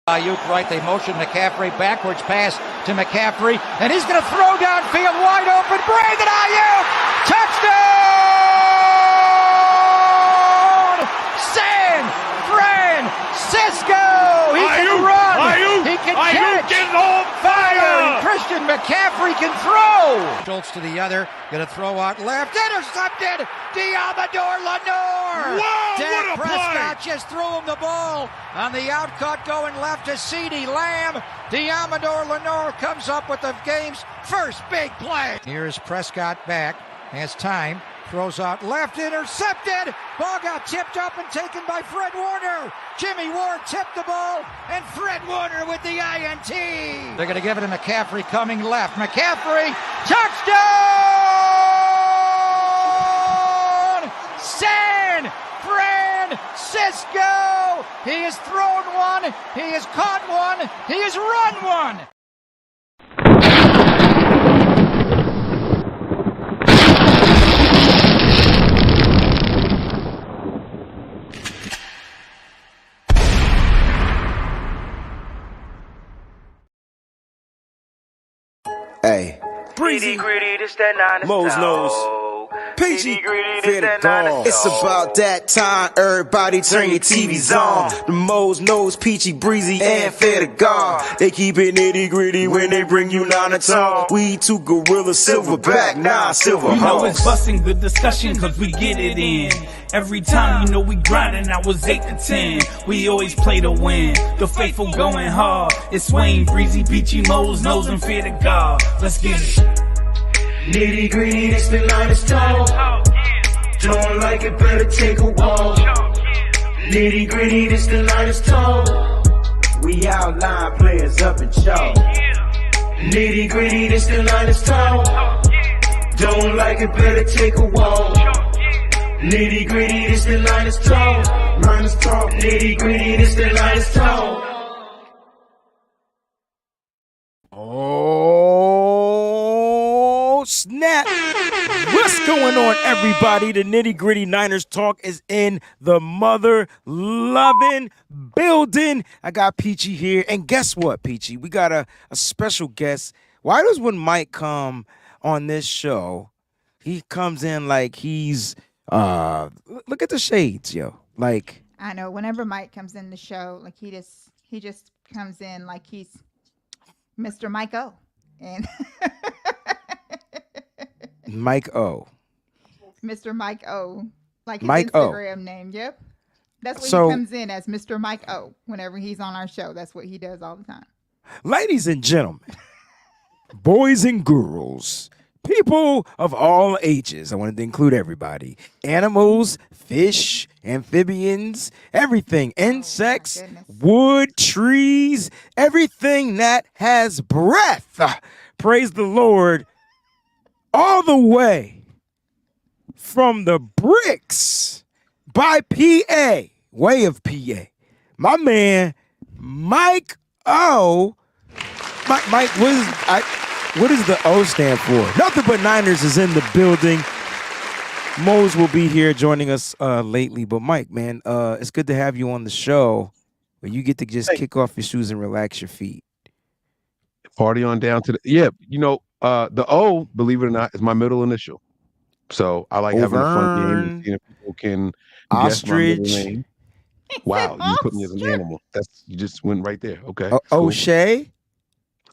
Ayuk right, they motion McCaffrey, backwards pass to McCaffrey, and he's going to throw downfield wide open. Brandon Ayuk, touchdown! San Francisco! He can run, he can catch, is on fire! Christian McCaffrey can throw! Schultz to the other, going to throw out left, intercepted! Diamador Lenore! Whoa, Dak what a Prescott play! just threw him the ball on the outcut going left to CeeDee Lamb. Diamador Lenore comes up with the game's first big play. Here's Prescott back, has time, throws out left, intercepted. Ball got tipped up and taken by Fred Warner. Jimmy Ward tipped the ball, and Fred Warner with the INT. They're going to give it to McCaffrey coming left. McCaffrey, touchdown! San Francisco! He has thrown one, he has caught one, he has run one. Hey, Breezy, gritty, this that 9 Mo's nose. PG, fear the dog. It's about that time, everybody turn your TVs on. The Mo's nose, Peachy, Breezy, and fair to God. They keep it nitty gritty when they bring you 9 to talk. We two gorilla, silverback, nah, silver You know it's hawks. busting the discussion cause we get it in. Every time you know we grinding, I was 8 to 10. We always play to win. The faithful going hard. It's Wayne, Breezy, Peachy, Mo's nose, and fear to God. Let's get it. Nitty gritty, this the line is tall. Don't like it, better take a walk. Nitty gritty, this the line is tall. We outline players up in chalk. Nitty gritty, this the line is tall. Don't like it, better take a walk. Nitty gritty, this the line is tall. Line is tall. Nitty gritty, this the line is tall. Oh, snap. What's going on, everybody? The Nitty Gritty Niners Talk is in the mother-loving building. I got Peachy here. And guess what, Peachy? We got a special guest. Why does when Mike come on this show, he comes in like he's, look at the shades, yo. Like, I know whenever Mike comes in the show, like he just comes in like he's Mr. Mike O. And Mike O. Mr. Mike O. Like his Mike O. Instagram name. Yep. That's what So- he comes in as, Mr. Mike O. Whenever he's on our show. That's what he does all the time. Ladies and gentlemen, boys and girls, people of all ages, I wanted to include everybody, animals, fish, amphibians, everything, insects, goodness. wood, trees, everything that has breath. Praise the Lord, all the way from the bricks by PA, way of PA, my man, Mike O. Mike, what does the O stand for? Nothing but Niners is in the building. Mose will be here joining us lately. But Mike, man, it's good to have you on the show where you get to just kick off your shoes and relax your feet. Party on down to the the O, believe it or not, is my middle initial. So I like having a fun game and seeing if people can guess my middle Ostrich. name. Wow, you put me as an animal. You just went right there. Okay. cool. O'Shea?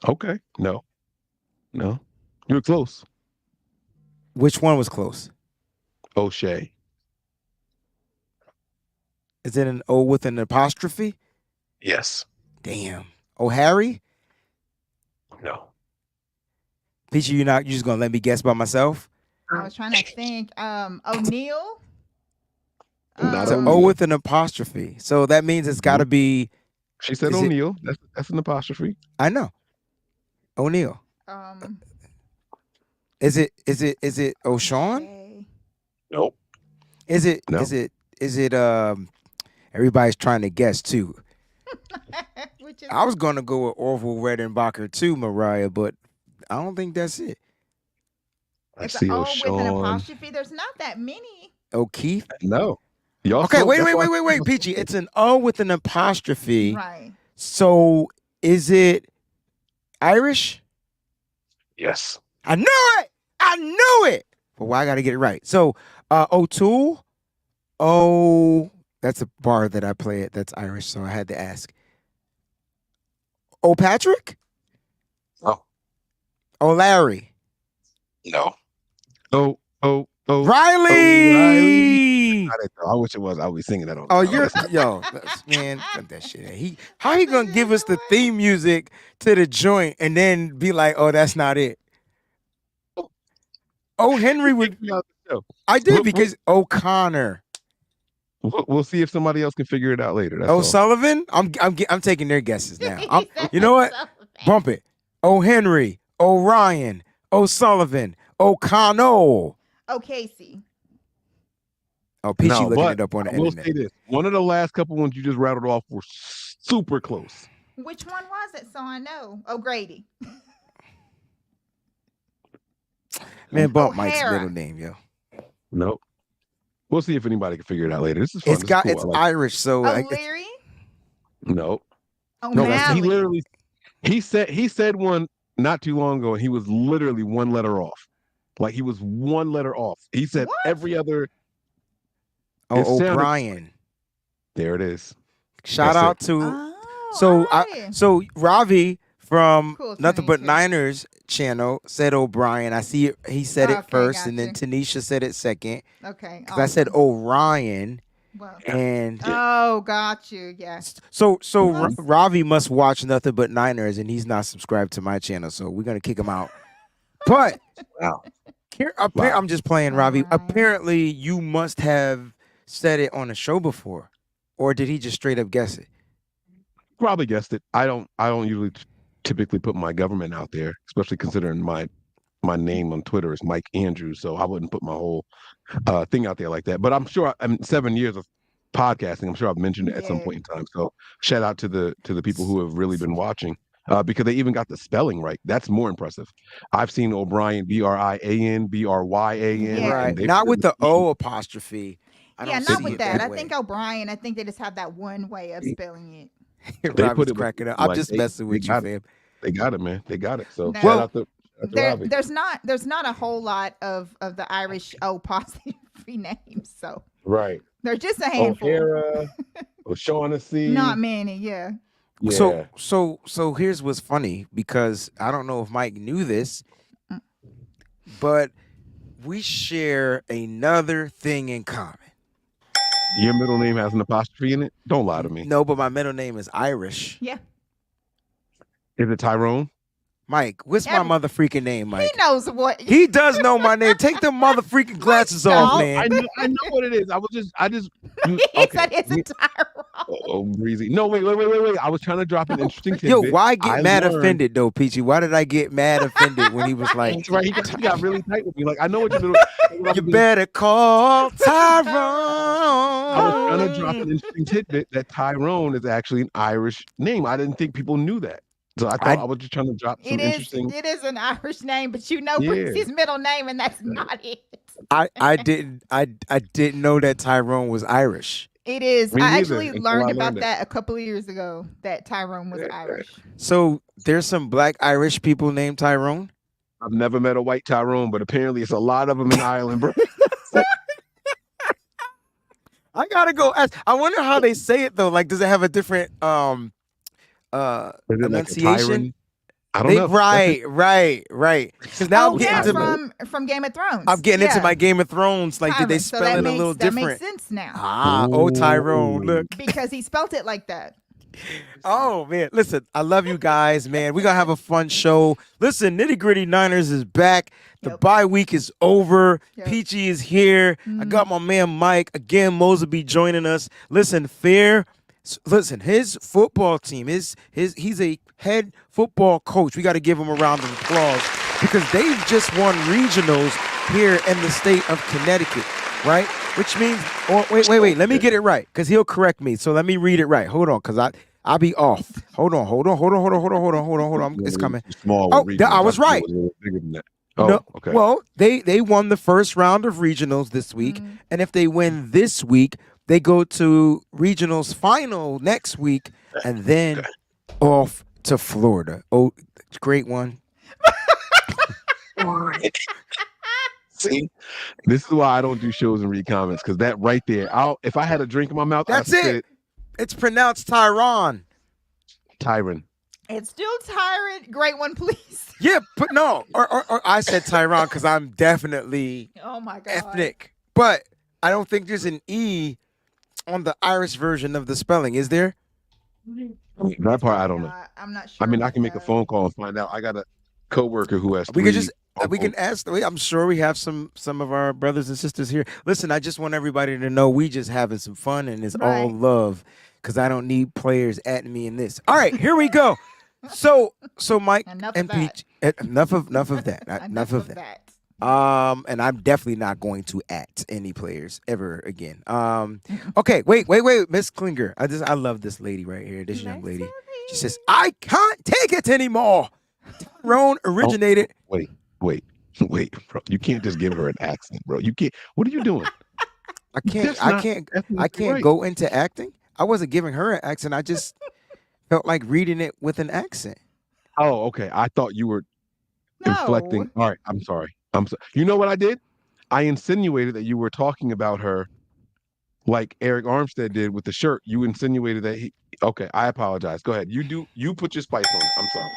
Okay. No. You were close. Which one was close? O'Shea. Is it an O with an apostrophe? Yes. Damn. O'Harry? No. Peachy, you just gonna let me guess by myself? I was trying to think. O'Neal? Not It's an O'Neal. O with an apostrophe. So that means it's gotta be, She said Is it- O'Neal. That's an apostrophe. I know. O'Neal. Is it O'Shawn? okay. Nope. Is it No. is it everybody's trying to guess too. Which is I was gonna go with Orville Redenbacher too, Mariah, but I don't think that's it. I it's see an O with an O'Shawn. apostrophe. There's not that many. O'Keefe? No. Y'all Okay, close. wait, That's why- Peachy. It's an O with an apostrophe. Right. So is it Irish? Yes. I knew it. I knew it. But why I got to get it right? So O'Toole. Oh, that's a bar that I play at. That's Irish. So I had to ask. O'Patrick? Oh. O'Larry? No. Oh. Riley! I wish it was. I was singing that on. Oh, man, fuck that shit. How he gonna give us the theme music to the joint and then be like, oh, that's not it? Oh, Henry would. I did because O'Connor. We'll see if somebody else can figure it out later. That's O'Sullivan. I'm taking their guesses now. You know what? Bump it. O'Henry, O'Ryan, O'Sullivan, O'Connell. Casey. Oh, Peachy looking it up on the internet. I will say this. One of the last couple ones you just rattled off were super close. Which one was it? So I know. O'Grady. Man, bump Mike's middle name, yo. Nope. We'll see if anybody can figure it out later. This is fun. It's Irish, so O'Leary? Nope. O'Malley. He said one not too long ago, and he was literally one letter off. Like he was one letter off. He said every other. Oh, O'Brien. There it is. Shout out to so Ravi from Nothing But Niners channel said O'Brien. I see it. He said it first, and then Tanisha said it second. Okay. Because I said Orion. Well, and got you. Yes. So Ravi must watch Nothing But Niners, and he's not subscribed to my channel, so we're gonna kick him out. But I'm just playing, Ravi. Apparently, you must have said it on a show before, or did he just straight up guess it? Probably guessed it. I don't usually typically put my government out there, especially considering my name on Twitter is Mike Andrews, so I wouldn't put my whole thing out there like that. But I'm sure, 7 years of podcasting, I'm sure I've mentioned it at some point in time. So shout out to the people who have really been watching, because they even got the spelling right. That's more impressive. I've seen O'Brien, Brian, Bryan, right? Not with the O apostrophe. Not with that. I think O'Brien. I think they just have that one way of spelling it. They put it cracking up. I'm just messing with you, fam. They got it, man. They got it. So shout out to there's not a whole lot of the Irish apostrophe names. So they're just a handful. O'Hara, O'Shaughnessy. Not many, yeah. So here's what's funny, because I don't know if Mike knew this, but we share another thing in common. Your middle name has an apostrophe in it? Don't lie to me. No, but my middle name is Irish. Yeah. Is it Tyrone? Mike, what's my mother freaking name, Mike? He knows what. He does know my name. Take the mother freaking glasses off, man. I know what it is. I just. He said it's a Tyrone. Oh, breezy. No, wait. I was trying to drop an interesting tidbit. Yo, why get mad offended though, Peachy? Why did I get mad offended when he was like? That's right. He got really tight with me. Like, I know what you're doing. You better call Tyrone. I was trying to drop an interesting tidbit that Tyrone is actually an Irish name. I didn't think people kidn't that. So I thought I was just trying to drop some interesting. It is an Irish name, but his middle name, and that's not it. I didn't know that Tyrone was Irish. It is. I actually learned about that a couple of years ago, that Tyrone was Irish. So there's some black Irish people named Tyrone? I've never met a white Tyrone, but apparently it's a lot of them in Ireland, bro. I gotta go ask. I wonder how they say it though. Like, does it have a different enunciation? Like I don't know. Right. Because now I'm getting from Game of Thrones. I'm getting into my Game of Thrones. Like, Tyrone. Did they spell it a little different? That makes sense now. Tyrone, look. Because he spelt it like that. Oh man, listen, I love you guys, man. We're gonna have a fun show. Listen, Nitty Gritty Niners is back. The bye week is over. Peachy is here. I got my man Mike again. Moseby joining us. Listen, his football team he's a head football coach. We got to give him a round of applause because they've just won regionals here in the state of Connecticut, right? Which means, wait, let me get it right, because he'll correct me. So let me read it right. Hold on, because I'll be off. Hold on. It's coming. I was right. Okay. Well, they won the first round of regionals this week, and if they win this week, they go to regionals final next week, and then off to Florida. Oh, great one. See, this is why I don't do shows and read comments, because that right there, if I had a drink in my mouth, That's I'd spit it. It's pronounced Tyron. Tyron. It's still Tyrant. Great one, please. Yeah, but no. Or I said Tyron because I'm definitely Oh my God. ethnic. But I don't think there's an E on the Irish version of the spelling. Is there? That part I don't know. I'm not sure. I mean, I about can make a that. phone call and find out. I got a coworker who has We three. can ask. I'm sure we have some of our brothers and sisters here. Listen, I just want everybody to know we just having some fun and it's all Right. love because I don't need players at me in this. All right, here we go. So Mike Enough and of that. Peach, enough of that. Enough of that. And I'm definitely not going to at any players ever again. Okay, wait, Miss Klinger. I love this lady right here. This young lady. She says, "I can't take it anymore." Tyrone originated. Wait, bro. You can't just give her an accent, bro. You can't. What are you doing? I can't right. go into acting. I wasn't giving her an accent. I just felt like reading it with an accent. Oh, okay. I thought you were inflecting. All right. I'm sorry. You know what I did? I insinuated that you were talking about her like Eric Armstead did with the shirt. You insinuated that he. Okay. I apologize. Go ahead. You put your spice on it. I'm sorry.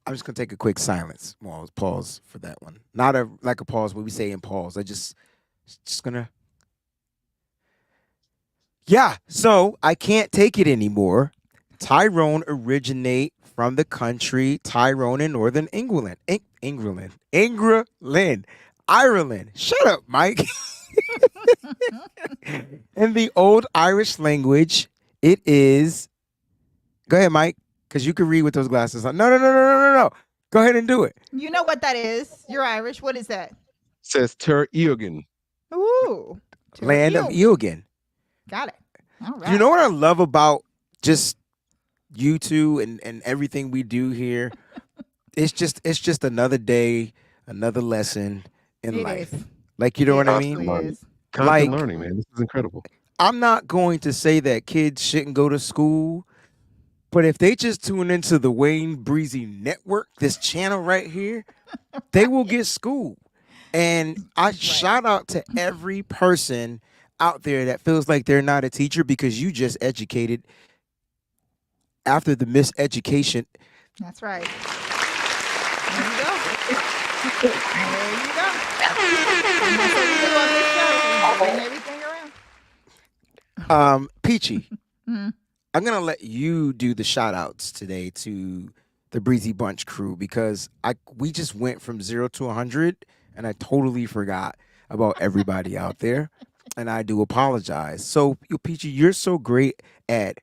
I'm just gonna take a quick silence. Well, pause for that one. Not a pause, what we say in pause. I just gonna. Yeah, so I can't take it anymore. Tyrone originate from the country Tyrone in Northern England. England. Ireland. Shut up, Mike. In the old Irish language, it is. Go ahead, Mike, because you can read with those glasses on. No. Go ahead and do it. You know what that is? You're Irish. What is that? Says Ter Eogan. Ooh. Land of Eogan. Got it. All right. You know what I love about just you two and everything we do here? It's just another day, another lesson in It life. is. Like, you know what I It mean? really is. Constant Like- learning, man. This is incredible. I'm not going to say that kids shouldn't go to school, but if they just tune into the Wayne Breezy Network, this channel right here, they will get schooled. And I shout out to every person out there that feels like they're not a teacher because you just educated after the miseducation. That's right. There you go. There you go. And that's what we do on this show. We bring everything around. Peachy, Mhm. I'm gonna let you do the shout outs today to the Breezy Bunch crew because we just went from 0 to 100 and I totally forgot about everybody out there, and I do apologize. So, Peachy, you're so great at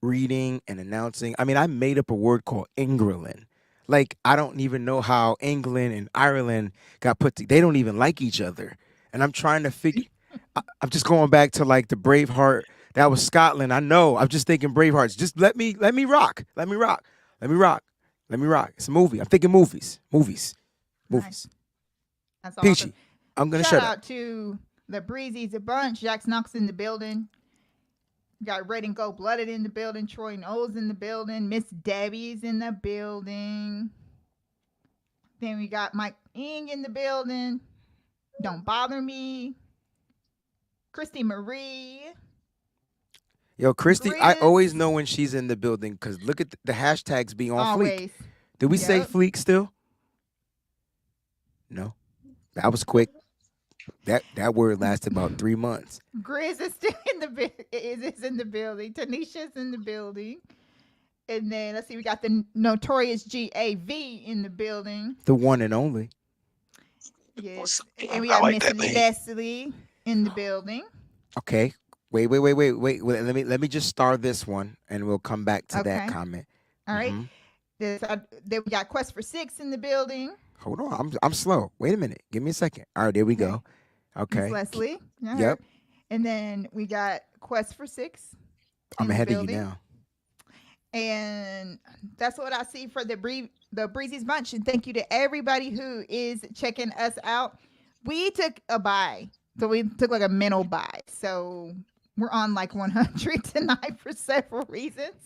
reading and announcing. I mean, I made up a word called England. Like, I don't even know how England and Ireland got put together. They don't even like each other, and I'm trying to figure. I'm just going back to like the Braveheart. That was Scotland. I know. I'm just thinking Bravehearts. Just let me rock. Let me rock. It's a movie. I'm thinking movies. That's Peachy, awesome. I'm gonna Shout shut up. out to the Breezy's a bunch. Jax Knox in the building. Got Red and Gold Blooded in the building. Troy Knowles in the building. Miss Debbie's in the building. Then we got Mike Ing in the building. Don't Bother Me. Christy Marie. Yo, Christy, I Grizz. always know when she's in the building because look at the hashtags be on fleek. Always. Did we say Yep. fleek still? No. That was quick. That word lasted about 3 months. Grizz is still in the is in the building. Tanisha's in the building. And then let's see, we got the notorious GAV in the building. The one and only. Yes. And we got Miss Leslie in the building. Okay. Wait. Let me just star this one and we'll come back to that Okay. comment. All right. Mhm. Then we got Quest for Six in the building. Hold on. I'm slow. Wait a minute. Give me a second. All right, there we go. Okay. Miss Leslie. All Yep. right. And then we got Quest for Six. I'm in the ahead of you building. now. And that's what I see for the Breezy's Bunch. And thank you to everybody who is checking us out. We took a bye. So we took like a mental bye. So we're on like 100 tonight for several reasons.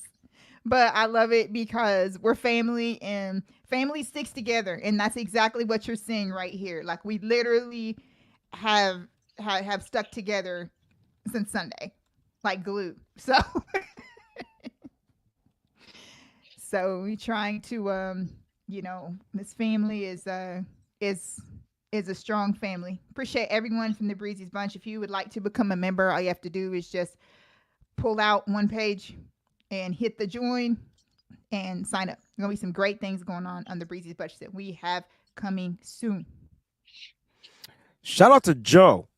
But I love it because we're family and family sticks together. And that's exactly what you're seeing right here. Like we literally have stuck together since Sunday, like glue. So so we're trying to this family is a strong family. Appreciate everyone from the Breezy's Bunch. If you would like to become a member, all you have to do is just pull out one page and hit the join and sign up. There's gonna be some great things going on the Breezy's Bunch that we have coming soon. Shout out to Joe.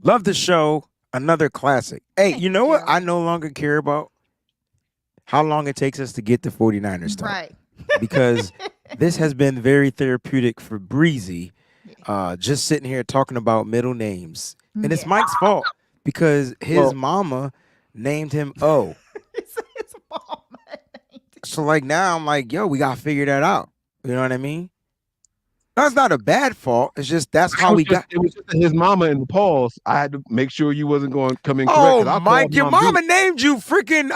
Love the show. Another classic. Hey, you know what? Joe. I no longer care about how long it takes us to get to 49ers talk. Right. Because this has been very therapeutic for Breezy. Just sitting here talking about middle names. And it's Mike's fault because his mama named him O. It's mama. So like now I'm like, yo, we gotta figure that out. You know what I mean? That's not a bad fault. It's just that's how we got. It was just his mama and Paul's. I had to make sure you wasn't going to come in correct. Oh, Mike, your mama named you freaking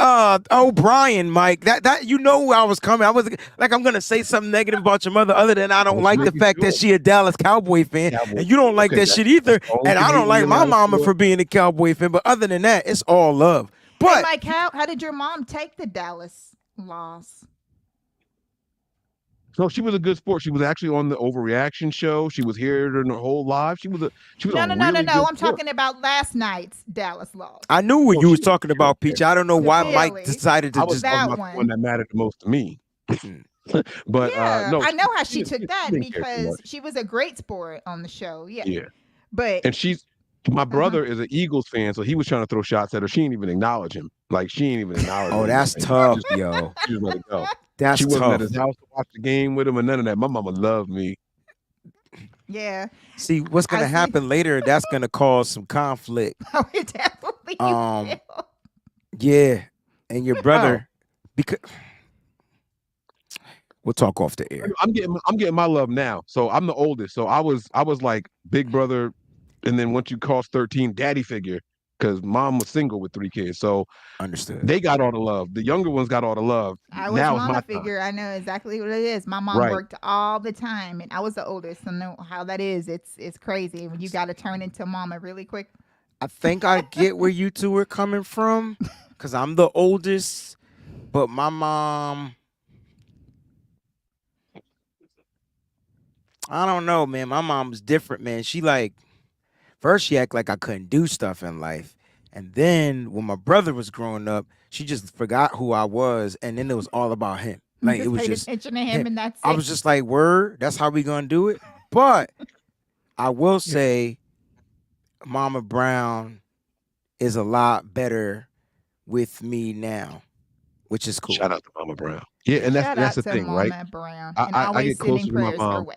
O'Brien, Mike. That you know where I was coming. I was like, I'm gonna say something negative about your mother, other than I don't like the fact that she a Dallas Cowboy fan, and you don't like that shit either. And I don't like my mama for being a Cowboy fan. But other than that, it's all love. But hey, Mike, how did your mom take the Dallas loss? So she was a good sport. She was actually on the Overreaction show. She was here during her whole live. She was No. I'm talking about last night's Dallas loss. I knew what you was talking about, Peach. I don't know why Mike decided to I was just that talking about the one that mattered the most to me. But yeah, no, I know how she took that didn't care too because much. she was a great sport on the show. Yeah. Yeah. But And my brother is an Eagles fan, so he was trying to throw shots at her. She didn't even acknowledge him. Like she ain't even acknowledge him. Oh, that's tough, yo. She just let it go. That's she wasn't tough. at his house to watch the game with him and none of that. My mama loved me. yeah. See, what's gonna happen later? That's gonna cause some conflict. Oh, it definitely will. Yeah, and your brother, because we'll talk off the air. I'm getting my love now. So I'm the oldest. So I was like big brother, and then once you cross 13, daddy figure, because mom was single with 3 kids. So understood. They got all the love. The younger ones got all the love. I was now mama figure. I know exactly what it is. My mom worked all the time, and I was the oldest, so I know how that is. It's crazy when you got to turn into mama really quick. I think I get where you two are coming from, because I'm the oldest, but my mom, I don't know, man. My mom's different, man. She first she act like I couldn't do stuff in life. And then when my brother was growing up, she just forgot who I was. And then it was all about him. Like it was paid just attention to him, and that's it. I was just like, word, that's how we gonna do it. But I will say Mama Brown is a lot better with me now, which is cool. Shout out to Mama Brown. Yeah, and that's the thing, Mama right? Brown. I get closer to my mom. Her way.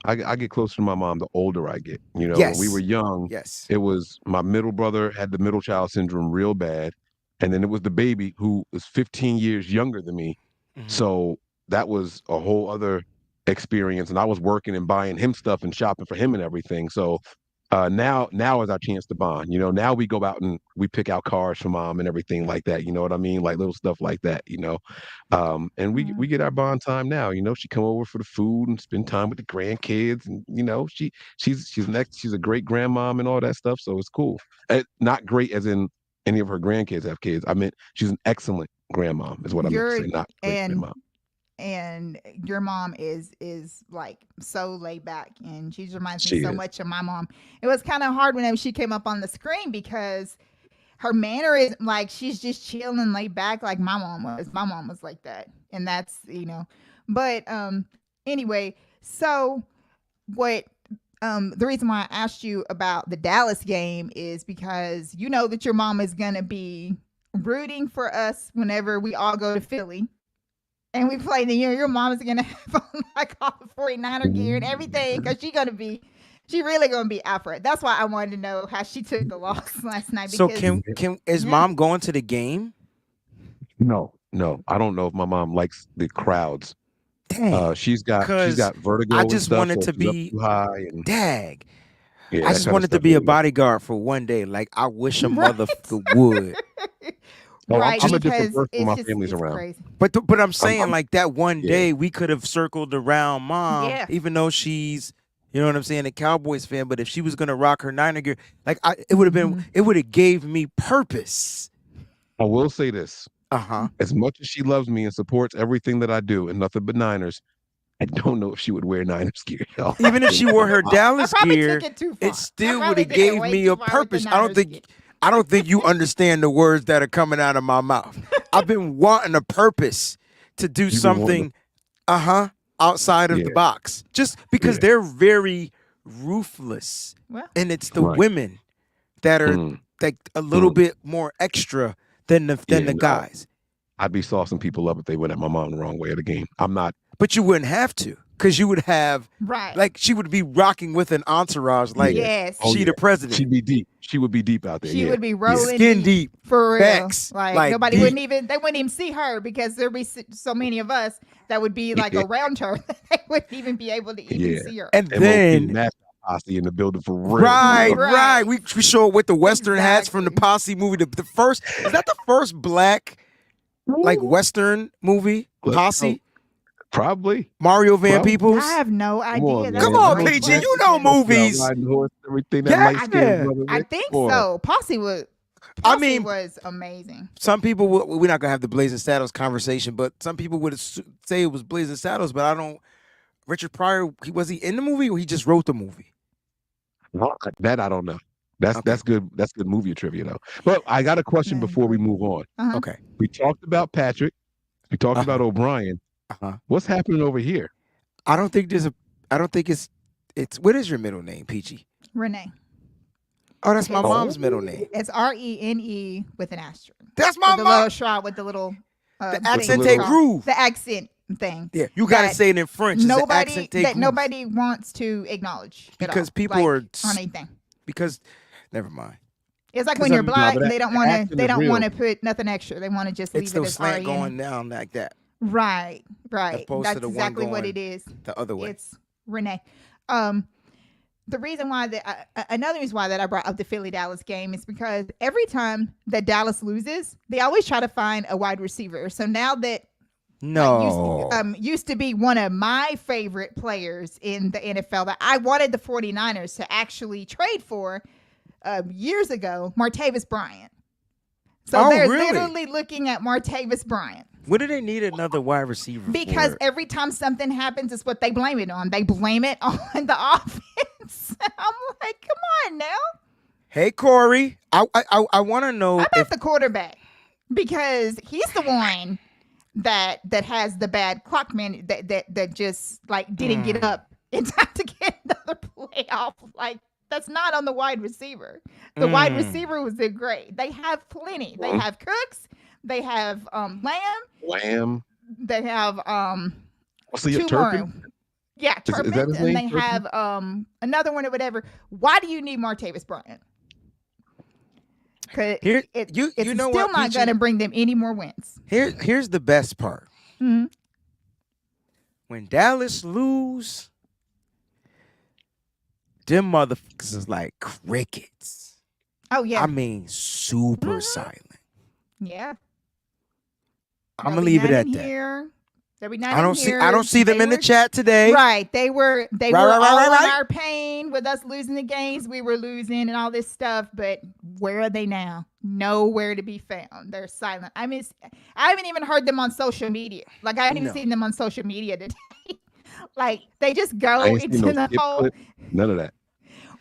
I get closer to my mom the older I get. You know, Yes. when we were young, Yes. it was my middle brother had the middle child syndrome real bad. And then it was the baby who was 15 years younger than me. Mhm. So that was a whole other experience. And I was working and buying him stuff and shopping for him and everything. So now is our chance to bond. You know, now we go out and we pick out cars for mom and everything like that. You know what I mean? Like little stuff like that, you know. And we get our bond time now. You know, she come over for the food and spend time with the grandkids. And, you know, she's a great grandmom and all that stuff. So it's cool. Not great as in any of her grandkids have kids. I meant she's an excellent grandmom is what I meant to say, not great grandmom. And your mom is like so laid back, and she reminds me so much of my mom. It was kind of hard whenever she came up on the screen because her manner is like she's just chilling and laid back like my mom was. My mom was like that, and that's, you know. But anyway, so what? The reason why I asked you about the Dallas game is because you know that your mom is gonna be rooting for us whenever we all go to Philly. And we play the year. Your mom is gonna have on like all the 49er gear and everything because she really gonna be out for it. That's why I wanted to know how she took the loss last night. So is mom going to the game? No. I don't know if my mom likes the crowds. Dang. She's got vertigo. I just and stuff, wanted so to she's up be too high and dag. Yeah, I that just kinda wanted to stuff be a really- bodyguard for one day. Like I wish a Right. motherfucker would. Oh, Right, I'm a different because person when my it's family's it's around. crazy. But I'm saying I'm- like that one yeah. day we could have circled around mom, Yeah. even though she's, you know what I'm saying, a Cowboys fan. But if she was gonna rock her Niner gear, like it would have been, it would have gave me purpose. I will say this: Uh-huh. as much as she loves me and supports everything that I do, and nothing but Niners, I don't know if she would wear Niners gear. Y'all. Even if she wore her I Dallas probably gear, took it too far. it still I would have probably did it gave way me too a far with the purpose. Niners I don't think you understand the words that are coming out of my mouth. I've been wanting a purpose to do been wanting something, outside of the Yeah. box, just because Yeah. they're very ruthless, Well, and it's the Right. women that are Mm. like a little Mm. bit more extra than the Yeah, no. guys. I'd be saucing people up if they went at my mom the wrong way at the game. I'm not. But you wouldn't have to, because you would have right. like she would be rocking with an entourage, like yes. Oh, she yeah. the president. She'd be deep. She would be deep out there. She yeah. would be rolling Skin deep. for real. Facts. Like nobody deep. they wouldn't even see her because there'd be so many of us that would be like Yeah. around her. They wouldn't even be able to even Yeah. see her. And MOP then mascot posse in the building for real. Right, bro. right. We show up with the Western hats from the Exactly. Posse movie. The first, is that the first black like Western movie? Let's Posse? Probably. Mario Van Probably. Peebles? I have no idea. on, That's Come a on, great PG, question. you know movies. Riding the horse, everything that Yeah. light-skinned brother. I Rick, think boy. so. Posse mean- was amazing. Some people, we're not going to have the Blazing Saddles conversation, but some people would say it was Blazing Saddles, but I don't. Richard Pryor, was he in the movie or he just wrote the movie? That I don't know. That's Okay. good. That's good movie trivia though. But I got a question Yeah, before we good. move on. Uh-huh. Okay. We talked about Patrick. We talked Uh-huh. about O'Brien. Uh-huh. What's happening over here? I don't think it's, what is your middle name, Peachy? Renee. Oh, that's my Okay. mom's middle name. It's Rene with an asterisk. That's my With the little mom. shot with the little The thing. accent little- groove. The accent thing. Yeah, you got to that say it in French. It's the Nobody accent that groove. nobody wants to acknowledge at Because all, people like, are on anything. because never mind. It's like Because when you're I'm- no, black, but that- they don't the want accent to. They is don't real. want to put nothing extra. They want to just It's leave it the as slant REN. going down like that. Right, right. opposed That's to the one exactly what going it is. The other way. It's Renee. The reason why another reason why that I brought up the Philly Dallas game is because every time that Dallas loses, they always try to find a wide receiver. So now that No. used to be one of my favorite players in the NFL that I wanted the 49ers to actually trade for years ago, Martavis Bryant. So Oh, they're really? literally looking at Martavis Bryant. What do they need another wide receiver Because for? every time something happens, it's what they blame it on. They blame it on the offense. I'm like, come on now. Hey, Corey, I want to know How about if the quarterback? Because he's the one that has the bad clock man that just like didn't get up in time to get another playoff. Like that's not on the wide receiver. The wide receiver was great. They have plenty. They have Cooks. They have Lamb. They have See, two Turpin. more. Yeah, Is Turpin, that his and name, they Turpin? have another one or whatever. Why do you need Martavis Bryant? Because Here- it's you know still what, not PG? going to bring them any more wins. here's the best part. Mhm. When Dallas lose, them motherfuckers is like crickets. Oh yeah, I mean, super silent. yeah. I'm There'll gonna be leave it none at in that. Here. There'll be none I don't in see here. I don't see them They in the were- chat today. Right, they were Right, all right. in our pain with us losing the games. We were losing and all this stuff, but where are they now? Nowhere to be found. They're silent. I haven't even heard them on social media. Like I haven't even No. seen them on social media today. Like they just go I ain't into seen no the skip whole clip, none of that.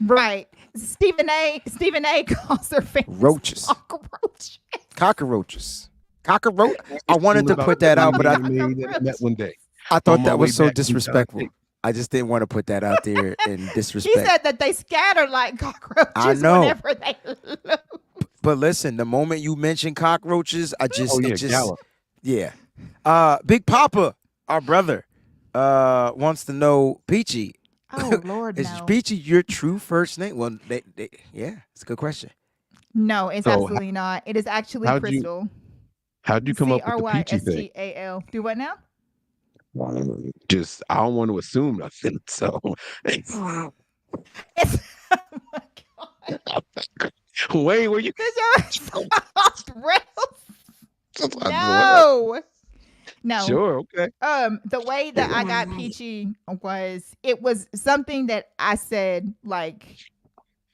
right. Stephen A. calls their fans Roaches. cockroaches. Cockroaches. Cockroach. I wanted to put that out, but I met one day. thought On my that was way so back from disrespectful. Dallas. I just didn't want to put that out there in He disrespect. said that they scatter like cockroaches I know. whenever they lose. But listen, the moment you mention cockroaches, I just, Oh yeah, it just, Gallup. yeah. Big Papa, our brother, wants to know, Peachy, Oh Lord, is no. Peachy your true first name? Well, yeah, it's a good question. No, it's So, absolutely not. It is actually how'd you Crystal. How'd you come up with the peachy thing? Crystial. Do what now? Just I don't want to assume nothing. So It's Wayne, were you? The show is off the rails. No. No. Sure. Okay. The way that I got peachy was it was something that I said like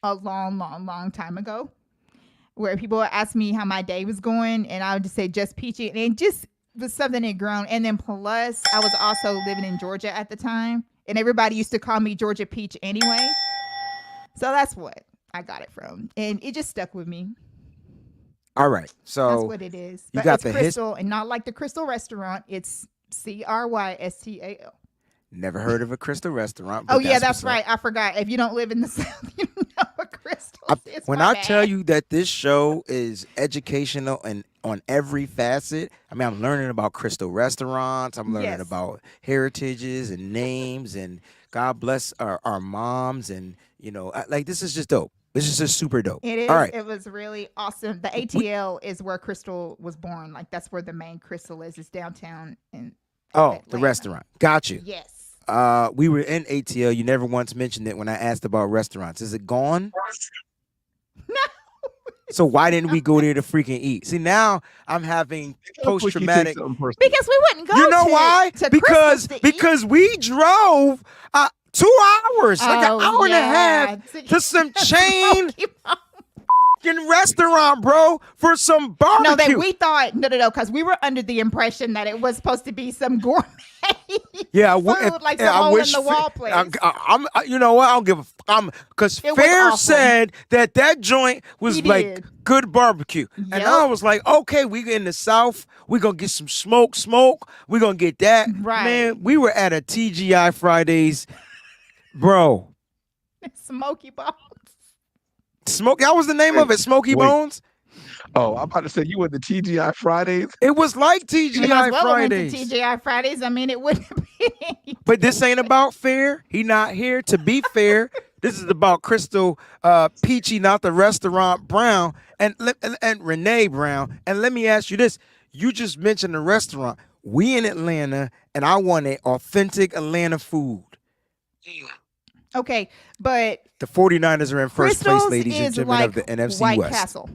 a long time ago, where people would ask me how my day was going, and I would just say just peachy, and it just was something that grown. And then plus, I was also living in Georgia at the time, and everybody used to call me Georgia Peach anyway. So that's what I got it from, and it just stuck with me. All right, so that's what it is. You but got it's the Crystal, and not like the Crystal restaurant. It's Crystal. Never heard of a Crystal restaurant. Oh yeah, that's right. I forgot. If you don't live in the South, you know what Crystal is. When I tell you that this show is educational and on every facet, I mean, I'm learning about Crystal restaurants. I'm learning about heritages and names, and God bless our moms, and like this is just dope. This is just super dope. It is. All right. It was really awesome. The ATL is where Crystal was born. Like that's where the main Crystal is. It's downtown in Atlanta. The restaurant. Got you. Yes. We were in ATL. You never once mentioned it when I asked about restaurants. Is it gone? No. So why didn't we go there to freaking eat? See, now I'm having post-traumatic. Because we wouldn't go. You know why? To because we drove 2 hours, like an hour and a half, to some chain restaurant, bro, for some barbecue. No, that we thought because we were under the impression that it was supposed to be some gourmet. Yeah, food, like some hole in the wall place. You know what? I don't give a. Because Fair said that joint was like good barbecue, and I was like, okay, we in the South, we gonna get some smoke. We gonna get that. Right, man. We were at a TGI Fridays, bro. Smoky Bones. That was the name of it, Smoky Bones. Oh, I'm about to say you went to TGI Fridays. It was like TGI Fridays. Went to TGI Fridays. I mean, it wouldn't have been anything. But this ain't about Fair. He not here to be fair. This is about Crystal Peachy, not the restaurant Brown, and Renee Brown. And let me ask you this: you just mentioned the restaurant. We in Atlanta, and I want an authentic Atlanta food. Okay, but the 49ers are in first place, ladies and gentlemen, like of the NFC White West. Castle.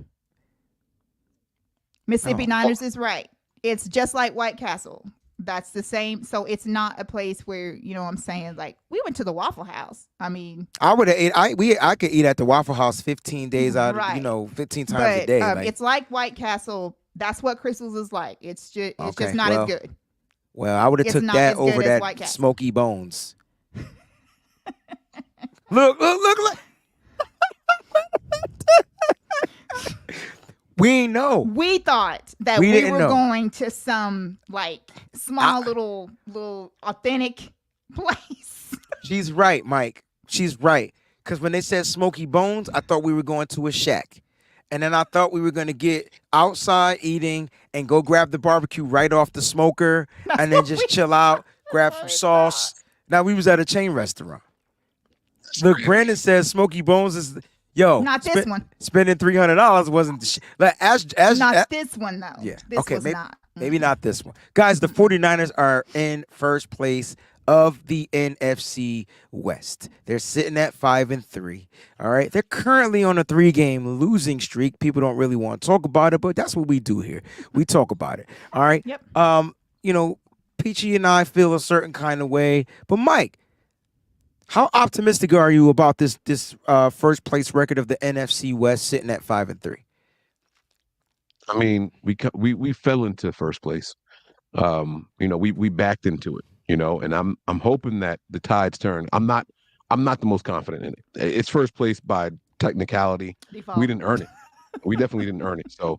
Mississippi Niners is right. It's just like White Castle. That's the same. So it's not a place where, you know what I'm saying, like we went to the Waffle House. I mean, I would have ate. I could eat at the Waffle House 15 days out of 15 times a day. It's like White Castle. That's what Crystal's is like. It's just not as good. Well, I would have took that over that Smoky Bones. Look. We ain't know. We thought that we were going to some like small little authentic place. She's right, Mike. She's right. Because when they said Smoky Bones, I thought we were going to a shack. And then I thought we were going to get outside eating and go grab the barbecue right off the smoker and then just chill out, grab some sauce. Now, we was at a chain restaurant. Look, Brandon says Smoky Bones is... not this one. Spending $300 wasn't the shit. Like, this one, though. Yeah. This was not. Maybe not this one. Guys, the 49ers are in first place of the NFC West. They're sitting at 5-3. All right. They're currently on a 3-game losing streak. People don't really want to talk about it, but that's what we do here. We talk about it. All right. Yep. Peachy and I feel a certain kind of way. But Mike, how optimistic are you about this first place record of the NFC West sitting at 5-3? I mean, we fell into first place. We backed into it. And I'm hoping that the tides turn. I'm not the most confident in it. It's first place by technicality. Default. We didn't earn it. We definitely didn't earn it. So,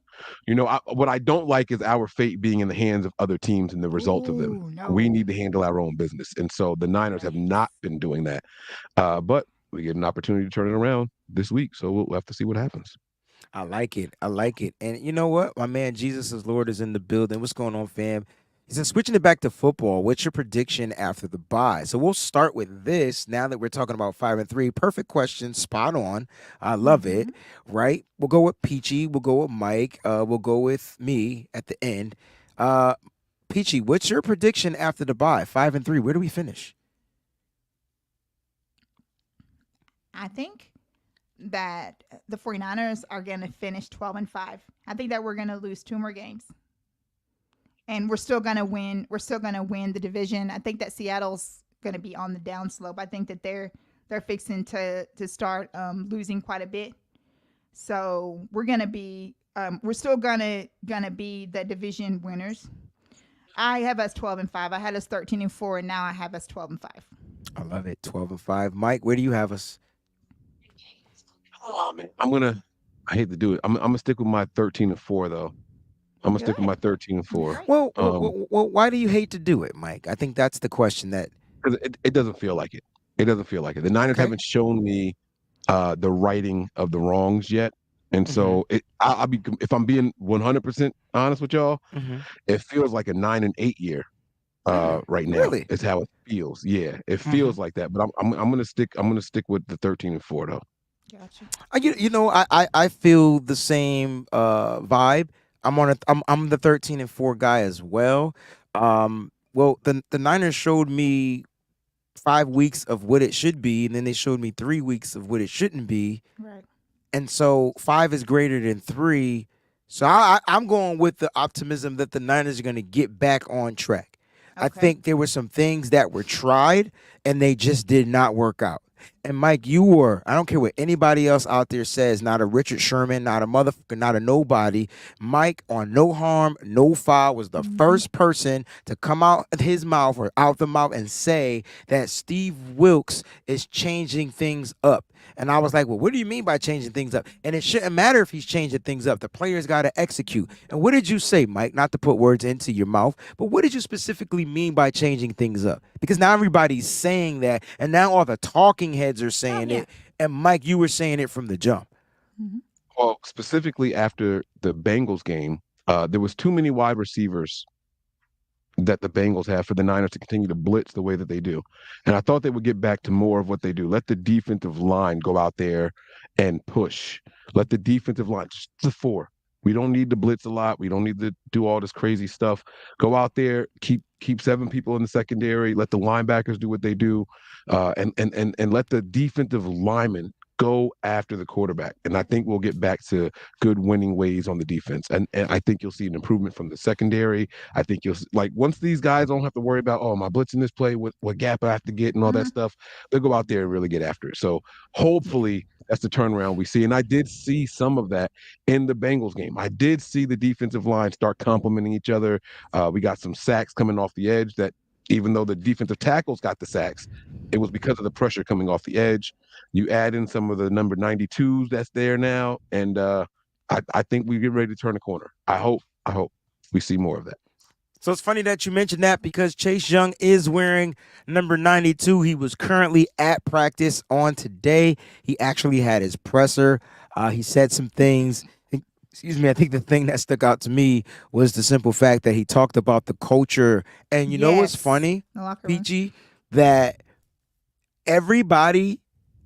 what I don't like is our fate being in the hands of other teams and the result of them. No. We need to handle our own business. And so the Niners have not been doing that. But we get an opportunity to turn it around this week. So we'll have to see what happens. I like it. And you know what? My man, Jesus is Lord, is in the building. What's going on, fam? He said, switching it back to football, what's your prediction after the bye? So we'll start with this now that we're talking about 5-3. Perfect question. Spot on. I love it. Right? We'll go with Peachy. We'll go with Mike. We'll go with me at the end. Peachy, what's your prediction after the bye? 5-3. Where do we finish? I think that the 49ers are going to finish 12-5. I think that we're going to lose 2 more games. And we're still going to win. We're still going to win the division. I think that Seattle's going to be on the downslope. I think that they're fixing to start losing quite a bit. So we're going to be we're still going to be the division winners. I have us 12-5. I had us 13-4, and now I have us 12-5. I love it. 12-5. Mike, where do you have us? Oh man, I hate to do it. I'm gonna stick with my 13-4 though. I'm gonna stick with my 13-4. Well, why do you hate to do it, Mike? I think that's the question that. Because it doesn't feel like it. It doesn't feel like it. The Niners haven't shown me the righting of the wrongs yet, and so I'll be, if I'm being 100% honest with y'all, it feels like a 9-8 year right now. Really? Is how it feels. Yeah, it feels like that. But I'm gonna stick with the 13-4 though. Gotcha. You know, I feel the same vibe. I'm the 13-4 guy as well. Well, the Niners showed me 5 weeks of what it should be, and then they showed me 3 weeks of what it shouldn't be. Right. And so 5 is greater than 3. So I'm going with the optimism that the Niners are going to get back on track. Okay. I think there were some things that were tried, and they just did not work out. And Mike, I don't care what anybody else out there says, not a Richard Sherman, not a motherfucker, not a nobody. Mike on No Harm, No Foul was the first person to come out of his mouth or out the mouth and say that Steve Wilkes is changing things up. And I was like, well, what do you mean by changing things up? And it shouldn't matter if he's changing things up. The players got to execute. And what did you say, Mike? Not to put words into your mouth, but what did you specifically mean by changing things up? Because now everybody's saying that, and now all the talking heads are saying it. And Mike, you were saying it from the jump. Well, specifically after the Bengals game, there was too many wide receivers that the Bengals have for the Niners to continue to blitz the way that they do. And I thought they would get back to more of what they do. Let the defensive line go out there and push. Let the defensive line, just the 4. We don't need to blitz a lot. We don't need to do all this crazy stuff. Go out there, keep 7 people in the secondary. Let the linebackers do what they do, and let the defensive linemen go after the quarterback. And I think we'll get back to good winning ways on the defense. And I think you'll see an improvement from the secondary. I think once these guys don't have to worry about, am I blitzing this play? What gap I have to get and all that stuff, they'll go out there and really get after it. So hopefully that's the turnaround we see. And I did see some of that in the Bengals game. I did see the defensive line start complimenting each other. We got some sacks coming off the edge that, even though the defensive tackles got the sacks, it was because of the pressure coming off the edge. You add in some of the number 92s that's there now, and I think we get ready to turn the corner. I hope we see more of that. So it's funny that you mentioned that, because Chase Young is wearing number 92. He was currently at practice on today. He actually had his presser. He said some things. Excuse me, I think the thing that stuck out to me was the simple fact that he talked about the culture. And you know what's funny, Peachy? That everybody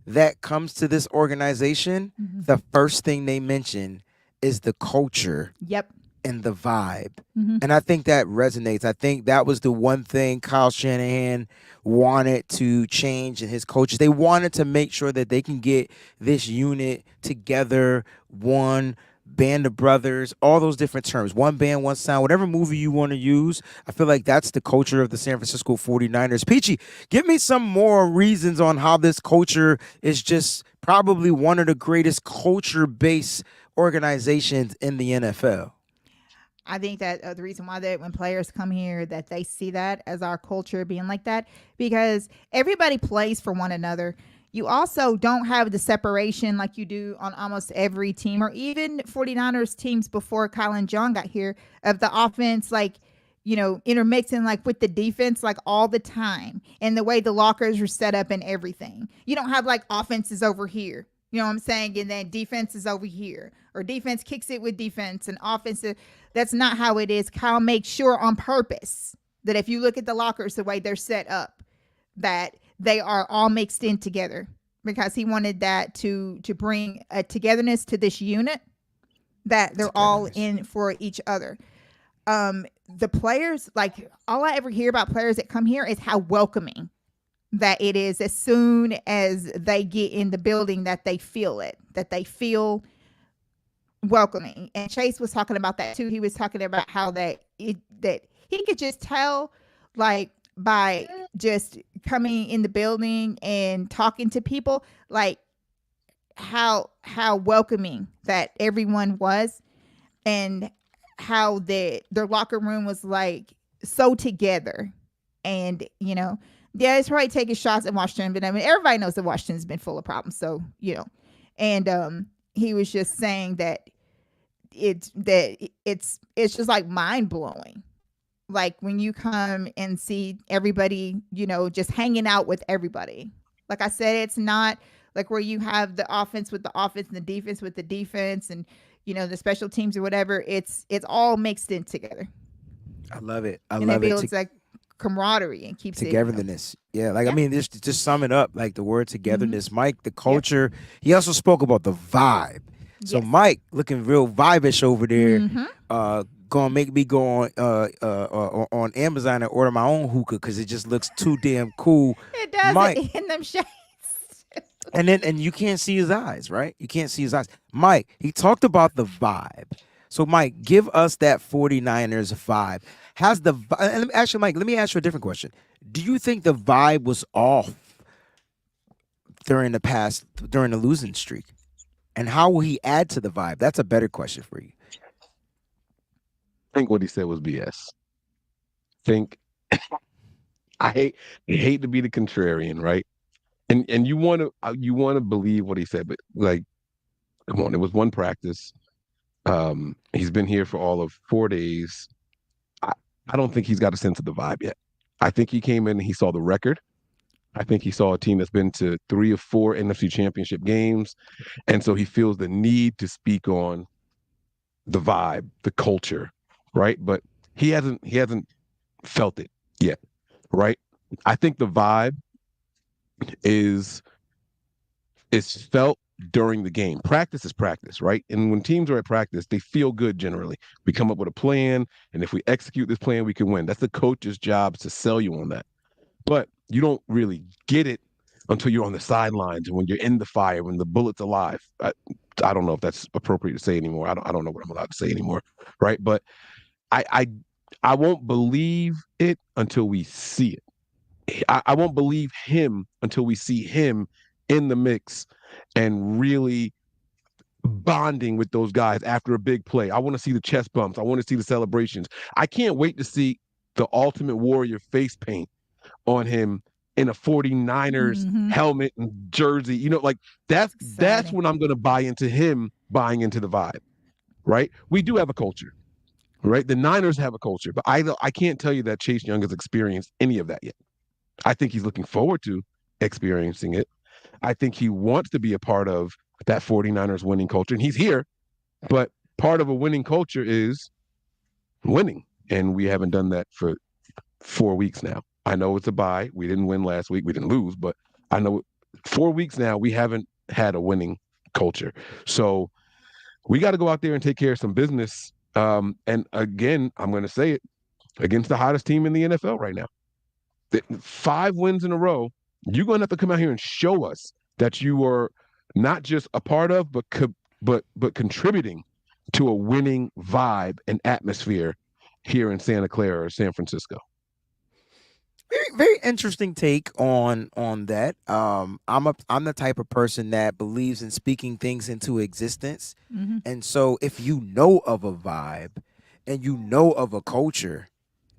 that comes to this organization, the first thing they mention is the culture. Yep. And the vibe. And I think that resonates. I think that was the one thing Kyle Shanahan wanted to change in his coaches. They wanted to make sure that they can get this unit together, one band of brothers, all those different terms, one band, one sound, whatever movie you want to use. I feel like that's the culture of the San Francisco 49ers. Peachy, give me some more reasons on how this culture is just probably one of the greatest culture-based organizations in the NFL. I think that the reason why when players come here, that they see that as our culture being like that, because everybody plays for one another. You also don't have the separation like you do on almost every team, or even 49ers teams before Kyle and John got here, of the offense, intermixing with the defense, all the time, and the way the lockers are set up and everything. You don't have offenses over here. You know what I'm saying? And then defense is over here, or defense kicks it with defense and offense. That's not how it is. Kyle makes sure on purpose that if you look at the lockers, the way they're set up, that they are all mixed in together, because he wanted that to bring a togetherness to this unit, that they're all in for each other. The players, all I ever hear about players that come here is how welcoming that it is as soon as they get in the building, that they feel it, that they feel welcoming. And Chase was talking about that too. He was talking about how that he could just tell, like, by just coming in the building and talking to people, like how welcoming that everyone was, and how their locker room was like so together. And it's probably taking shots at Washington, but I mean, everybody knows that Washington's been full of problems. So and he was just saying that it's just like mind blowing, like when you come and see everybody, just hanging out with everybody. Like I said, it's not like where you have the offense with the offense and the defense with the defense, and the special teams or whatever. It's all mixed in together. I love it. And it builds like camaraderie and keeps togetherness. I mean, just sum it up, like the word togetherness. Mike, the culture. He also spoke about the vibe. So Mike, looking real vibish over there. Gonna make me go on Amazon and order my own hookah because it just looks too damn cool. It does, Mike, in them shades. And you can't see his eyes, right? You can't see his eyes. Mike, he talked about the vibe. So Mike, give us that 49ers vibe. Actually, Mike, let me ask you a different question. Do you think the vibe was off during the losing streak? And how will he add to the vibe? That's a better question for you. I think what he said was BS. I hate to be the contrarian, right? And you want to believe what he said, but like, come on, it was one practice. He's been here for all of 4 days. I don't think he's got a sense of the vibe yet. I think he came in and he saw the record. I think he saw a team that's been to 3 of 4 NFC Championship games, and so he feels the need to speak on the vibe, the culture, right? But he hasn't felt it yet, right? I think the vibe is felt during the game. Practice is practice, right? And when teams are at practice, they feel good generally. We come up with a plan, and if we execute this plan, we can win. That's the coach's job to sell you on that. But you don't really get it until you're on the sidelines and when you're in the fire, when the bullet's alive. I don't know if that's appropriate to say anymore. I don't know what I'm allowed to say anymore, right? But I won't believe it until we see it. I won't believe him until we see him in the mix and really bonding with those guys after a big play. I want to see the chest bumps. I want to see the celebrations. I can't wait to see the Ultimate Warrior face paint on him in a 49ers helmet and jersey. Like that's when I'm going to buy into him buying into the vibe, right? We do have a culture, right? The Niners have a culture, but I can't tell you that Chase Young has experienced any of that yet. I think he's looking forward to experiencing it. I think he wants to be a part of that 49ers winning culture, and he's here, but part of a winning culture is winning, and we haven't done that for 4 weeks now. I know it's a bye. We didn't win last week. We didn't lose, but I know 4 weeks now we haven't had a winning culture. So we got to go out there and take care of some business. And again, I'm going to say it, against the hottest team in the NFL right now. 5 wins in a row. You're going to have to come out here and show us that you are not just a part of, but contributing to a winning vibe and atmosphere here in Santa Clara or San Francisco. Very, very interesting take on that. I'm the type of person that believes in speaking things into existence. And so if you know of a vibe and you know of a culture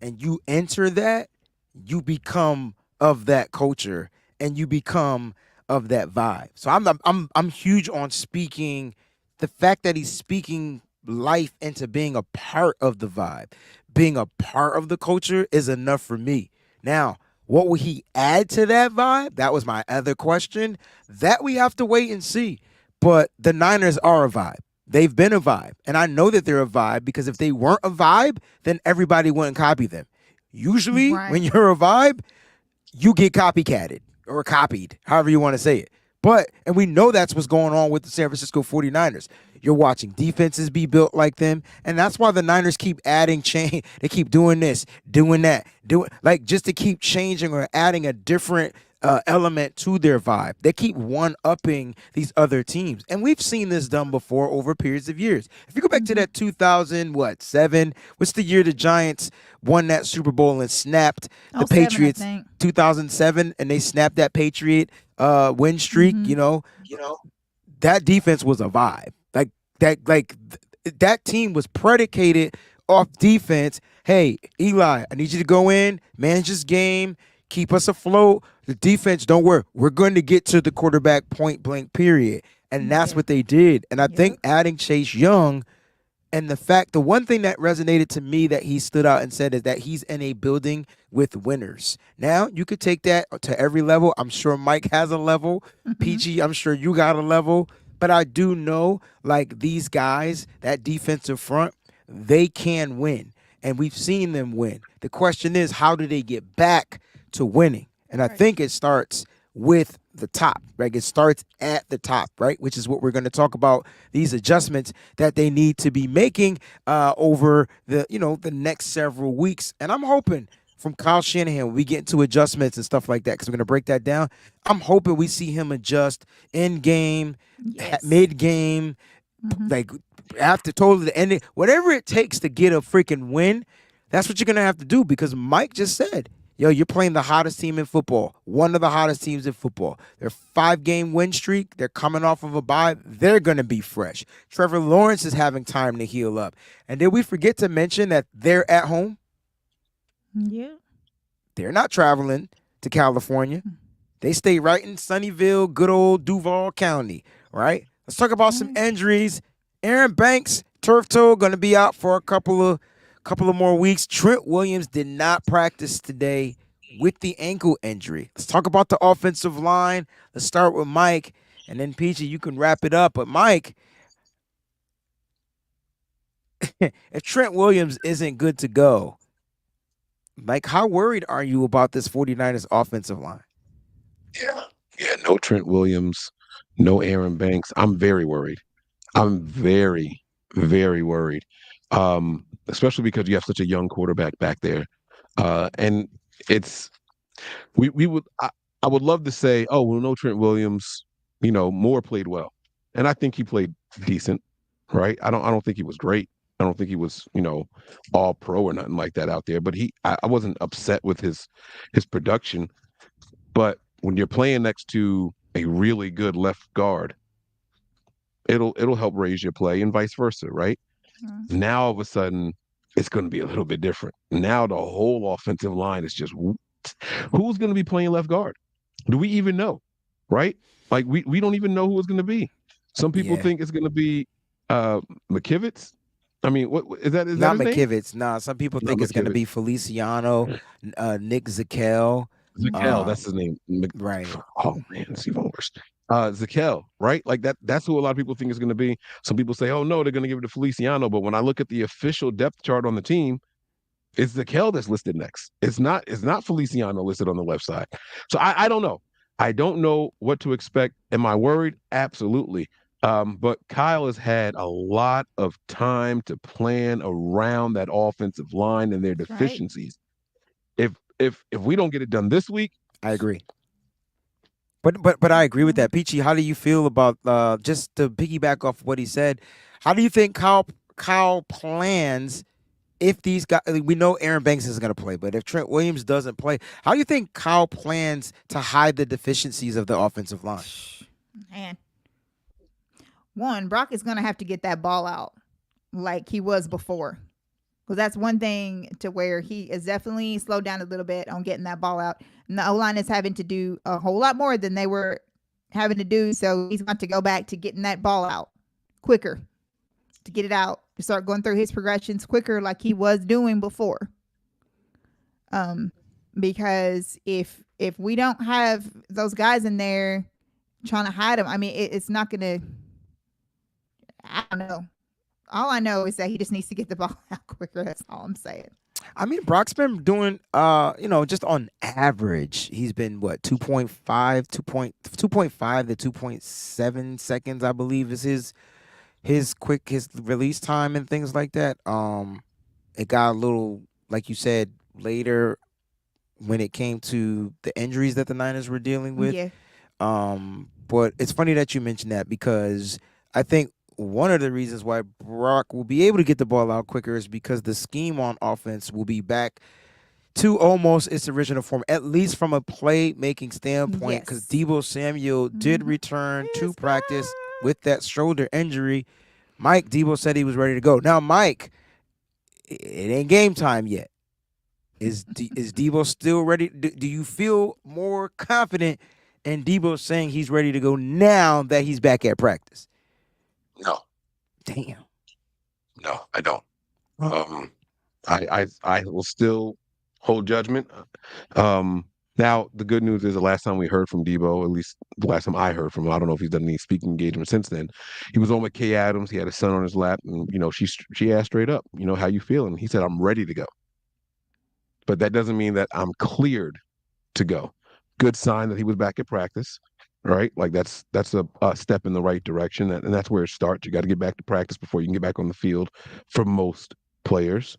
and you enter that, you become of that culture and you become of that vibe. So I'm huge on speaking the fact that he's speaking life into being a part of the vibe. Being a part of the culture is enough for me. Now, what will he add to that vibe? That was my other question. That we have to wait and see. But the Niners are a vibe. They've been a vibe. And I know that they're a vibe because if they weren't a vibe, then everybody wouldn't copy them. Usually, when you're a vibe, you get copycatted or copied, however you want to say it. And we know that's what's going on with the San Francisco 49ers. You're watching defenses be built like them, and that's why the Niners keep adding change. They keep doing this, doing that, just to keep changing or adding a different element to their vibe. They keep one-upping these other teams. And we've seen this done before over periods of years. If you go back to that 2007, what's the year the Giants won that Super Bowl and snapped the 07, I Patriots? think. 2007, and they snapped that Patriot win streak, you know, that defense was a vibe. That team was predicated off defense. Hey, Eli, I need you to go in, manage this game, keep us afloat. The defense, don't worry. We're going to get to the quarterback point blank period. And that's what they did. And I think adding Chase Young and the one thing that resonated to me that he stood out and said is that he's in a building with winners. Now, you could take that to every level. I'm sure Mike has a level. Peachy, I'm sure you got a level. But I do know, like, these guys, that defensive front, they can win. And we've seen them win. The question is, how do they get back to winning? And I think it starts with the top, right? It starts at the top, right? Which is what we're going to talk about, these adjustments that they need to be making over the next several weeks. And I'm hoping from Kyle Shanahan, when we get into adjustments and stuff like that, because we're going to break that down, I'm hoping we see him adjust in game, mid game, like after totally the ending, whatever it takes to get a freaking win. That's what you're going to have to do, because Mike just said, yo, you're playing the hottest team in football, one of the hottest teams in football. They're 5-game win streak. They're coming off of a bye. They're going to be fresh. Trevor Lawrence is having time to heal up. And did we forget to mention that they're at home? Yeah. They're not traveling to California. They stay right in Sunnyvale, good old Duval County, right? Let's talk about some injuries. Aaron Banks, turf toe, going to be out for a couple of more weeks. Trent Williams did not practice today with the ankle injury. Let's talk about the offensive line. Let's start with Mike, and then Peachy, you can wrap it up. But Mike, if Trent Williams isn't good to go, Mike, how worried are you about this 49ers offensive line? Yeah, no Trent Williams, no Aaron Banks. I'm very worried. I'm very, very worried. Especially because you have such a young quarterback back there. And it's I would love to say, oh, well, no Trent Williams, Moore played well. And I think he played decent, right? I don't think he was great. I don't think he was, all pro or nothing like that out there. But I wasn't upset with his production. But when you're playing next to a really good left guard, it'll help raise your play and vice versa, right? Now all of a sudden it's going to be a little bit different. Now the whole offensive line is just who's going to be playing left guard? Do we even know? Right? Like we don't even know who it's going to be. Some people think it's going to be McKivitz. I mean, what is that? Is not that his McKivitz? Nah, some people think it's going to be Feliciano, Nick Zakel. Zakel, that's his name. Right. Oh man, it's even worse. Zakel, right? Like that's who a lot of people think is going to be. Some people say, oh no, they're going to give it to Feliciano. But when I look at the official depth chart on the team, it's Zakel that's listed next. It's not Feliciano listed on the left side. So I don't know. I don't know what to expect. Am I worried? Absolutely. But Kyle has had a lot of time to plan around that offensive line and their deficiencies. Right. If we don't get it done this week, I agree. But I agree with that. Peachy, how do you feel about just to piggyback off what he said? How do you think Kyle plans if these guys? We know Aaron Banks is going to play, but if Trent Williams doesn't play, how do you think Kyle plans to hide the deficiencies of the offensive line? Man, one, Brock is going to have to get that ball out like he was before. Because that's one thing to where he is definitely slowed down a little bit on getting that ball out. And the O-line is having to do a whole lot more than they were having to do. So he's got to go back to getting that ball out quicker, to get it out, to start going through his progressions quicker like he was doing before. Because if we don't have those guys in there trying to hide them, I mean, it's not going to, I don't know. All I know is that he just needs to get the ball out quicker. That's all I'm saying. I mean, Brock's been doing, just on average, he's been, 2.5 to 2.7 seconds, I believe, is his release time and things like that. It got a little, like you said, later when it came to the injuries that the Niners were dealing with. Yeah. But it's funny that you mentioned that because I think one of the reasons why Brock will be able to get the ball out quicker is because the scheme on offense will be back to almost its original form, at least from a play-making standpoint, because Yes. Deebo Samuel did return to He's practice back. with that shoulder injury. Mike, Deebo said he was ready to go. Now, Mike, it ain't game time yet. Is Deebo still ready? Do you feel more confident in Deebo saying he's ready to go now that he's back at practice? No, Damn. no, I don't. I will still hold judgment. Now the good news is the last time we heard from Debo, at least the last time I heard from him, I don't know if he's done any speaking engagement since then. He was on with Kay Adams. He had his son on his lap, and she asked straight up, how you feeling? He said, I'm ready to go. But that doesn't mean that I'm cleared to go. Good sign that he was back at practice, right? Like that's a step in the right direction, and that's where it starts. You got to get back to practice before you can get back on the field for most players.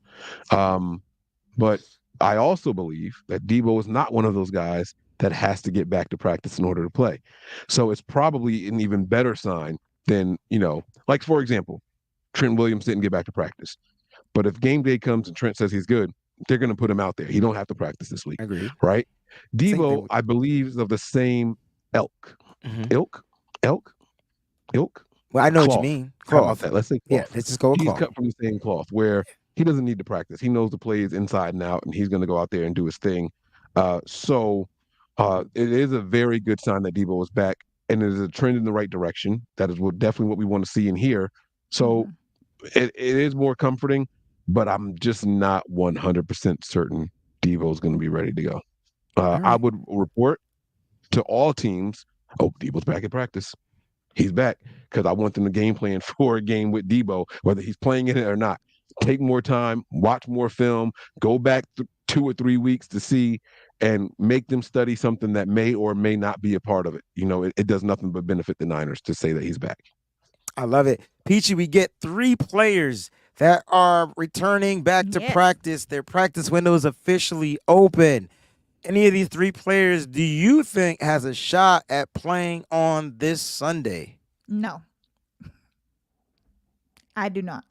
But I also believe that Deebo is not one of those guys that has to get back to practice in order to play. So it's probably an even better sign than, like, for example, Trent Williams didn't get back to practice. But if game day comes and Trent says he's good, they're going to put him out there. He don't have to practice this week. Agreed. Right? Same Deebo, thing. I believe, is of the same ilk. Mhm. Ilk. Well, I know what you Cloth. mean. How about Cloth. that? Let's say Yeah, cloth. let's just go with He's cloth. cut from the same cloth where he doesn't need to practice. He knows the plays inside and out, and he's going to go out there and do his thing. So it is a very good sign that Deebo is back, and it is a trend in the right direction. That is definitely what we want to see and hear. So it is more comforting, but I'm just not 100% certain Deebo is going to be ready to go. I right. would report to all teams, Deebo's back at practice. He's back, because I want them to game plan for a game with Deebo, whether he's playing in it or not. Take more time, watch more film, go back 2 or 3 weeks to see, and make them study something that may or may not be a part of it. It does nothing but benefit the Niners to say that he's back. I love it. Peachy, we get 3 players that are returning back to Yes. practice. Their practice window is officially open. Any of these 3 players do you think has a shot at playing on this Sunday? No. I do not.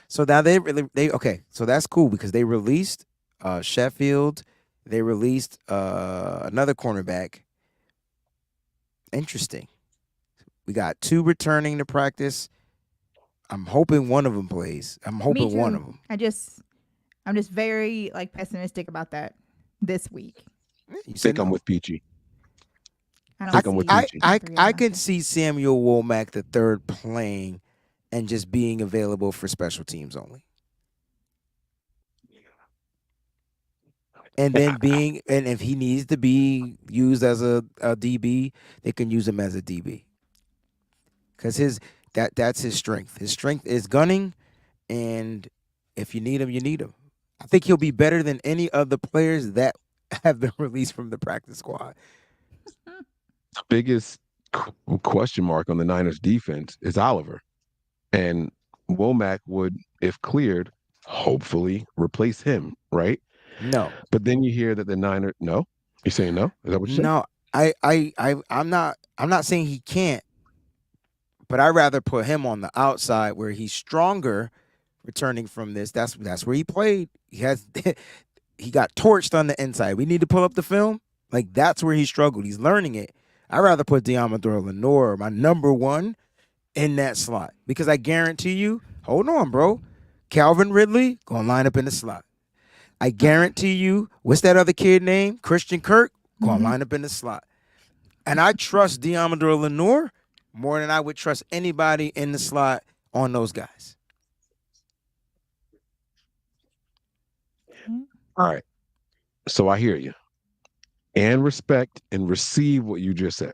So now okay, so that's cool because they released Sheffield. They released another cornerback. Interesting. We got 2 returning to practice. I'm hoping one of them plays. I'm hoping Me one too. of them. I'm just very pessimistic about that this week. You Think I'm with Peachy. I Think don't I'm with see Peachy. I can see Samuel Womack III playing and just being available for special teams only. And then and if he needs to be used as a DB, they can use him as a DB. Because that's his strength. His strength is gunning, and if you need him, you need him. I think he'll be better than any of the players that have been released from the practice squad. The biggest question mark on the Niners defense is Oliver. And Womack would, if cleared, hopefully replace him, right? No. But then you hear that the Niners, no? You're saying no? Is that what you're saying? No, I'm not saying he can't, but I'd rather put him on the outside where he's stronger returning from this. That's where he played. He got torched on the inside. We need to pull up the film. Like, that's where he struggled. He's learning it. I'd rather put Deommodore Lenoir, my number 1, in that slot. Because I guarantee you, hold on, bro. Calvin Ridley gonna line up in the slot. I guarantee you, what's that other kid name? Christian Kirk gonna line up in the slot. And I trust Deommodore Lenoir more than I would trust anybody in the slot on those guys. All right. So I hear you. And respect and receive what you just said.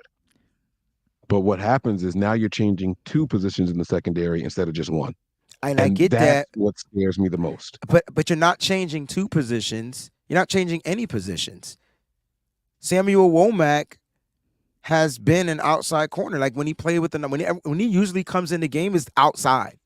But what happens is now you're changing 2 positions in the secondary instead of just 1. And I get that's that. What scares me the most. But you're not changing 2 positions. You're not changing any positions. Samuel Womack has been an outside corner. Like when he played with when he usually comes in the game is outside.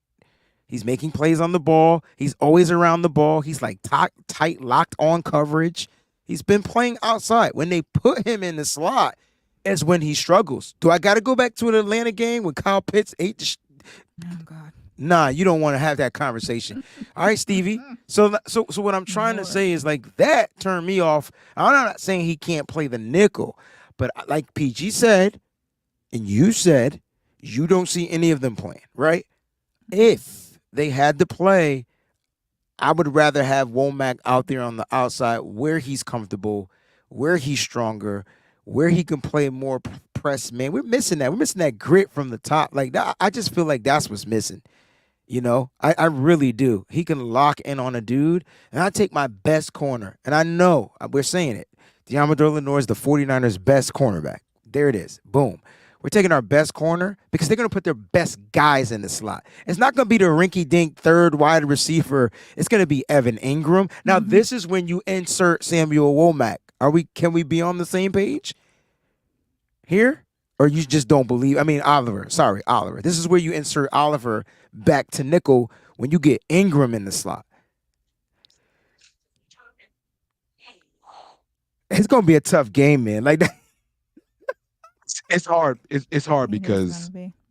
He's making plays on the ball. He's always around the ball. He's like tight, locked on coverage. He's been playing outside. When they put him in the slot, is when he struggles. Do I got to go back to an Atlanta game when Kyle Pitts ate the Oh God. Nah, you don't want to have that conversation. All right, Stevie. So what I'm trying to say is like that turned me off. I'm not saying he can't play the nickel, but like PG said, and you said, you don't see any of them playing, right? If they had to play, I would rather have Womack out there on the outside where he's comfortable, where he's stronger, where he can play more press man. We're missing that. We're missing that grit from the top. Like that, I just feel like that's what's missing. You know, I really do. He can lock in on a dude, and I take my best corner. And I know we're saying it. Diamador Lenore is the 49ers' best cornerback. There it is. Boom. We're taking our best corner because they're going to put their best guys in the slot. It's not going to be the rinky-dink third wide receiver. It's going to be Evan Ingram. Now, this is when you insert Samuel Womack. Can we be on the same page here? Or you just don't believe? I mean, Oliver. Sorry, Oliver. This is where you insert Oliver back to nickel when you get Ingram in the slot. It's going to be a tough game, man. Like that. It's hard. It's hard because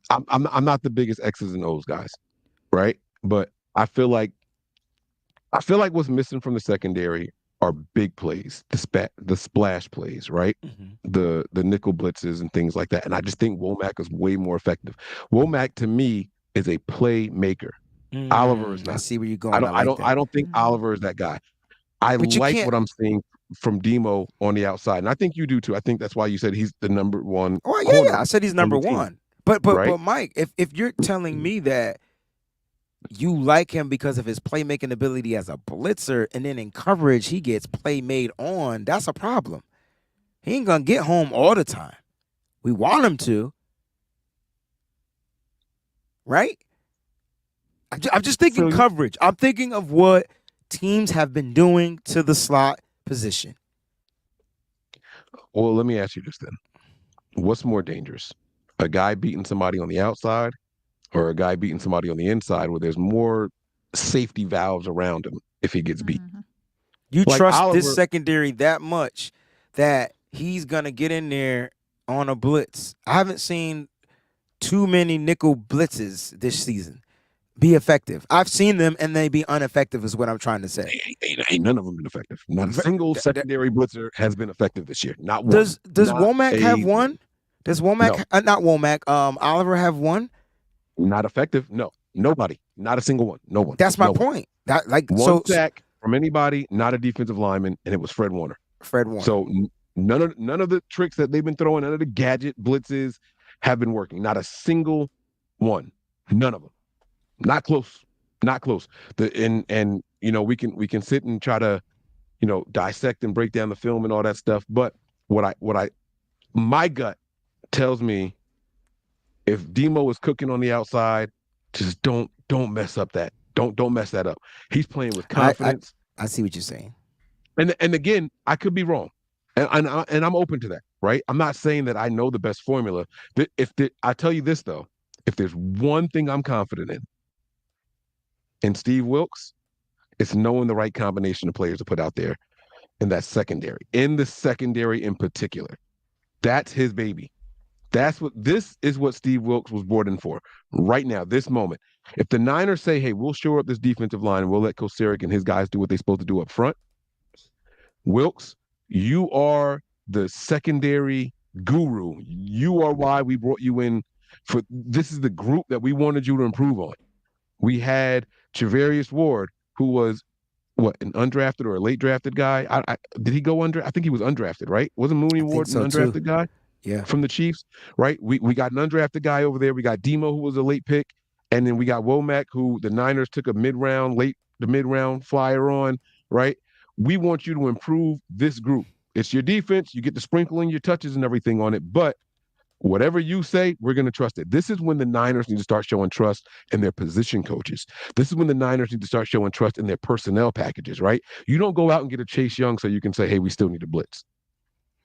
I'm not the biggest X's and O's guys, right? But I feel like what's missing from the secondary are big plays, the splash plays, right? The nickel blitzes and things like that. And I just think Womack is way more effective. Womack to me is a playmaker. Oliver is not. I see where you're going. I don't think Oliver is that guy. I like what I'm seeing from Demo on the outside, and I think you do too. I think that's why you said he's the number one. Oh yeah, I said he's number one. But Mike, if you're telling me that you like him because of his playmaking ability as a blitzer, and then in coverage he gets play made on, that's a problem. He ain't gonna get home all the time. We want him to, right? I'm just thinking coverage. I'm thinking of what teams have been doing to the slot position. Well, let me ask you this then. What's more dangerous? A guy beating somebody on the outside or a guy beating somebody on the inside where there's more safety valves around him if he gets beat? You like trust Oliver, this secondary that much that he's going to get in there on a blitz. I haven't seen too many nickel blitzes this season be effective. I've seen them and they be ineffective is what I'm trying to say. Ain't none of them been effective. Not a single secondary blitzer has been effective this year. Not one. Does Womack have one? Does Womack not Womack, Oliver have one? Not effective? No. Nobody. Not a single one. No one. That's my point. That one sack from anybody, not a defensive lineman, and it was Fred Warner. So none of the tricks that they've been throwing, none of the gadget blitzes have been working. Not a single one. None of them. Not close. Not close. And you know, we can sit and try to, you know, dissect and break down the film and all that stuff. But my gut tells me if Demo is cooking on the outside, just don't mess up that. Don't mess that up. He's playing with confidence. I see what you're saying. And again, I could be wrong. And I'm open to that, right? I'm not saying that I know the best formula. I tell you this though, if there's one thing I'm confident in Steve Wilks, it's knowing the right combination of players to put out there in that secondary. In the secondary in particular. That's his baby. This is what Steve Wilks was brought in for right now, this moment. If the Niners say, hey, we'll shore up this defensive line and we'll let Kosaric and his guys do what they're supposed to do up front, Wilks, you are the secondary guru. You are why we brought you in. This is the group that we wanted you to improve on. We had Charvarius Ward, who was an undrafted or a late drafted guy. Did he go under? I think he was undrafted, right? Wasn't Mooney Ward an undrafted guy? Yeah, from the Chiefs, right? We got an undrafted guy over there. We got Demo, who was a late pick, and then we got Womack, who the Niners took the mid-round flyer on, right? We want you to improve this group. It's your defense. You get to sprinkle in your touches and everything on it, but whatever you say, we're going to trust it. This is when the Niners need to start showing trust in their position coaches. This is when the Niners need to start showing trust in their personnel packages, right? You don't go out and get a Chase Young so you can say, hey, we still need to blitz.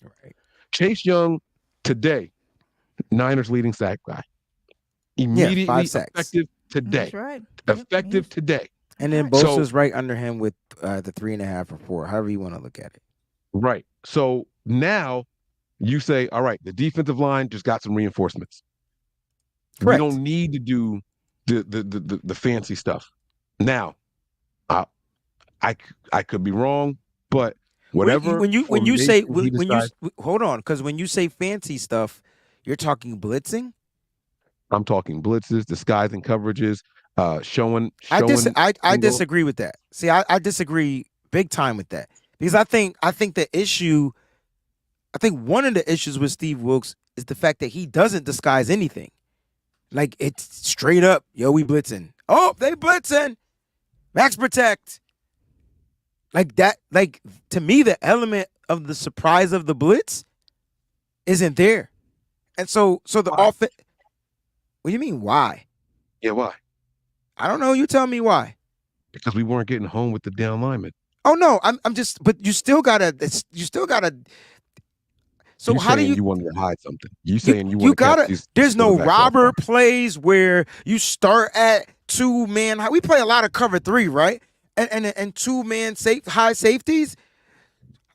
Right. Chase Young today, Niners leading sack guy. Immediately effective today. That's right. Effective today. And then Bosa's right under him with the 3.5 or 4, however you want to look at it. Right. So now you say, all right, the defensive line just got some reinforcements. We Correct. don't need to do the fancy stuff. Now, I I could be wrong, but whatever when you formation he decides, hold on, because when you say fancy stuff, you're talking blitzing. I'm talking blitzes, disguising coverages, showing. I single- disagree with that. See, I disagree big time with that, because I think the issue, I think one of the issues with Steve Wilks is the fact that he doesn't disguise anything. Like, it's straight up, yo, we blitzing. Oh, they blitzing. Max protect. Like that, like, to me, the element of the surprise of the blitz isn't there. And so the offense. What do you mean, why? Yeah, why? I don't know. You tell me why. Because we weren't getting home with the down lineman. Oh no, I'm just. But you still gotta. So you how do you wanted to hide something? You saying you you want to gotta? these There's no quarterbacks off robber guard. plays where you start at 2-man. We play a lot of cover 3, right? And 2-man high safeties.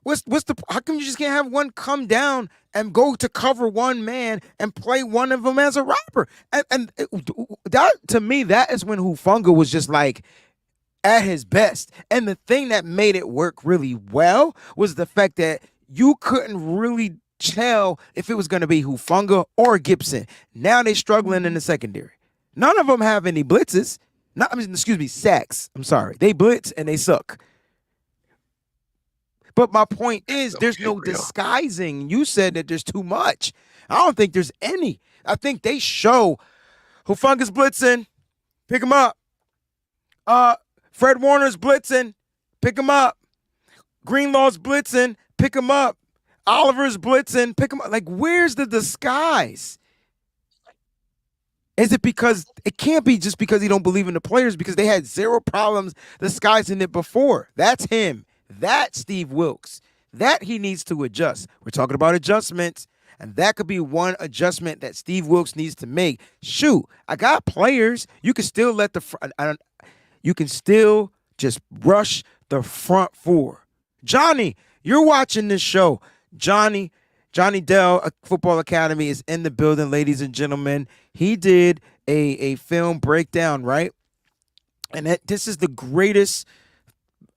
What's the? How come you just can't have one come down and go to cover 1 man and play one of them as a robber? And that, to me, that is when Hufanga was just like at his best. And the thing that made it work really well was the fact that you couldn't really tell if it was going to be Hufanga or Gibson. Now they're struggling in the secondary. None of them have any blitzes. Sacks. I'm sorry. They blitz and they suck. But my point is, there's no disguising. You said that there's too much. I don't think there's any. I think they show Hufanga's blitzing, pick him up. Fred Warner's blitzing, pick him up. Greenlaw's blitzing, pick him up. Oliver's blitzing, pick him up. Like, where's the disguise? Is it because it can't be just because he don't believe in the players, because they had zero problems disguising it before? That's him. That's Steve Wilks. That he needs to adjust. We're talking about adjustments, and that could be one adjustment that Steve Wilks needs to make. Shoot, I got players. You can still let you can still just rush the front 4. Johnny, you're watching this show. Johnny Dell, Football Academy, is in the building, ladies and gentlemen. He did a film breakdown, right? And this is the greatest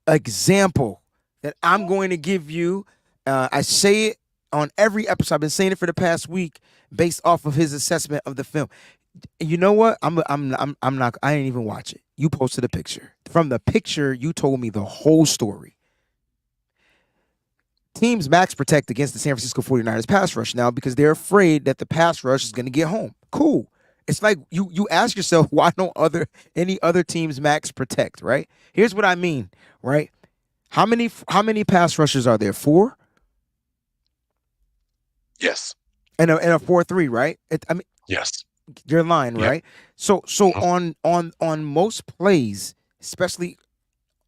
example that I'm going to give you. I say it on every episode. I've been saying it for the past week based off of his assessment of the film. You know what? I'm not. I didn't even watch it. You posted a picture. From the picture, you told me the whole story. Teams max protect against the San Francisco 49ers pass rush now because they're afraid that the pass rush is going to get home. Cool. It's like you ask yourself, why don't any other teams max protect, right? Here's what I mean, right? How many pass rushers are there? 4? Yes. And a 4-3, right? Yes. You're lying, right? So Uh-huh. on most plays, especially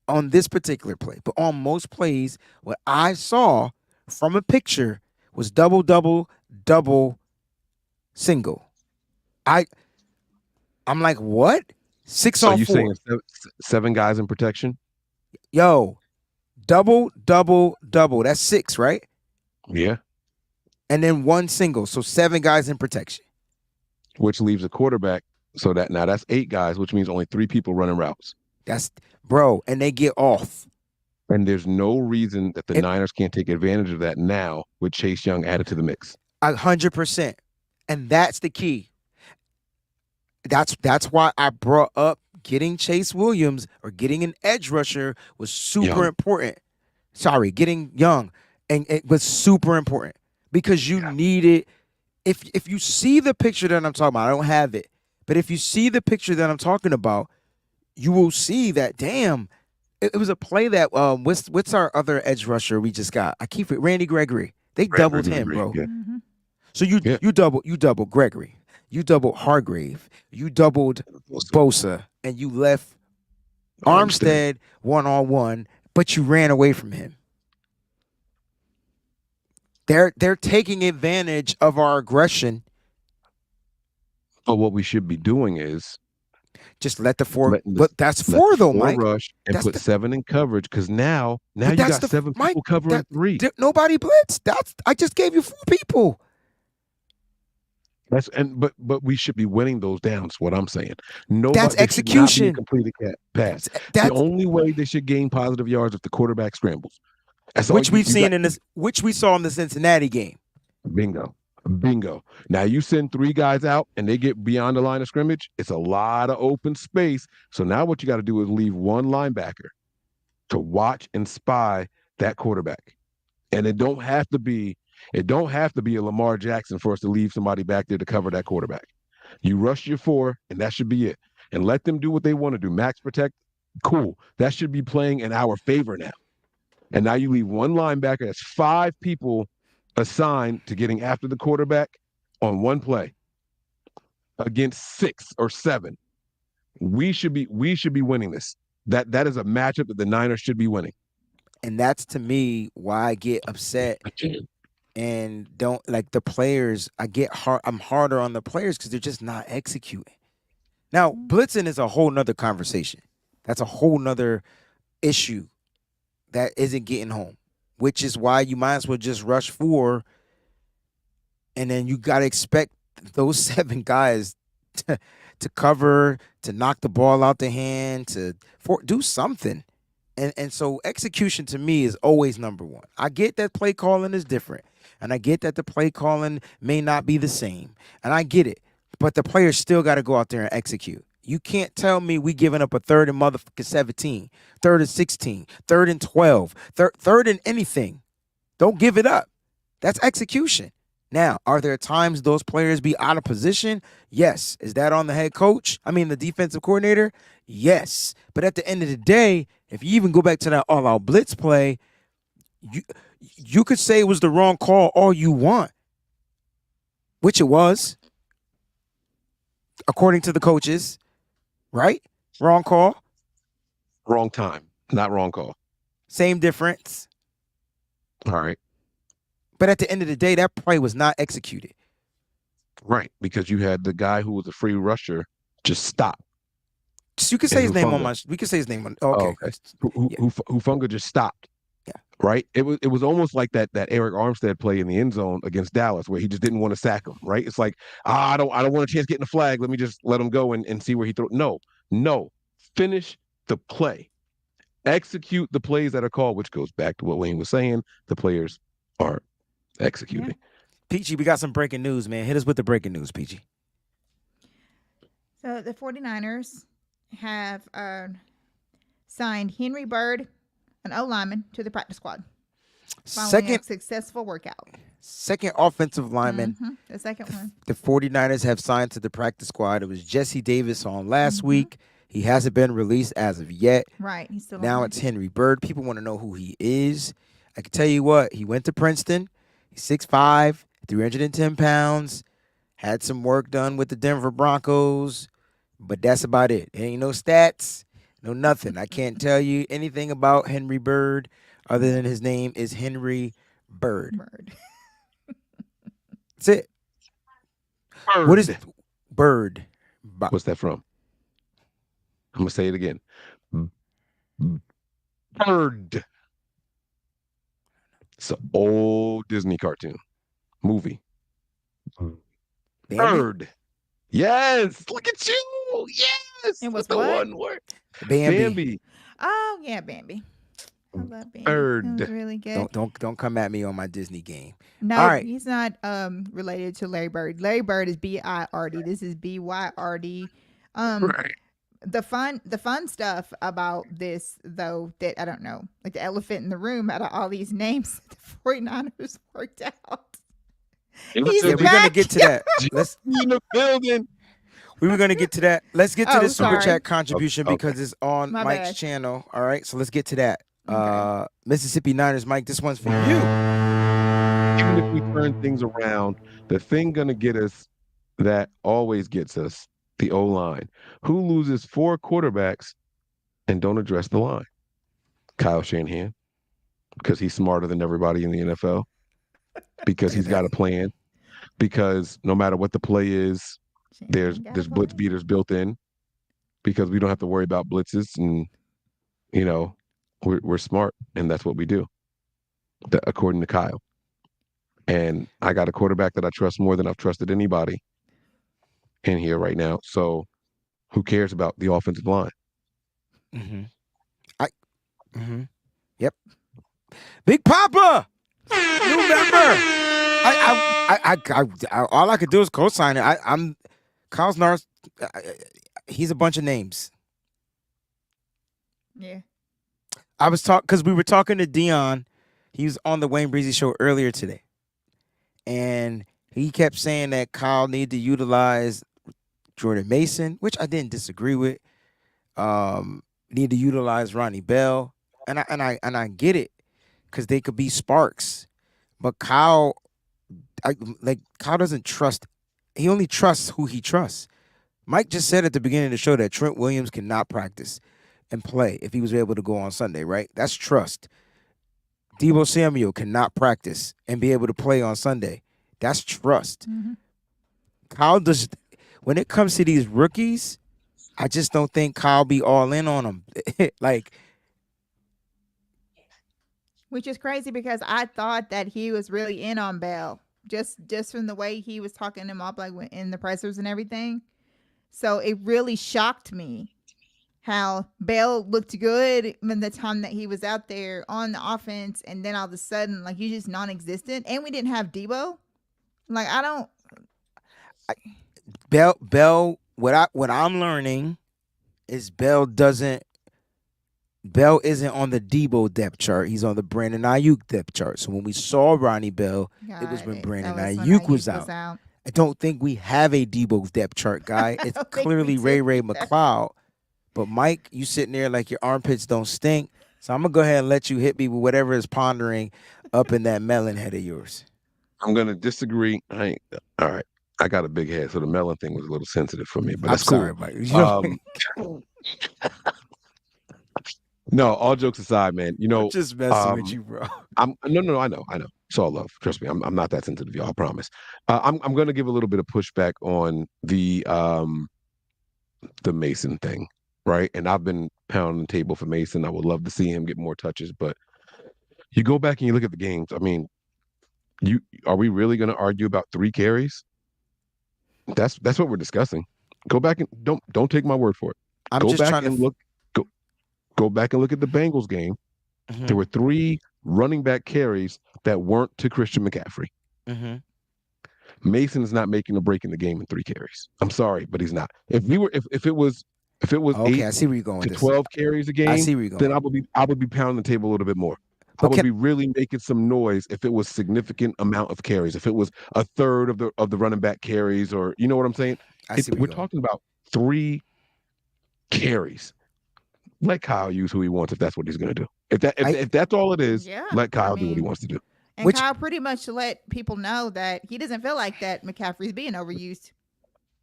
on this particular play, but on most plays, what I saw from a picture was double, single. I'm like, what? 6 So on you 4. saying 7 guys in protection? Yo, double. That's 6, right? Yeah. And then 1 single. So 7 guys in protection. Which leaves a quarterback. So that's 8 guys, which means only 3 people running routes. And they get off. And there's no reason that the Niners can't take advantage of that now with Chase Young added to the mix. 100%. And that's the key. That's why I brought up getting Chase Williams or getting an edge rusher was super important. Sorry, getting Young. And it was super important because you need it. If you see the picture that I'm talking about, I don't have it, but if you see the picture that I'm talking about, you will see that, damn, it was a play that what's our other edge rusher we just got? I keep it, Randy Gregory. They doubled him, bro. Yeah. Mm-hmm. So you doubled Gregory, you doubled Hargrave, you doubled Bosa, and you left Armstead 1-on-1, but you ran away from him. They're taking advantage of our aggression. But what we should be doing is Just let the four. Let the- But that's let four the though, four Mike. rush and That's put the- 7 in coverage because now But you that's got 7 Mike, people covering 3. Nobody blitz. I just gave you 4 people. But we should be winning those downs. What I'm saying, That's there should not be a execution. completed pass. That's The only way they should gain positive yards if the quarterback scrambles. That's all which we've seen got, which we saw in the Cincinnati game. Bingo. Now you send 3 guys out and they get beyond the line of scrimmage. It's a lot of open space. So now what you got to do is leave one linebacker to watch and spy that quarterback. And it don't have to be a Lamar Jackson for us to leave somebody back there to cover that quarterback. You rush your 4, and that should be it. And let them do what they want to do. Max protect, cool. That should be playing in our favor now. And now you leave one linebacker. That's 5 people assigned to getting after the quarterback on one play against 6 or 7. We should be winning this. That is a matchup that the Niners should be winning. And that's to me why I get upset and don't like the players. I'm harder on the players because they're just not executing. Now, blitzing is a whole nother conversation. That's a whole nother issue that isn't getting home, which is why you might as well just rush 4. And then you got to expect those 7 guys to cover, to knock the ball out the hand, to do something. And so execution to me is always number 1. I get that play calling is different. And I get that the play calling may not be the same. And I get it. But the players still got to go out there and execute. You can't tell me we giving up a 3rd and motherfucking 17, 3rd and 16, 3rd and 12, 3rd and anything. Don't give it up. That's execution. Now, are there times those players be out of position? Yes. Is that on the head coach? I mean, the defensive coordinator? Yes. But at the end of the day, if you even go back to that all-out blitz play, you could say it was the wrong call all you want, which it was, according to the coaches, right? Wrong call. Wrong time, not wrong call. Same difference. All right. But at the end of the day, that play was not executed. Right, because you had the guy who was a free rusher just stop. So you can say his name on we can say his name on. Okay. Hufunga just stopped. Yeah. Right. It was almost like that Eric Armstead play in the end zone against Dallas where he just didn't want to sack him. Right. It's like I don't want a chance getting the flag. Let me just let him go and see where he throw. No. Finish the play. Execute the plays that are called, which goes back to what Wayne was saying. The players aren't executing. Yeah. Peachy, we got some breaking news, man. Hit us with the breaking news, Peachy. So the 49ers have signed Henry Byrd, an O-lineman, to the practice squad following a successful workout. Second offensive lineman. Mm-hmm. The second one. The 49ers have signed to the practice squad. It was Jesse Davis on last week. He hasn't been released as of yet. Right. He's still now it's Henry Byrd. People want to know who he is. I can tell you what. He went to Princeton. He's 6'5", 310 pounds. Had some work done with the Denver Broncos. But that's about it. There ain't no stats, no nothing. I can't tell you anything about Henry Byrd other than his name is Henry Byrd. That's it. Bird. What is Byrd? What's that from? I'm going to say it again. Bird. It's an old Disney cartoon movie. Bird. Yes. Look at you. Yes. It was the what? one word. Bambi. Oh yeah, Bambi. I love Bambi. Bird. It was really good. Don't come at me on my Disney game. No, all right. He's not related to Larry Bird. Larry Bird is B-I-R-D. This is B-Y-R-D. Right. The fun stuff about this, though, that I don't know, like the elephant in the room out of all these names the 49ers worked out. He's we're gonna get to that. Let's in the building. We were gonna get to that. Let's get to the super sorry. chat contribution because it's on My Mike's bad. channel. All right, so let's get to that. Okay. Mississippi Niners, Mike. This one's for you. Even if we turn things around, the thing gonna get us that always gets us, the O-line. Who loses 4 quarterbacks and don't address the line? Kyle Shanahan, because he's smarter than everybody in the NFL, because he's got a plan, because no matter what the play is, there's blitz beaters built in. because we don't have to worry about blitzes, and we're smart, and that's what we do, according to Kyle. And I got a quarterback that I trust more than I've trusted anybody in here right now. So who cares about the offensive line? Yep. Big Papa, new member. All I could do is co-sign it. I'm Kyle's Nars. He's a bunch of names. Yeah. I was because we were talking to Dion. He was on the Wayne Breezy show earlier today, and he kept saying that Kyle needed to utilize Jordan Mason, which I didn't disagree with. Need to utilize Ronnie Bell, and I get it, because they could be sparks, but Kyle doesn't trust. He only trusts who he trusts. Mike just said at the beginning of the show that Trent Williams cannot practice and play if he was able to go on Sunday, right? That's trust. Deebo Samuel cannot practice and be able to play on Sunday. That's trust. Mm-hmm. Kyle does. When it comes to these rookies, I just don't think Kyle be all in on them. Which is crazy, because I thought that he was really in on Bell, just from the way he was talking him up, like in the pressers and everything. So it really shocked me how Bell looked good in the time that he was out there on the offense, and then all of a sudden, like, he's just non-existent. And we didn't have Deebo. Like, Bell. What I'm learning is Bell isn't on the Deebo depth chart. He's on the Brandon Ayuk depth chart. So when we saw Ronnie Bell, it was when Brandon Ayuk was out. I don't think we have a Deebo depth chart, guy. It's clearly Ray McLeod. But Mike, you sitting there like your armpits don't stink. So I'm going to go ahead and let you hit me with whatever is pondering up in that melon head of yours. I'm going to disagree. All right. I got a big head, so the melon thing was a little sensitive for me. But that's sorry, cool. Mike. No, all jokes aside, man. I'm just messing with you, bro. No. I know. It's all love. Trust me. I'm not that sensitive, y'all. I promise. I'm going to give a little bit of pushback on the Mason thing, right? And I've been pounding the table for Mason. I would love to see him get more touches, but you go back and you look at the games. I mean, are we really going to argue about 3 carries? That's what we're discussing. Go back and don't take my word for it. Go back and look at the Bengals game. Mm-hmm. There were 3 running back carries that weren't to Christian McCaffrey. Mm-hmm. Mason is not making a break in the game in 3 carries. I'm sorry, but he's not. If it was okay, 8 I see where you're going to 12 carries a game, I see where you're going. Then I would be pounding the table a little bit more. I would be really making some noise if it was significant amount of carries. If it was a third of the running back carries, or you know what I'm saying? We're talking about 3 carries. Let Kyle use who he wants if that's what he's going to do. If that's all it is, let Kyle do what he wants to do. And Kyle pretty much let people know that he doesn't feel like that McCaffrey's being overused.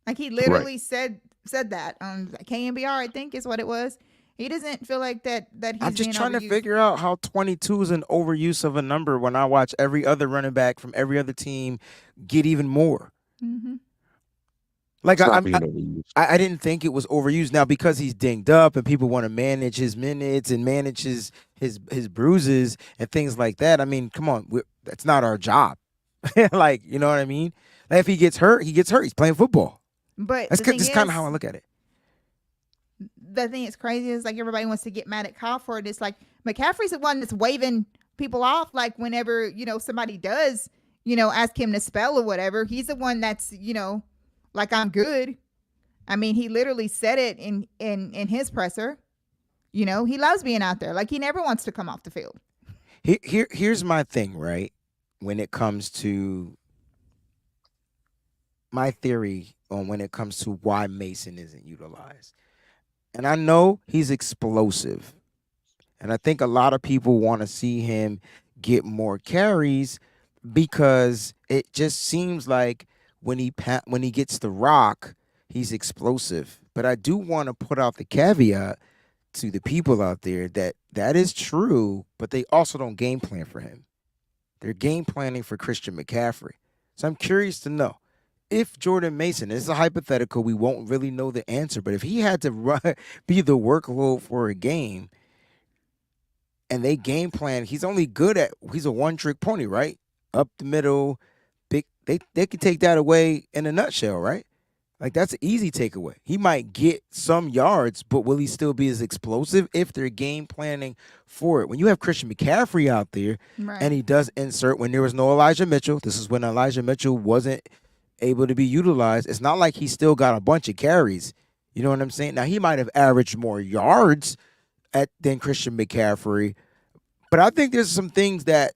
Like, he literally said that on KNBR, I think is what it was. He doesn't feel like that he's I'm just trying overused. to figure out how 22 is an overuse of a number when I watch every other running back from every other team get even more. Mm-hmm. Like, I didn't think it was overused. Now, because he's dinged up and people want to manage his minutes and manage his bruises and things like that. I mean, come on, that's not our job. Like, you know what I mean? Like, if he gets hurt, he gets hurt. He's playing football. But that's just kind of how I look at it. The thing that's crazy is, like, everybody wants to get mad at Kyle for it. It's like McCaffrey's the one that's waving people off. Like, whenever, somebody does, ask him to spell or whatever, he's the one that's, like, I'm good. I mean, he literally said it in his presser. He loves being out there. Like, he never wants to come off the field. Here's my thing, right? When it comes to my theory on when it comes to why Mason isn't utilized. And I know he's explosive. And I think a lot of people want to see him get more carries because it just seems like when he gets the rock, he's explosive. But I do want to put out the caveat to the people out there that is true, but they also don't game plan for him. They're game planning for Christian McCaffrey. So I'm curious to know, if Jordan Mason, this is a hypothetical, we won't really know the answer, but if he had to be the workload for a game and they game plan, he's a one-trick pony, right? Up the middle, big. They can take that away in a nutshell, right? Like, that's an easy takeaway. He might get some yards, but will he still be as explosive if they're game planning for it? When you have Christian McCaffrey out there, Right. and he does insert when there was no Elijah Mitchell, this is when Elijah Mitchell wasn't able to be utilized. It's not like he still got a bunch of carries. You know what I'm saying? Now, he might have averaged more yards than Christian McCaffrey, but I think there's some things that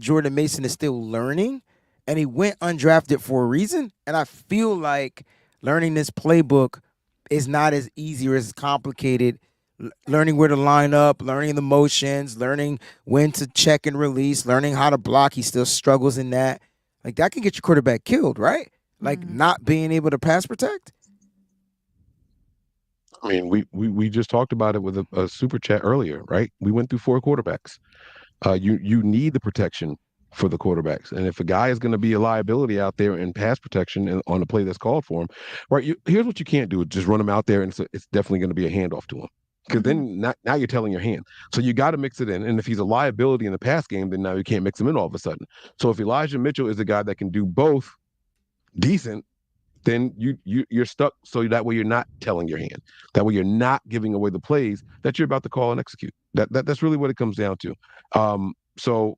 Jordan Mason is still learning, and he went undrafted for a reason, and I feel like learning this playbook is not as easy or as complicated. Learning where to line up, learning the motions, learning when to check and release, learning how to block. He still struggles in that. Like, that can get your quarterback killed, right? Like, not being able to pass protect. I mean, we just talked about it with a super chat earlier, right? We went through 4 quarterbacks. You need the protection for the quarterbacks, and if a guy is going to be a liability out there in pass protection and on the play that's called for him, right? Here's what you can't do: just run him out there, and it's definitely going to be a handoff to him, because then now you're telling your hand. So you got to mix it in, and if he's a liability in the pass game, then now you can't mix him in all of a sudden. So if Elijah Mitchell is a guy that can do both decent, then you're stuck. So that way you're not telling your hand. That way you're not giving away the plays that you're about to call and execute. That's really what it comes down to. So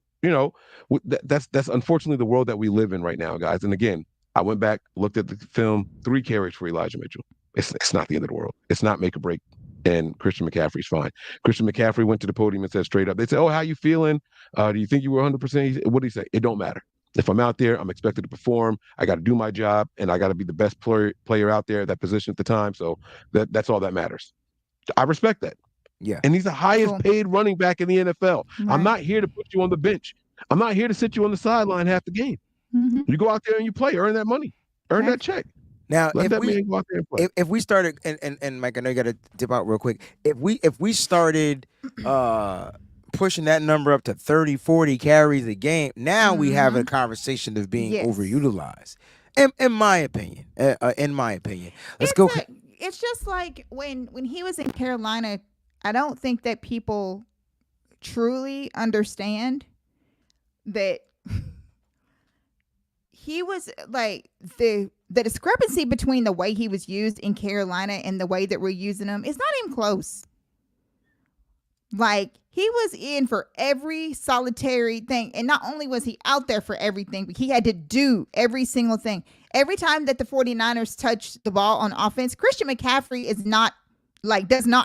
that's unfortunately the world that we live in right now, guys. And again, I went back, looked at the film, 3 carries for Elijah Mitchell. It's not the end of the world. It's not make or break. And Christian McCaffrey's fine. Christian McCaffrey went to the podium and said straight up, they said, "Oh, how you feeling? Do you think you were 100%?" What did he say? It don't matter. If I'm out there, I'm expected to perform. I got to do my job, and I got to be the best player out there at that position at the time. So that's all that matters. I respect that. Yeah. And he's the highest paid running back in the NFL. Right. I'm not here to put you on the bench. I'm not here to sit you on the sideline half the game. You go out there and you play, earn that money, earn that check. Now, let that man go out there and play. If we started, and Mike, I know you got to dip out real quick. If we started pushing that number up to 30, 40 carries a game, now we have a conversation of being overutilized. In my opinion, let's go. It's just like when he was in Carolina, I don't think that people truly understand that he was like the discrepancy between the way he was used in Carolina and the way that we're using him is not even close. Like, he was in for every solitary thing. And not only was he out there for everything, but he had to do every single thing. Every time that the 49ers touched the ball on offense, Christian McCaffrey does not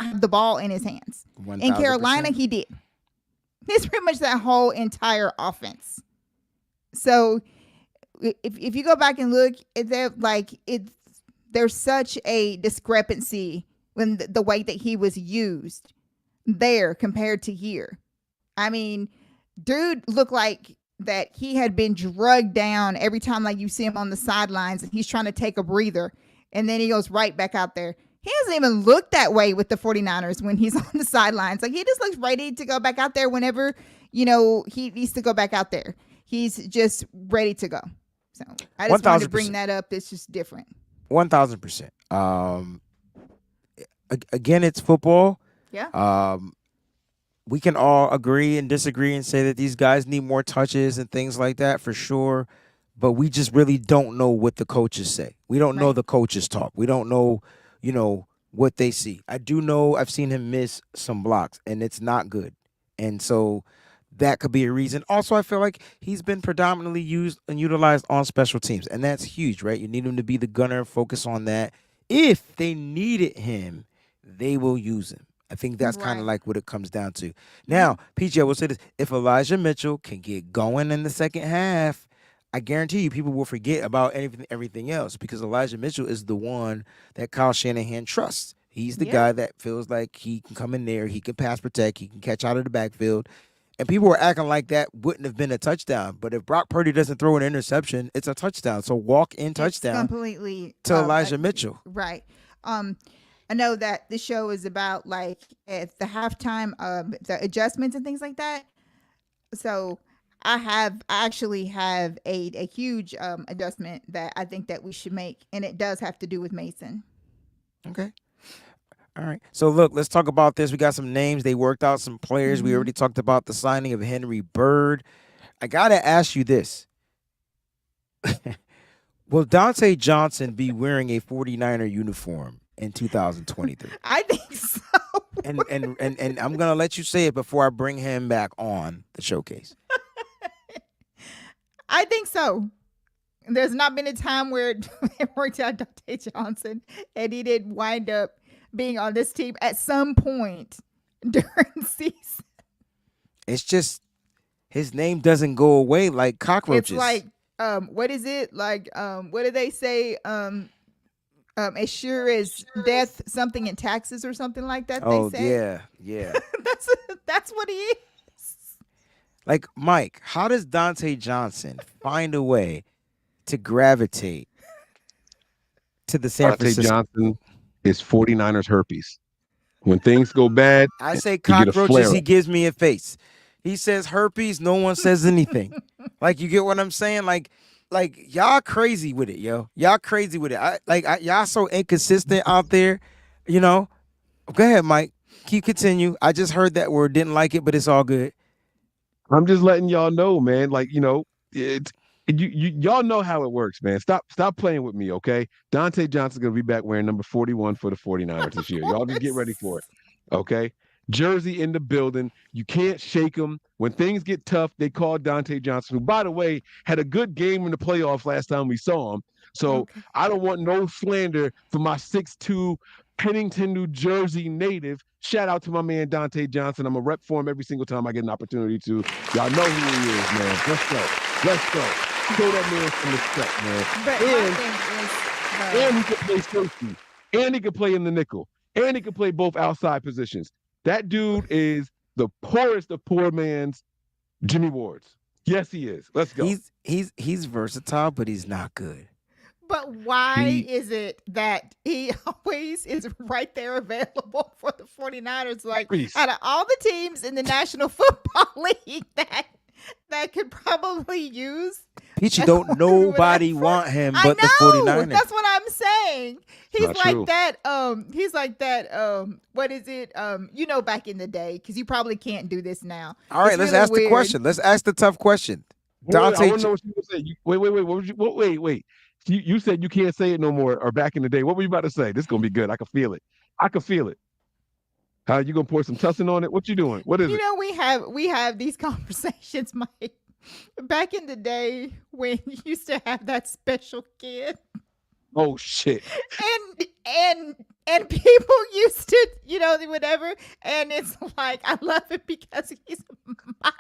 have the ball in his hands. 1,000%. In Carolina, he did. It's pretty much that whole entire offense. So if you go back and look at that, there's such a discrepancy when the way that he was used there compared to here. I mean, dude looked like that he had been drugged down every time, like you see him on the sidelines and he's trying to take a breather, and then he goes right back out there. He doesn't even look that way with the 49ers when he's on the sidelines. Like, he just looks ready to go back out there whenever, he needs to go back out there. He's just ready to go. So I just wanted to bring that up. It's just different. 1,000%. Again, it's football. Yeah. We can all agree and disagree and say that these guys need more touches and things like that for sure. But we just really don't know what the coaches say. We don't know the coaches talk. We don't know, what they see. I do know I've seen him miss some blocks, and it's not good. And so that could be a reason. Also, I feel like he's been predominantly used and utilized on special teams, and that's huge, right? You need him to be the gunner, focus on that. If they needed him, they will use him. I think that's kind of like what it comes down to. Now, PJ, I will say this. If Elijah Mitchell can get going in the second half, I guarantee you people will forget about everything else, because Elijah Mitchell is the one that Kyle Shanahan trusts. He's the guy that feels like he can come in there, he can pass protect, he can catch out of the backfield. And people were acting like that wouldn't have been a touchdown. But if Brock Purdy doesn't throw an interception, it's a touchdown. So walk-in touchdown completely to Elijah Mitchell. Right. I know that the show is about, like, at the halftime, the adjustments and things like that. So I actually have a huge adjustment that I think that we should make, and it does have to do with Mason. Okay. All right. So look, let's talk about this. We got some names. They worked out some players. We already talked about the signing of Henry Bird. I gotta ask you this. Will Dante Johnson be wearing a 49er uniform in 2023? I think so. And I'm gonna let you say it before I bring him back on the showcase. I think so. There's not been a time where it worked out Dante Johnson and he didn't wind up being on this team at some point during the season. It's just his name doesn't go away like cockroaches. It's like what is it? Like what do they say? As sure as death, something in taxes or something like that. Oh, they say. yeah. that's what he is. Like, Mike, how does Dante Johnson find a way to gravitate to the San Dante Francisco? Johnson is 49ers herpes. When things go bad, I say you get a cockroaches, flare-up. he gives me a face. He says herpes, no one says anything. Like, you get what I'm saying? Like y'all crazy with it, yo. Y'all crazy with it. Y'all so inconsistent out there, you know. Go ahead, Mike. Continue. I just heard that word, didn't like it, but it's all good. I'm just letting y'all know, man. Like, you know, y'all know how it works, man. Stop playing with me, okay? Dante Johnson's gonna be back wearing number 41 for the 49ers this year. Y'all just get ready for it, okay? Jersey in the building. You can't shake them. When things get tough, they call Dante Johnson, who, by the way, had a good game in the playoffs last time we saw him. So I don't want no slander for my 6'2" Pennington, New Jersey native. Shout out to my man Dante Johnson. I'm a rep for him every single time I get an opportunity to. Y'all know who he is, man. Let's go. Show that man some respect, man. But And he can play safety. And he can play in the nickel. And he can play both outside positions. That dude is the poorest of poor man's Jimmy Wards. Yes, he is. Let's go. He's versatile, but he's not good. But why is it that he always is right there available for the 49ers? Like, out of all the teams in the National Football League that could probably use Peachy, don't nobody want him but the 49ers. That's what I'm saying. He's Not like true. that. He's like that. What is it? You know, back in the day, because you probably can't do this now. All right, let's ask the question. Let's ask the tough question. Dante, I want to know what you were saying. Wait. What would you? Wait. You said you can't say it no more, or back in the day. What were you about to say? This is gonna be good. I can feel it. How you gonna pour some tussin on it? What you doing? What is it? You know, we have these conversations, Mike. Back in the day when you used to have that special kid. Oh shit. And people used to, you know, whatever. And it's like, I love it because he's mine.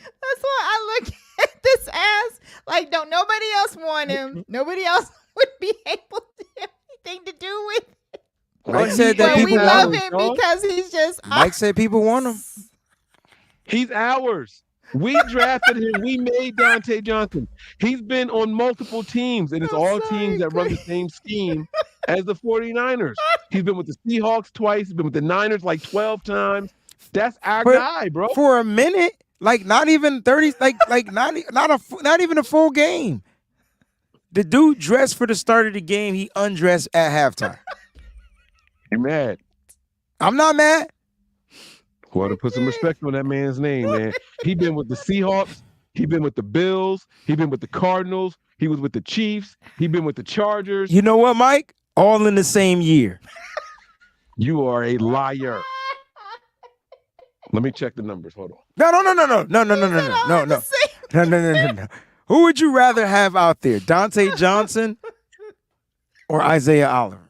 That's why I look at this as like, don't nobody else want him. Nobody else would be able to have anything to do with it. Mike said that But people we love want him him. because he's just Mike said people want him. He's ours. We drafted him. We made Dante Johnson. He's been on multiple teams, and it's all teams that run the same scheme as the 49ers. He's been with the Seahawks twice. He's been with the Niners like 12 times. That's our guy, bro. For a minute, like not even 30, not even a full game. The dude dressed for the start of the game. He undressed at halftime. You're mad. I'm not mad. Well, to put some respect on that man's name, man. He been with the Seahawks. He been with the Bills. He been with the Cardinals. He was with the Chiefs. He been with the Chargers. You know what, Mike? All in the same year. You are a liar. Let me check the numbers. Hold on. No. Who would you rather have out there, Dante Johnson or Isaiah Oliver?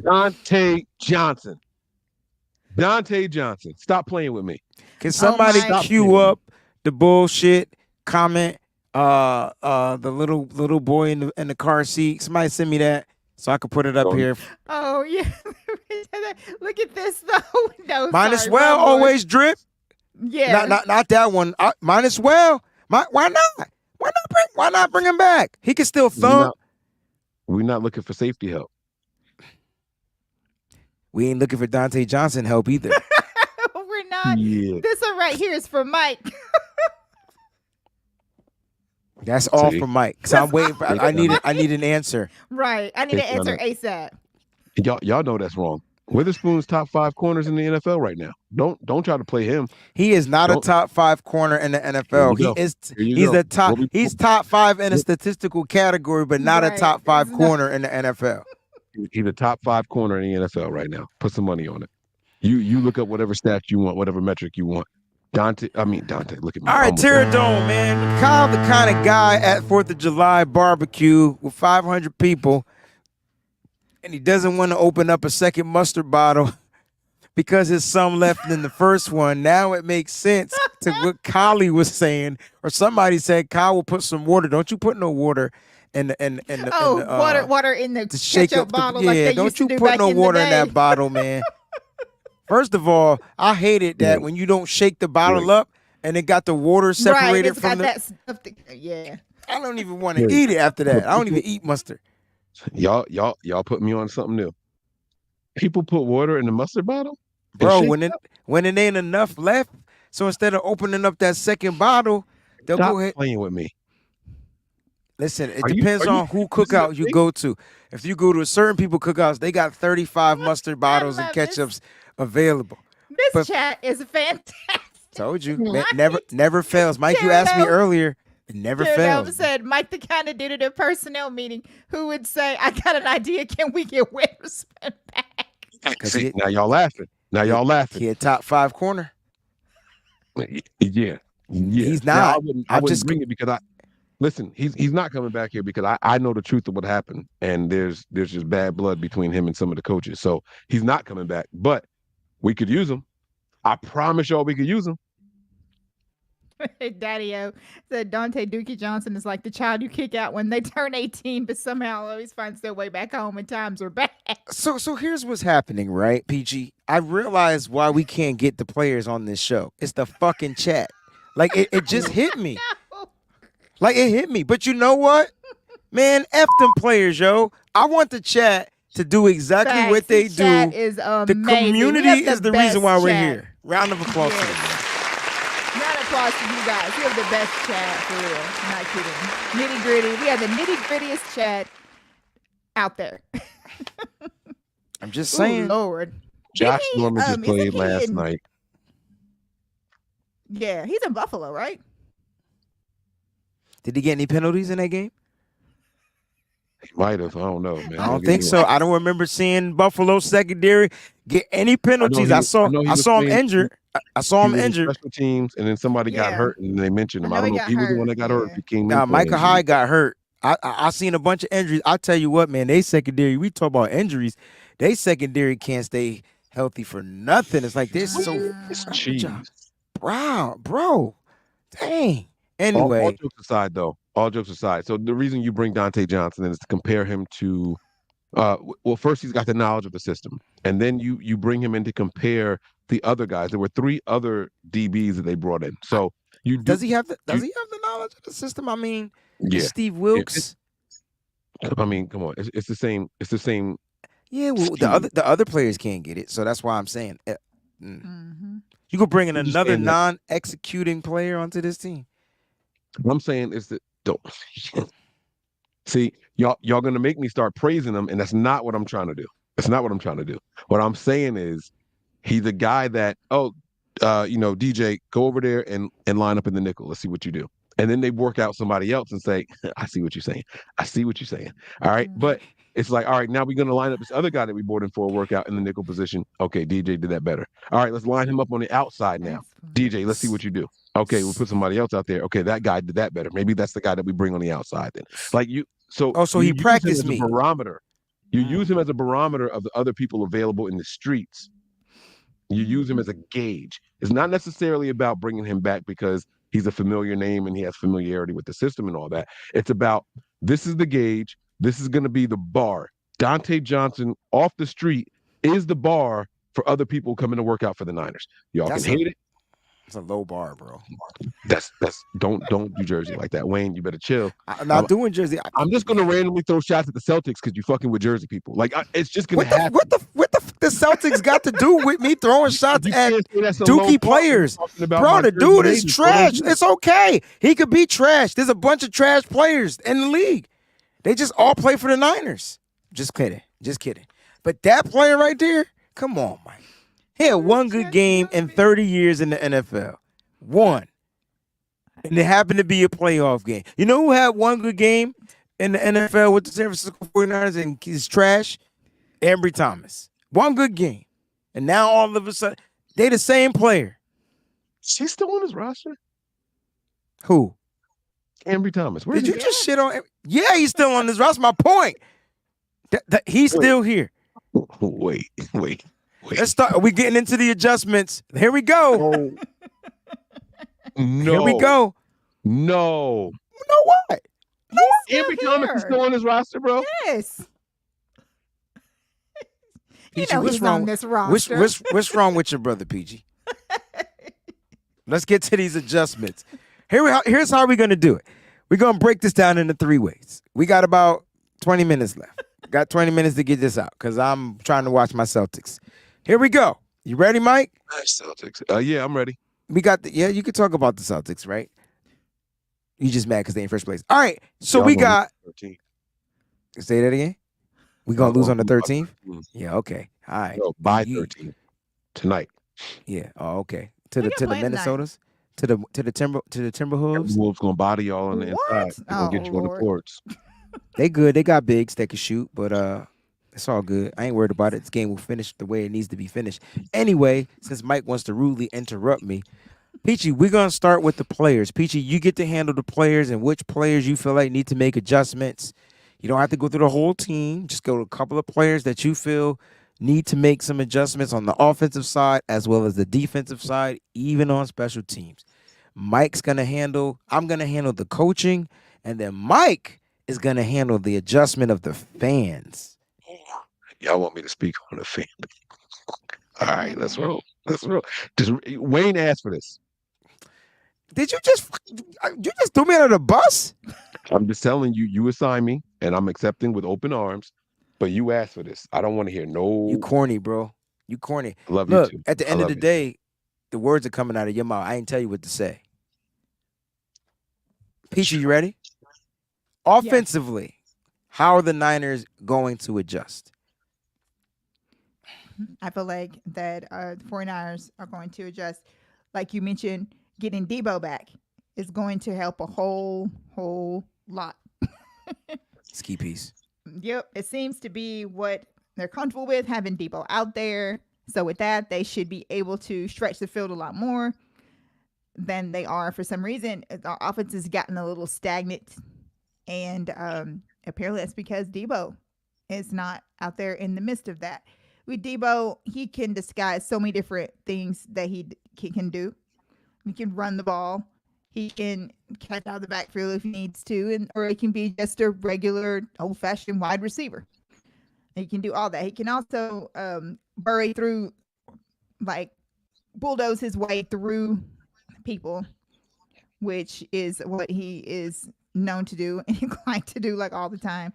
Dante Johnson. Stop playing with me. Can somebody cue up the bullshit comment? The little boy in the car seat. Somebody send me that so I can put it up here. Oh yeah. Look at this though. No, Might as sorry, well Rob. always drip. Yeah. Not that one. Might as well. Why not? Why not bring him back? He can still thump. We're not looking for safety help. We ain't looking for Dante Johnson help either. We're not. Yeah. This one right here is for Mike. That's all See? for Mike. So I'm waiting for. I need an answer. Right. I need an answer ASAP. Y'all know that's wrong. Witherspoon's top 5 corners in the NFL right now. Don't try to play him. He is not a Don't- top 5 corner in the NFL. Here you go. He's the top. We'll be- He's top 5 in a statistical category, but not a Right. top 5 corner in the NFL. He's a top 5 corner in the NFL right now. Put some money on it. You look up whatever stats you want, whatever metric you want. Dante, look at me. All right, Terradome, man. Kyle, the kind of guy at 4th of July barbecue with 500 people, and he doesn't want to open up a second mustard bottle because his some left in the first one. Now it makes sense to what Kylie was saying, or somebody said Kyle will put some water. Don't you put no water in the water in the to shake ketchup up bottle the, like they don't used to you do put back no in the water in day. that bottle, man. First of all, I hated that when you don't shake the bottle up and it got the water Right, separated it's from got the. that stuff. Yeah. I don't even want to eat it after that. I don't even eat mustard. Y'all put me on something new. People put water in the mustard bottle? And Bro, shake when it ain't enough left, so instead of opening up that second bottle, they'll Stop go ahead. playing with me. Listen, it Are you- depends are you- on who this is cookout a you thing? go to. If you go to a certain people cookouts, they got 35 mustard bottles and love this. ketchups available. This But- chat is fantastic. Told you, man, never fails. Mike, you asked me Terradome. earlier. It never Terradome fails. said Mike the kind of dude at a personnel meeting who would say, I got an idea. Can we get Witherspoon back? See, now y'all laughing. He a top 5 corner. Yeah. He's Now, not. I wouldn't I'm just- bring it because listen, he's not coming back here because I know the truth of what happened, and there's just bad blood between him and some of the coaches. So he's not coming back. But we could use him. I promise y'all we could use him. Daddy-O said Dante Dookie Johnson is like the child you kick out when they turn 18, but somehow always finds their way back home when times are bad. So here's what's happening, right, PG? I realize why we can't get the players on this show. It's the fucking chat. Like it just hit me. No. Like it hit me. But you know what? Man, F them players, yo. I want the chat to do exactly Facts. what they The chat do. is The amazing. We community have is the reason best why we're chat. here. Round of applause to them. Round of applause to you guys. We have the best chat, for real. Not kidding. Nitty gritty. We have the nitty grittiest chat out there. I'm just Ooh, saying. Lord. Josh Didn't he, Norman just isn't played he last in- night. Yeah, he's in Buffalo, right? Did he get any penalties in that game? He might have. I don't know, man. I don't think so. I don't remember seeing Buffalo secondary get any penalties. I saw he him was playing- injured. I saw him He was in injured. Special teams, and then somebody got Yeah. hurt, and they mentioned him. I I know don't he know if got he was the hurt, one that got hurt. yeah. If he came in. Nah, for Micah injury. Hyde got hurt. I seen a bunch of injuries. I tell you what, man, they secondary. We talk about injuries. They secondary can't stay healthy for nothing. It's like this so It's cheese. bro. Dang. All Anyway, jokes aside, though. All jokes aside. So the reason you bring Dante Johnson in is to compare him to, well, first he's got the knowledge of the system, and then you bring him in to compare the other guys. There were 3 other DBs that they brought in. So you does he have the knowledge of the system? I mean, Yeah. Steve Wilkes. I mean, come on. It's the same. It's the same. Yeah, well, scheme. the other players can't get it, so that's why I'm saying Mm-hmm. you could bring in I'm just another saying that- non-executing player onto this team. What I'm saying is that don't see y'all gonna make me start praising him, and that's not what I'm trying to do. That's not what I'm trying to do. What I'm saying is he's a guy that DJ, go over there and line up in the nickel. Let's see what you do. And then they work out somebody else and say, I see what you're saying. I see what you're saying. All right. But it's like, all right, now we're going to line up this other guy that we brought in for a workout in the nickel position. Okay, DJ did that better. All right, let's line him up on the outside now. DJ, let's see what you do. Okay, we'll put somebody else out there. Okay, that guy did that better. Maybe that's the guy that we bring on the outside then. Like you, so So you he use him practiced as a me. barometer. You use him as a barometer of the other people available in the streets. You use him as a gauge. It's not necessarily about bringing him back because he's a familiar name and he has familiarity with the system and all that. It's about, this is the gauge. This is going to be the bar. Dante Johnson off the street is the bar for other people coming to work out for the Niners. Y'all That's can hate it. It's a low bar, bro. That's don't do Jersey like that. Wayne, you better chill. I'm not doing Jersey. I'm just gonna randomly throw shots at the Celtics because you fucking with Jersey people. Like it's just gonna happen. What the the Celtics got to do with me throwing shots You at can't say that's a low Dookie bar when you're players? talking about Bro, my the Jersey dude is Navy. trash. It's okay. He could be trash. There's a bunch of trash players in the league. They just all play for the Niners. Just kidding. Just kidding. But that player right there, come on, Mike. He had one good game in 30 years in the NFL. One. And it happened to be a playoff game. You know who had one good game in the NFL with the San Francisco 49ers and he's trash? Ambry Thomas. One good game. And now all of a sudden, they the same player. She's still on his roster? Who? Ambry Thomas. Did you just shit on him? Yeah, he's still on this roster. That's my point. He's still here. Wait. Let's start. Are we getting into the adjustments? Here we go. No. Here we go. No. You know what? Ambry Thomas is still on his roster, bro? Yes. PG, know what's he's wrong? on this roster. What's wrong with your brother, PG? Let's get to these adjustments. Here's how we're gonna do it. We're gonna break this down into 3 ways. We got about 20 minutes left. Got 20 minutes to get this out because I'm trying to watch my Celtics. Here we go. You ready, Mike? Celtics. Yeah, I'm ready. We got you could talk about the Celtics, right? You just mad because they in first place. All right. So we got 13. say that again. We gonna lose on the 13th? 13th. Yeah, okay. All right. No, by 13 tonight. Yeah. Oh, okay. To the play tonight. Minnesotas? To the Timberwolves? Wolves gonna body y'all on the inside. They're gonna get you on the Lord. courts. They good. They got bigs that can shoot, but it's all good. I ain't worried about it. This game will finish the way it needs to be finished. Anyway, since Mike wants to rudely interrupt me, Peachy, we're gonna start with the players. Peachy, you get to handle the players and which players you feel like need to make adjustments. You don't have to go through the whole team. Just go to a couple of players that you feel need to make some adjustments on the offensive side as well as the defensive side, even on special teams. Mike's gonna handle. I'm gonna handle the coaching, and then Mike is going to handle the adjustment of the fans. Y'all want me to speak on the fan? All right, let's roll. Just Wayne asked for this. Did you just threw me under the bus? I'm just telling you, you assigned me, and I'm accepting with open arms. But you asked for this. I don't want to hear no. You corny, bro. You corny. I love Look, you too. at the end of the day, the words are coming out of your mouth. I ain't tell you what to say. Peachy, you ready? Offensively, how are the Niners going to adjust? I feel like that the 49ers are going to adjust. Like you mentioned, getting Debo back is going to help a whole lot. It's key piece. Yep, it seems to be what they're comfortable with, having Debo out there. So with that, they should be able to stretch the field a lot more than they are. For some reason, our offense has gotten a little stagnant. And apparently that's because Debo is not out there in the midst of that. With Debo, he can disguise so many different things that he can do. He can run the ball. He can catch out of the backfield if he needs to, or it can be just a regular old-fashioned wide receiver. He can do all that. He can also bury through, like, bulldoze his way through people, which is what he is known to do and inclined to do, like, all the time.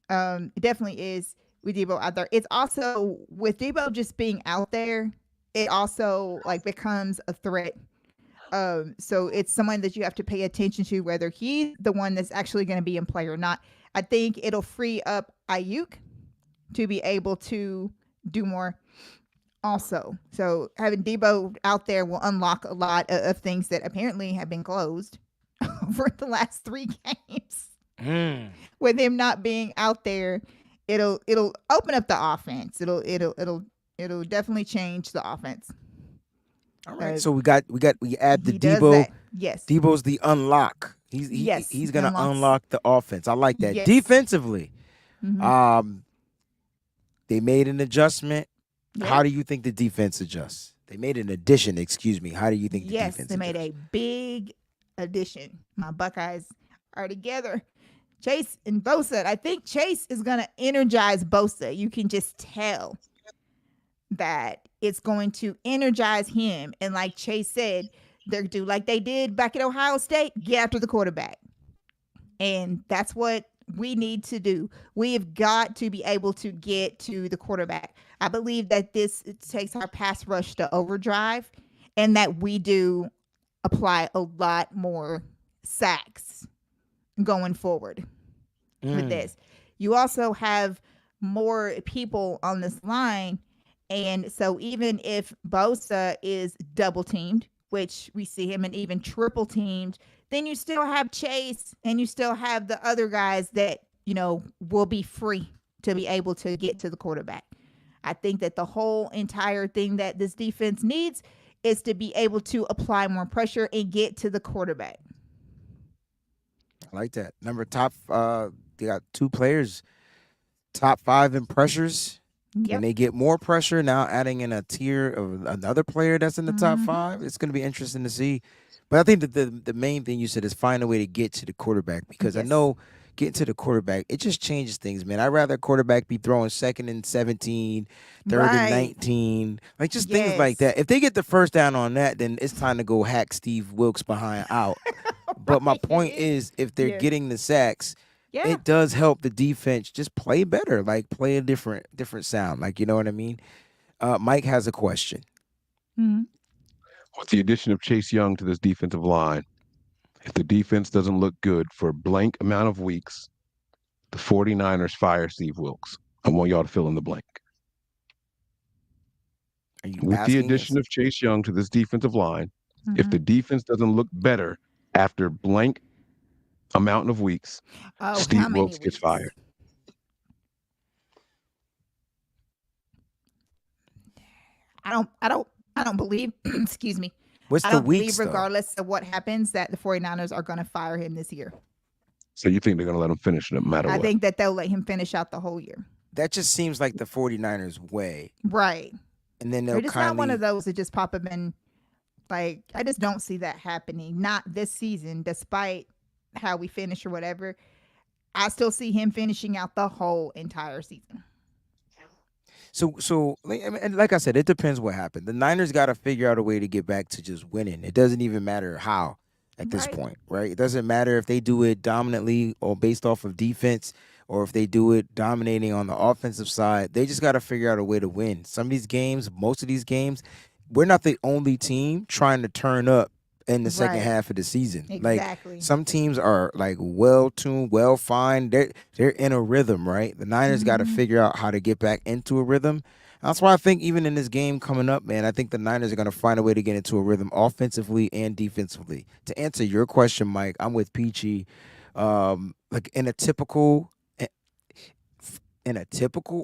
It definitely is with Debo out there. It's also with Debo just being out there, it also like becomes a threat. So it's someone that you have to pay attention to, whether he's the one that's actually going to be in play or not. I think it'll free up Ayuk to be able to do more also. So having Debo out there will unlock a lot of things that apparently have been closed over the last 3 games. With him not being out there, it'll open up the offense. It'll definitely change the offense. All right. So we add the does Debo. that. Yes. Debo's the unlock. He's gonna unlock the offense. I like that. Yes. Defensively, Mhm. They made an adjustment. Yeah. How do you think the defense adjusts? They made an addition. Excuse me. How do you think the Yes, defense? they made adjusts? a big addition. My Buckeyes are together. Chase and Bosa. I think Chase is going to energize Bosa. You can just tell that it's going to energize him. And like Chase said, they're do like they did back at Ohio State, get after the quarterback. And that's what we need to do. We have got to be able to get to the quarterback. I believe that it takes our pass rush to overdrive, and that we do apply a lot more sacks going forward with this. You also have more people on this line, and so even if Bosa is double teamed, which we see him and even triple teamed, then you still have Chase and you still have the other guys that, will be free to be able to get to the quarterback. I think that the whole entire thing that this defense needs is to be able to apply more pressure and get to the quarterback. I like that. They got 2 players, top 5 in pressures. Yep. Can they get more pressure now, adding in a tier of another player that's in the top 5? It's going to be interesting to see. But I think that the main thing you said is find a way to get to the quarterback, because I know getting to the quarterback, it just changes things, man. I'd rather a quarterback be throwing 2nd and 17, 3rd and 19, like just things like that. If they get the first down on that, then it's time to go hack Steve Wilkes behind out. But my point is, if they're getting the sacks, it does help the defense just play better, like play a different sound. Like, you know what I mean? Mike has a question. With the addition of Chase Young to this defensive line, if the defense doesn't look good for a blank amount of weeks, the 49ers fire Steve Wilkes. I want y'all to fill in the blank. With the addition of Chase Young to this defensive line, if the defense doesn't look better after blank amount of weeks, Steve Wilkes gets fired. I don't believe, excuse me. What's the weeks, believe regardless of what happens that the 49ers are going to fire him this year. So you think they're going to let him finish no matter what? I think that they'll let him finish out the whole year. That just seems like the 49ers way. Right. And then they'll it's not one of those that just pop up and, like, I just don't see that happening. Not this season, despite how we finish or whatever. I still see him finishing out the whole entire season. So, like I said, it depends what happened. The Niners got to figure out a way to get back to just winning. It doesn't even matter how at this point, right? It doesn't matter if they do it dominantly or based off of defense, or if they do it dominating on the offensive side. They just got to figure out a way to win. Some of these games, most of these games, we're not the only team trying to turn up in the second half of the season. Exactly. Like, some teams are like well-tuned, well-fined. They're in a rhythm, right? The Niners got to figure out how to get back into a rhythm. That's why I think even in this game coming up, man, I think the Niners are going to find a way to get into a rhythm offensively and defensively. To answer your question, Mike, I'm with Peachy. Like in a typical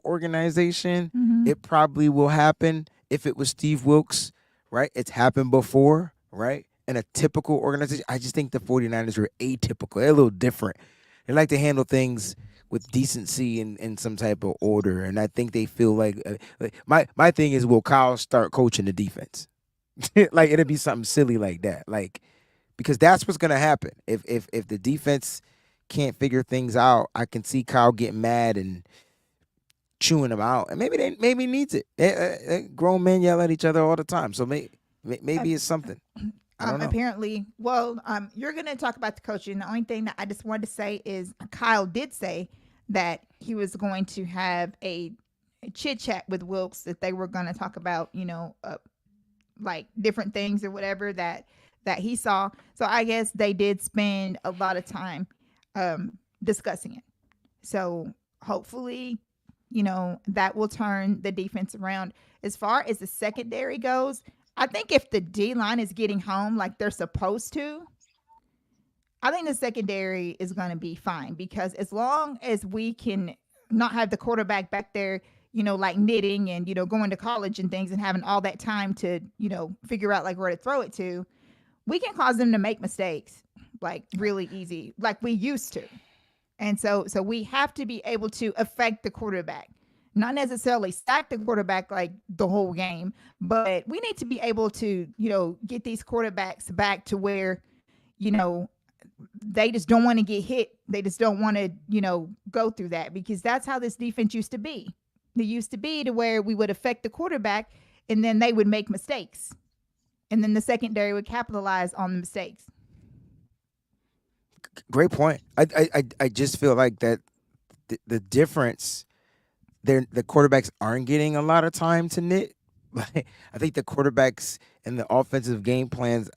organization, it probably will happen if it was Steve Wilkes, right? It's happened before, right? In a typical organization, I just think the 49ers are atypical. They're a little different. They like to handle things with decency and some type of order, and I think they feel like my thing is, will Kyle start coaching the defense? Like, it'd be something silly like that, like, because that's what's gonna happen if the defense can't figure things out. I can see Kyle getting mad and chewing them out, and maybe he needs it. Grown men yell at each other all the time, so maybe it's something. I don't know. Apparently, you're going to talk about the coaching. The only thing that I just wanted to say is Kyle did say that he was going to have a chit chat with Wilkes, that they were going to talk about, like different things or whatever that he saw. So I guess they did spend a lot of time discussing it. So hopefully, that will turn the defense around. As far as the secondary goes, I think if the D-line is getting home like they're supposed to, I think the secondary is going to be fine, because as long as we can not have the quarterback back there, like knitting and, going to college and things and having all that time to, figure out like where to throw it to, we can cause them to make mistakes like really easy, like we used to. And so we have to be able to affect the quarterback. Not necessarily stack the quarterback like the whole game, but we need to be able to, get these quarterbacks back to where, they just don't want to get hit. They just don't want to, go through that, because that's how this defense used to be. It used to be to where we would affect the quarterback and then they would make mistakes. And then the secondary would capitalize on the mistakes. Great point. I just feel like that the difference the quarterbacks aren't getting a lot of time to knit. Like, I think the quarterbacks and the offensive game plans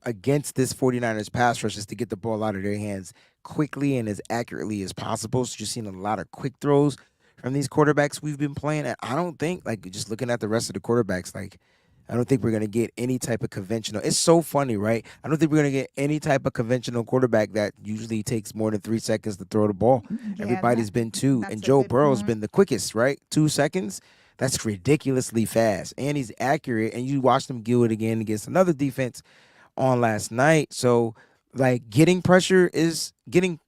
against this 49ers pass rush is to get the ball out of their hands quickly and as accurately as possible. So you're seeing a lot of quick throws from these quarterbacks we've been playing. And I don't think, like, just looking at the rest of the quarterbacks, like, I don't think we're going to get any type of conventional. It's so funny, right? I don't think we're going to get any type of conventional quarterback that usually takes more than 3 seconds to throw the ball. Yeah, Everybody's been 2. that's And a Joe good Burrow's point. been the quickest, right? 2 seconds. That's ridiculously fast. And he's accurate. And you watched him do it again against another defense on last night. So, like, getting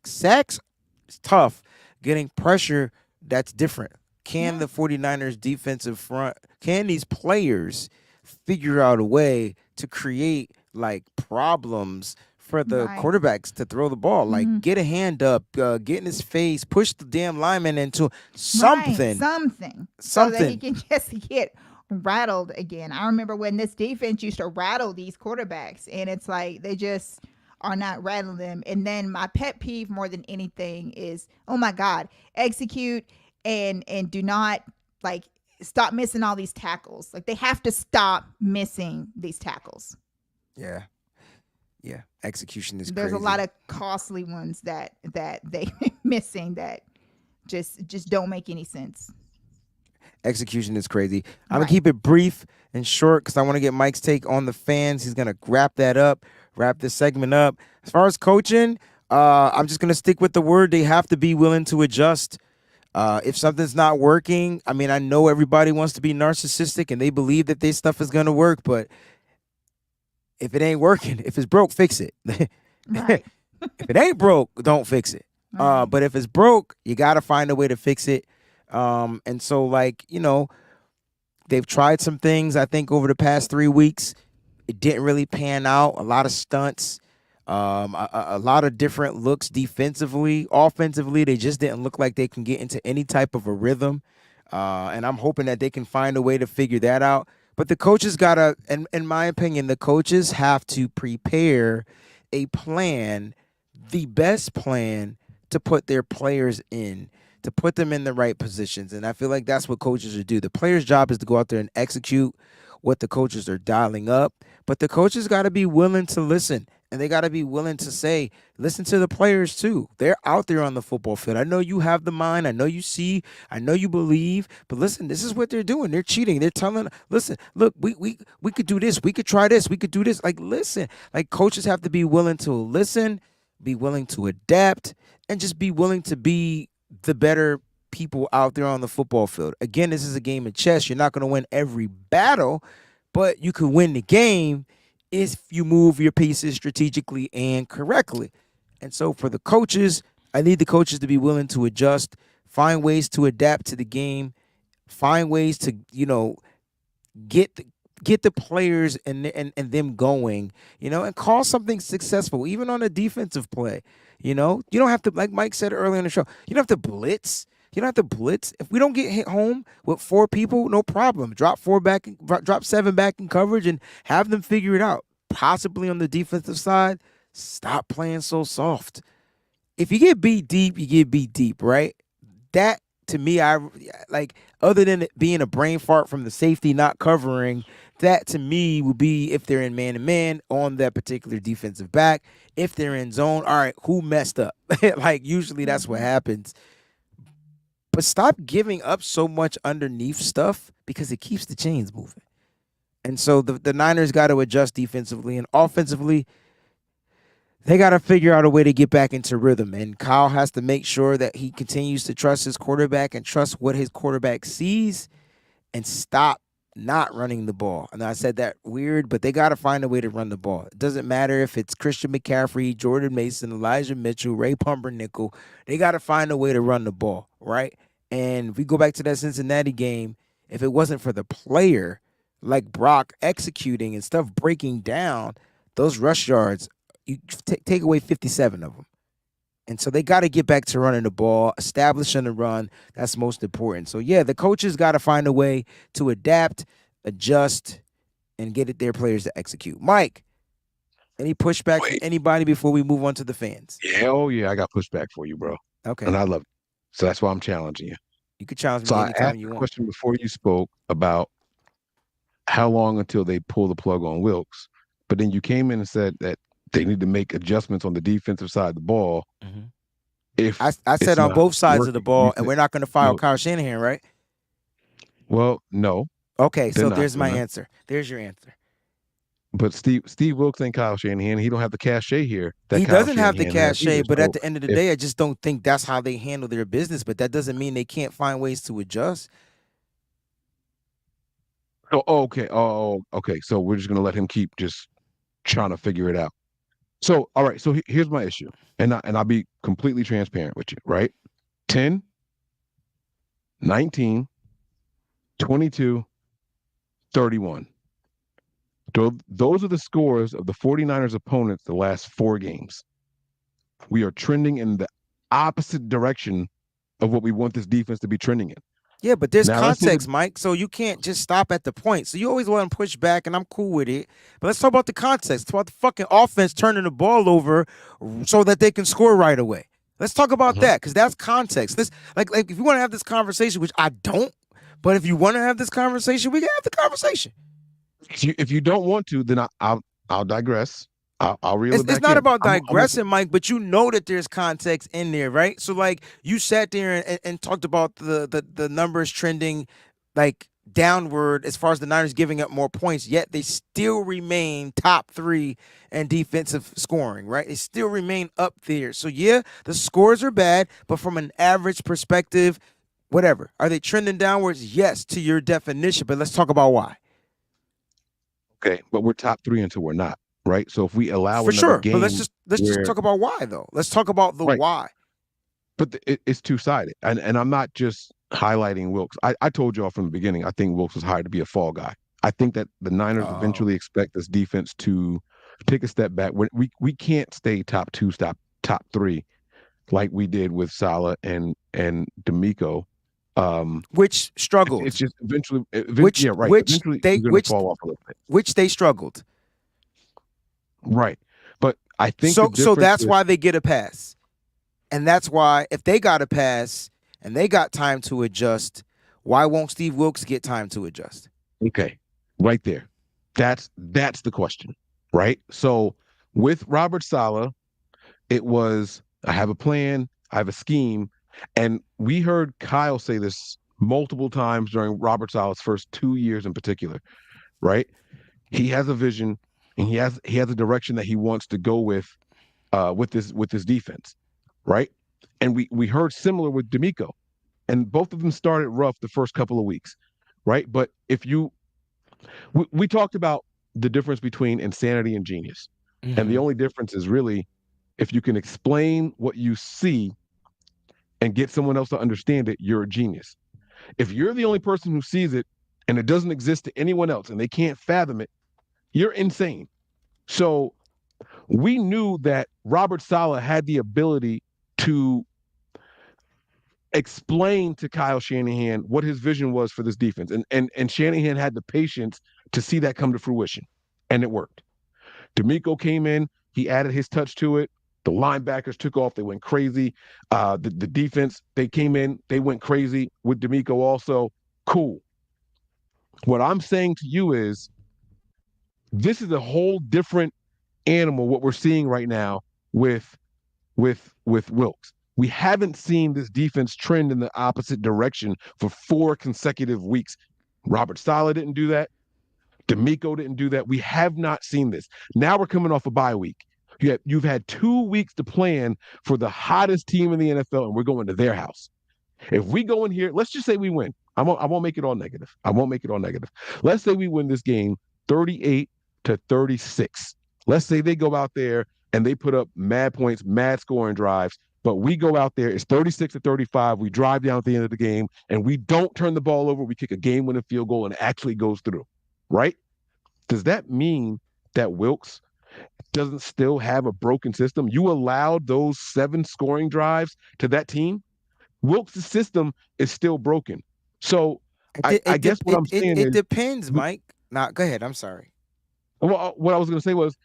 sacks is tough. Getting pressure, that's different. Can the 49ers defensive front, can these players figure out a way to create, like, problems for the Right. quarterbacks to throw the ball? Like, get a hand up, get in his face, push the damn lineman into something. Right, so that he can just get rattled again. I remember when this defense used to rattle these quarterbacks, and it's like they just are not rattling them. And then my pet peeve more than anything is, oh my God, execute and do not, like, stop missing all these tackles. Like, they have to stop missing these tackles. Yeah. Execution is There's crazy. a lot of costly ones that they missing that just don't make any sense. Execution is crazy. I'm Right. gonna keep it brief and short because I want to get Mike's take on the fans. He's gonna wrap this segment up. As far as coaching, I'm just gonna stick with the word. They have to be willing to adjust. If something's not working, I mean, I know everybody wants to be narcissistic and they believe that their stuff is gonna work, but if it ain't working, if it's broke, fix it. Right. If it ain't broke, don't fix it. Right. But if it's broke, you got to find a way to fix it. And so, like, they've tried some things, I think, over the past 3 weeks. It didn't really pan out. A lot of stunts, a lot of different looks defensively. Offensively, they just didn't look like they can get into any type of a rhythm. And I'm hoping that they can find a way to figure that out. But the coaches got to, in my opinion, the coaches have to prepare a plan, the best plan to put their players in, to put them in the right positions. And I feel like that's what coaches should do. The player's job is to go out there and execute what the coaches are dialing up. But the coaches got to be willing to listen. And they got to be willing to say, listen to the players too. They're out there on the football field. I know you have the mind. I know you see. I know you believe. But listen, this is what they're doing. They're cheating. They're telling, listen, look, we could do this. We could try this. We could do this. Like, listen. Like, coaches have to be willing to listen, be willing to adapt, and just be willing to be the better people out there on the football field. Again, this is a game of chess. You're not going to win every battle, but you can win the game if you move your pieces strategically and correctly. And so for the coaches, I need the coaches to be willing to adjust, find ways to adapt to the game, find ways to, get the players and them going, and call something successful, even on a defensive play. You don't have to, like Mike said earlier in the show, you don't have to blitz. You don't have to blitz. If we don't get hit home with 4 people, no problem. Drop 7 back in coverage and have them figure it out. Possibly on the defensive side, stop playing so soft. If you get beat deep, you get beat deep, right? That, to me, I like, other than it being a brain fart from the safety not covering, that to me would be if they're in man-to-man on that particular defensive back. If they're in zone, all right, who messed up? Like, usually that's what happens. But stop giving up so much underneath stuff because it keeps the chains moving. And so the Niners got to adjust defensively, and offensively, they got to figure out a way to get back into rhythm. And Kyle has to make sure that he continues to trust his quarterback and trust what his quarterback sees and stop not running the ball. And I said that weird, but they got to find a way to run the ball. It doesn't matter if it's Christian McCaffrey, Jordan Mason, Elijah Mitchell, Ray Pumpernickel. They got to find a way to run the ball, right? And if we go back to that Cincinnati game, if it wasn't for the player like Brock executing and stuff breaking down, those rush yards, you take away 57 of them. And so they got to get back to running the ball, establishing the run. That's most important. So, yeah, the coaches got to find a way to adapt, adjust, and get their players to execute. Mike. Any pushback from anybody before we move on to the fans? Yeah, oh yeah, I got pushback for you, bro. Okay. And I love it. So that's why I'm challenging you. You could challenge So me I anytime asked you a want. question before you spoke about how long until they pull the plug on Wilkes, but then you came in and said that they need to make adjustments on the defensive side of the ball. Mm-hmm. If I said on both sides of the ball, and we're not going to fire no. Kyle Shanahan, right? Well, no. Okay, so there's my answer. There's your answer. But Steve Wilkes ain't Kyle Shanahan. He don't have the cachet here. He doesn't have the cachet, but at the end of the day, I just don't think that's how they handle their business. But that doesn't mean they can't find ways to adjust. Oh, okay. Oh, okay. So we're just gonna let him keep just trying to figure it out. So, all right. So here's my issue, and I'll be completely transparent with you, right? 10, 19, 22, 31. Those are the scores of the 49ers opponents the last 4 games. We are trending in the opposite direction of what we want this defense to be trending in. Yeah, but there's context, Mike, so you can't just stop at the point. So you always want to push back, and I'm cool with it. But let's talk about the context. Let's talk about the fucking offense turning the ball over so that they can score right away. Let's talk about that, because that's context. Let's like if you want to have this conversation, which I don't, but if you want to have this conversation, we can have the conversation. If you don't want to, then I'll digress. I'll reel it back. It's not about digressing, Mike, but you know that there's context in there, right? So like you sat there and talked about the numbers trending like downward as far as the Niners giving up more points, yet they still remain top 3 in defensive scoring, right? They still remain up there. So yeah, the scores are bad, but from an average perspective, whatever. Are they trending downwards? Yes, to your definition, but let's talk about why. Okay, but we're top 3 until we're not. Right, so if we allow for another sure, game, but let's just talk about why though. Let's talk about the why. But it's two-sided, and I'm not just highlighting Wilkes. I told y'all from the beginning, I think Wilkes was hired to be a fall guy. I think that the Niners eventually expect this defense to take a step back. We can't stay top 2, top 3, like we did with Saleh and D'Amico. Which struggled. It's just eventually which eventually they fall off a little bit. Which they struggled. Right. But I think so that's why they get a pass. And that's why if they got a pass and they got time to adjust, why won't Steve Wilkes get time to adjust? Okay. Right there. That's the question. Right? So with Robert Saleh, it was I have a plan, I have a scheme, and we heard Kyle say this multiple times during Robert Saleh's first 2 years in particular, right? He has a vision. And he has a direction that he wants to go with this defense, right? And we heard similar with D'Amico, and both of them started rough the first couple of weeks, right? But we talked about the difference between insanity and genius, and the only difference is really if you can explain what you see and get someone else to understand it, you're a genius. If you're the only person who sees it and it doesn't exist to anyone else and they can't fathom it, you're insane. So we knew that Robert Saleh had the ability to explain to Kyle Shanahan what his vision was for this defense. And Shanahan had the patience to see that come to fruition. And it worked. D'Amico came in, he added his touch to it. The linebackers took off, they went crazy. The defense, they came in, they went crazy with D'Amico also. Cool. What I'm saying to you is, this is a whole different animal, what we're seeing right now with Wilkes. We haven't seen this defense trend in the opposite direction for 4 consecutive weeks. Robert Saleh didn't do that. D'Amico didn't do that. We have not seen this. Now we're coming off a bye week. You've had 2 weeks to plan for the hottest team in the NFL, and we're going to their house. If we go in here, let's just say we win. I won't make it all negative. Let's say we win this game 38-36. Let's say they go out there and they put up mad points, mad scoring drives, but we go out there, it's 36-35. We drive down at the end of the game and we don't turn the ball over. We kick a game-winning field goal and it actually goes through, right? Does that mean that Wilkes doesn't still have a broken system? You allowed those 7 scoring drives to that team. Wilkes' system is still broken. So I guess what I'm saying is... It depends, Mike. Go ahead. I'm sorry. Well, what I was going to say was,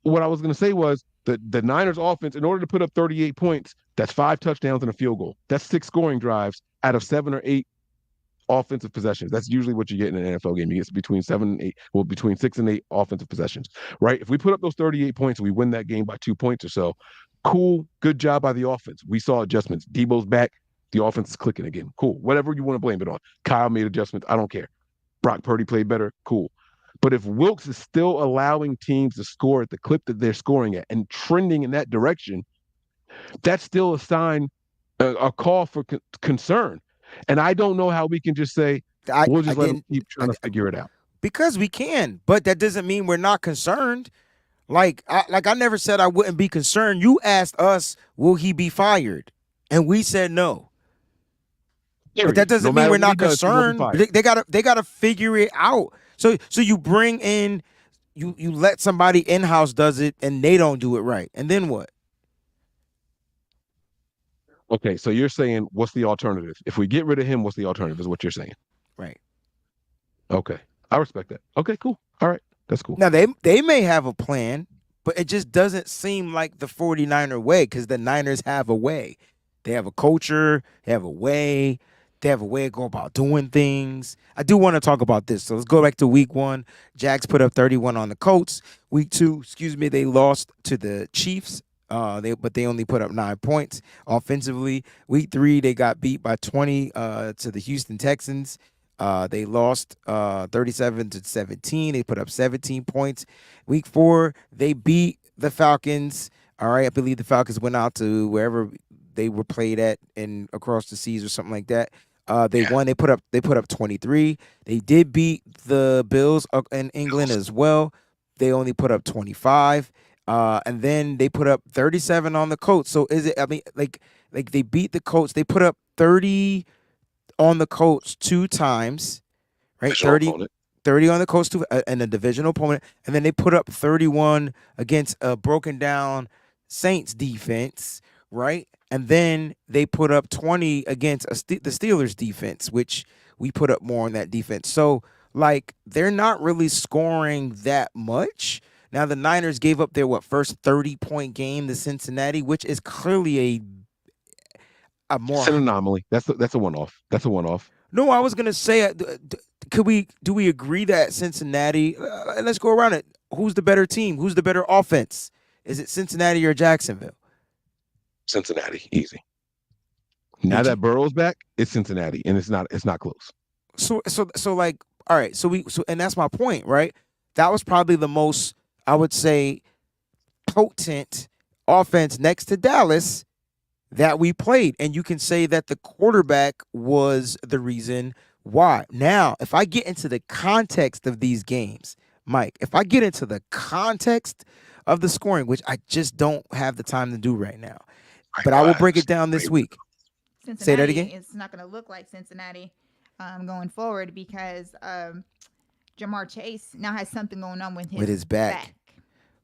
what I was going to say was the Niners offense, in order to put up 38 points, that's 5 touchdowns and a field goal. That's 6 scoring drives out of 7 or 8 offensive possessions. That's usually what you get in an NFL game. You get between 7 and 8, well, between 6 and 8 offensive possessions, right? If we put up those 38 points and we win that game by 2 points or so, cool, good job by the offense. We saw adjustments. Debo's back. The offense is clicking again. Cool. Whatever you want to blame it on. Kyle made adjustments. I don't care. Brock Purdy played better. Cool. But if Wilkes is still allowing teams to score at the clip that they're scoring at and trending in that direction, that's still a sign, a call for concern. And I don't know how we can just say, we'll just let them keep trying to figure it out. Because we can, but that doesn't mean we're not concerned. Like I never said I wouldn't be concerned. You asked us, will he be fired? And we said no. But that doesn't mean we're not concerned. They gotta figure it out. So you bring in, you let somebody in-house does it and they don't do it right. And then what? Okay, so you're saying, what's the alternative? If we get rid of him, what's the alternative is what you're saying. Right. Okay. I respect that. Okay, cool. All right. That's cool. Now, they may have a plan, but it just doesn't seem like the 49er way, because the Niners have a way. They have a culture. They have a way. They have a way to go about doing things. I do want to talk about this. So let's go back to week 1. Jags put up 31 on the Colts. Week 2, they lost to the Chiefs. But they only put up 9 points offensively. Week 3, they got beat by 20 to the Houston Texans. They lost 37-17. They put up 17 points. Week 4, they beat the Falcons. All right, I believe the Falcons went out to wherever they were played at and across the seas or something like that. They won. They put up 23. They did beat the Bills in England as well. They only put up 25. And then they put up 37 on the Colts. So is it? I mean, like they beat the Colts. They put up 30 on the Colts 2 times, right? 30 on the Colts and a divisional opponent, and then they put up 31 against a broken down Saints defense, right? And then they put up 20 against the Steelers defense, which we put up more on that defense. So like they're not really scoring that much. Now the Niners gave up their first 30-point game to Cincinnati, which is clearly a more. It's an anomaly. That's a one-off. That's a one-off. No, I was gonna say, do we agree that Cincinnati? Let's go around it. Who's the better team? Who's the better offense? Is it Cincinnati or Jacksonville? Cincinnati, easy. Now that Burrow's back, it's Cincinnati, and it's not close. So like, all right. So and that's my point, right? That was probably the most, I would say, potent offense next to Dallas that we played. And you can say that the quarterback was the reason why. Now, if I get into the context of these games, Mike, if I get into the context of the scoring, which I just don't have the time to do right now, but I will break it down this week. Cincinnati, say that again? It's not going to look like Cincinnati going forward because Jamar Chase now has something going on with his back.